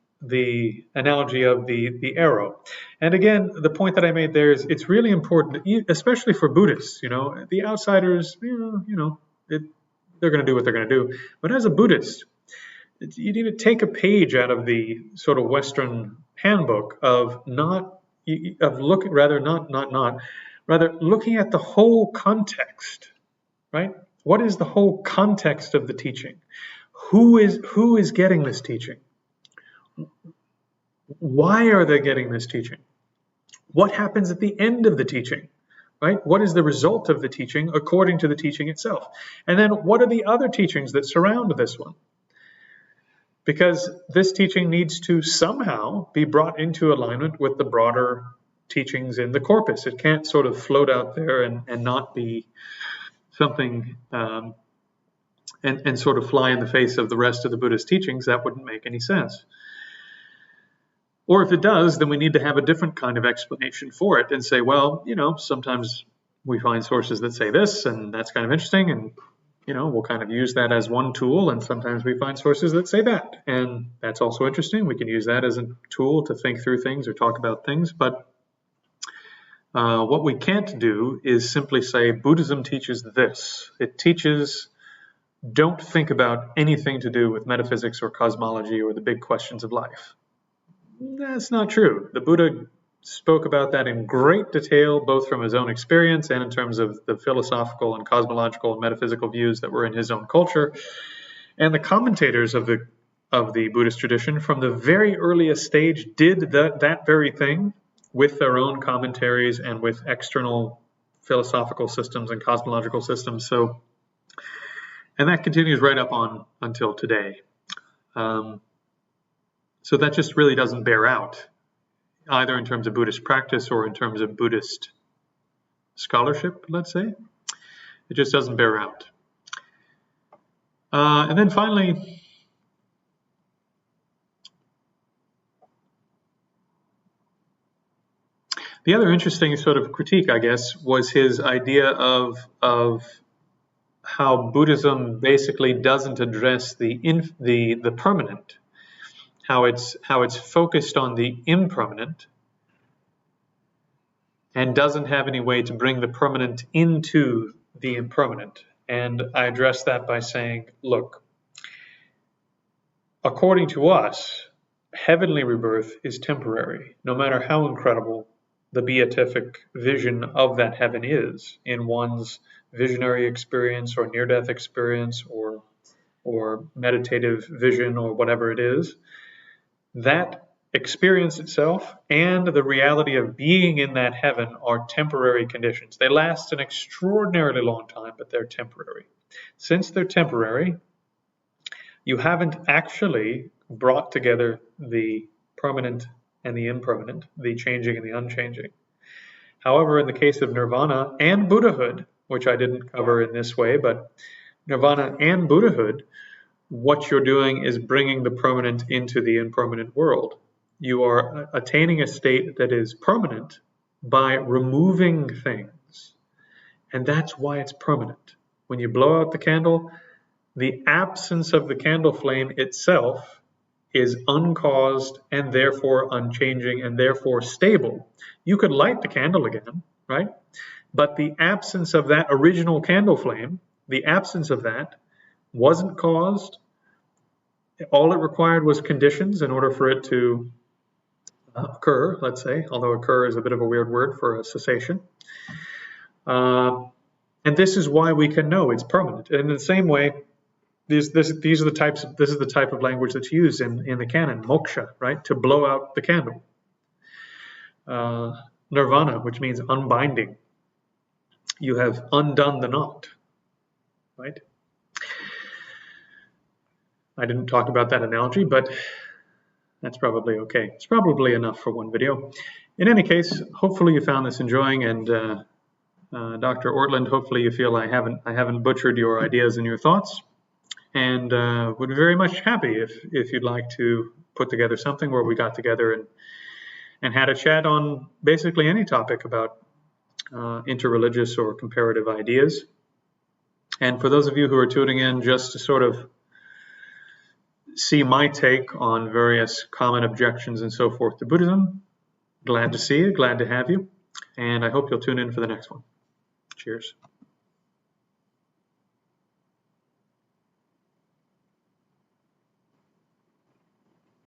analogy of the arrow. And again, the point that I made there is it's really important, especially for Buddhists, the outsiders, they're going to do what they're going to do. But as a Buddhist, you need to take a page out of the sort of Western handbook of looking at the whole context, right? What is the whole context of the teaching? Who is getting this teaching? Why are they getting this teaching? What happens at the end of the teaching? Right? What is the result of the teaching according to the teaching itself? And then what are the other teachings that surround this one? Because this teaching needs to somehow be brought into alignment with the broader teachings in the corpus. It can't sort of float out there and not be something and sort of fly in the face of the rest of the Buddhist teachings. That wouldn't make any sense. Or if it does, then we need to have a different kind of explanation for it and say, well, sometimes we find sources that say this, and that's kind of interesting, and we'll kind of use that as one tool, and sometimes we find sources that say that, and that's also interesting. We can use that as a tool to think through things or talk about things, but what we can't do is simply say Buddhism teaches this. It teaches don't think about anything to do with metaphysics or cosmology or the big questions of life. That's not true. The Buddha spoke about that in great detail, both from his own experience and in terms of the philosophical and cosmological and metaphysical views that were in his own culture. And the commentators of the Buddhist tradition from the very earliest stage did that very thing with their own commentaries and with external philosophical systems and cosmological systems. And that continues right up on until today. So that just really doesn't bear out, either in terms of Buddhist practice or in terms of Buddhist scholarship, let's say. It just doesn't bear out. And then finally, the other interesting sort of critique, I guess, was his idea of how Buddhism basically doesn't address the permanent. How it's focused on the impermanent and doesn't have any way to bring the permanent into the impermanent. And I address that by saying, look, according to us, heavenly rebirth is temporary, no matter how incredible the beatific vision of that heaven is in one's visionary experience or near-death experience or meditative vision or whatever it is. That experience itself and the reality of being in that heaven are temporary conditions. They last an extraordinarily long time, but they're temporary. Since they're temporary, you haven't actually brought together the permanent and the impermanent, the changing and the unchanging. However, in the case of nirvana and Buddhahood, which I didn't cover in this way, but nirvana and Buddhahood, what you're doing is bringing the permanent into the impermanent world. You are attaining a state that is permanent by removing things. And that's why it's permanent. When you blow out the candle, the absence of the candle flame itself is uncaused and therefore unchanging and therefore stable. You could light the candle again, right? But the absence of that original candle flame, the absence of that wasn't caused. All it required was conditions in order for it to occur, let's say, although occur is a bit of a weird word for a cessation. And this is why we can know it's permanent. And in the same way, this is the type of language that's used in the canon, moksha, right? To blow out the candle. Nirvana, which means unbinding. You have undone the knot, right? I didn't talk about that analogy, but that's probably okay. It's probably enough for one video. In any case, hopefully you found this enjoying, and Dr. Ortlund, hopefully you feel I haven't butchered your ideas and your thoughts, and would be very much happy if you'd like to put together something where we got together and had a chat on basically any topic about interreligious or comparative ideas. And for those of you who are tuning in just to sort of see my take on various common objections and so forth to Buddhism, glad to see you, glad to have you, and I hope you'll tune in for the next one. Cheers.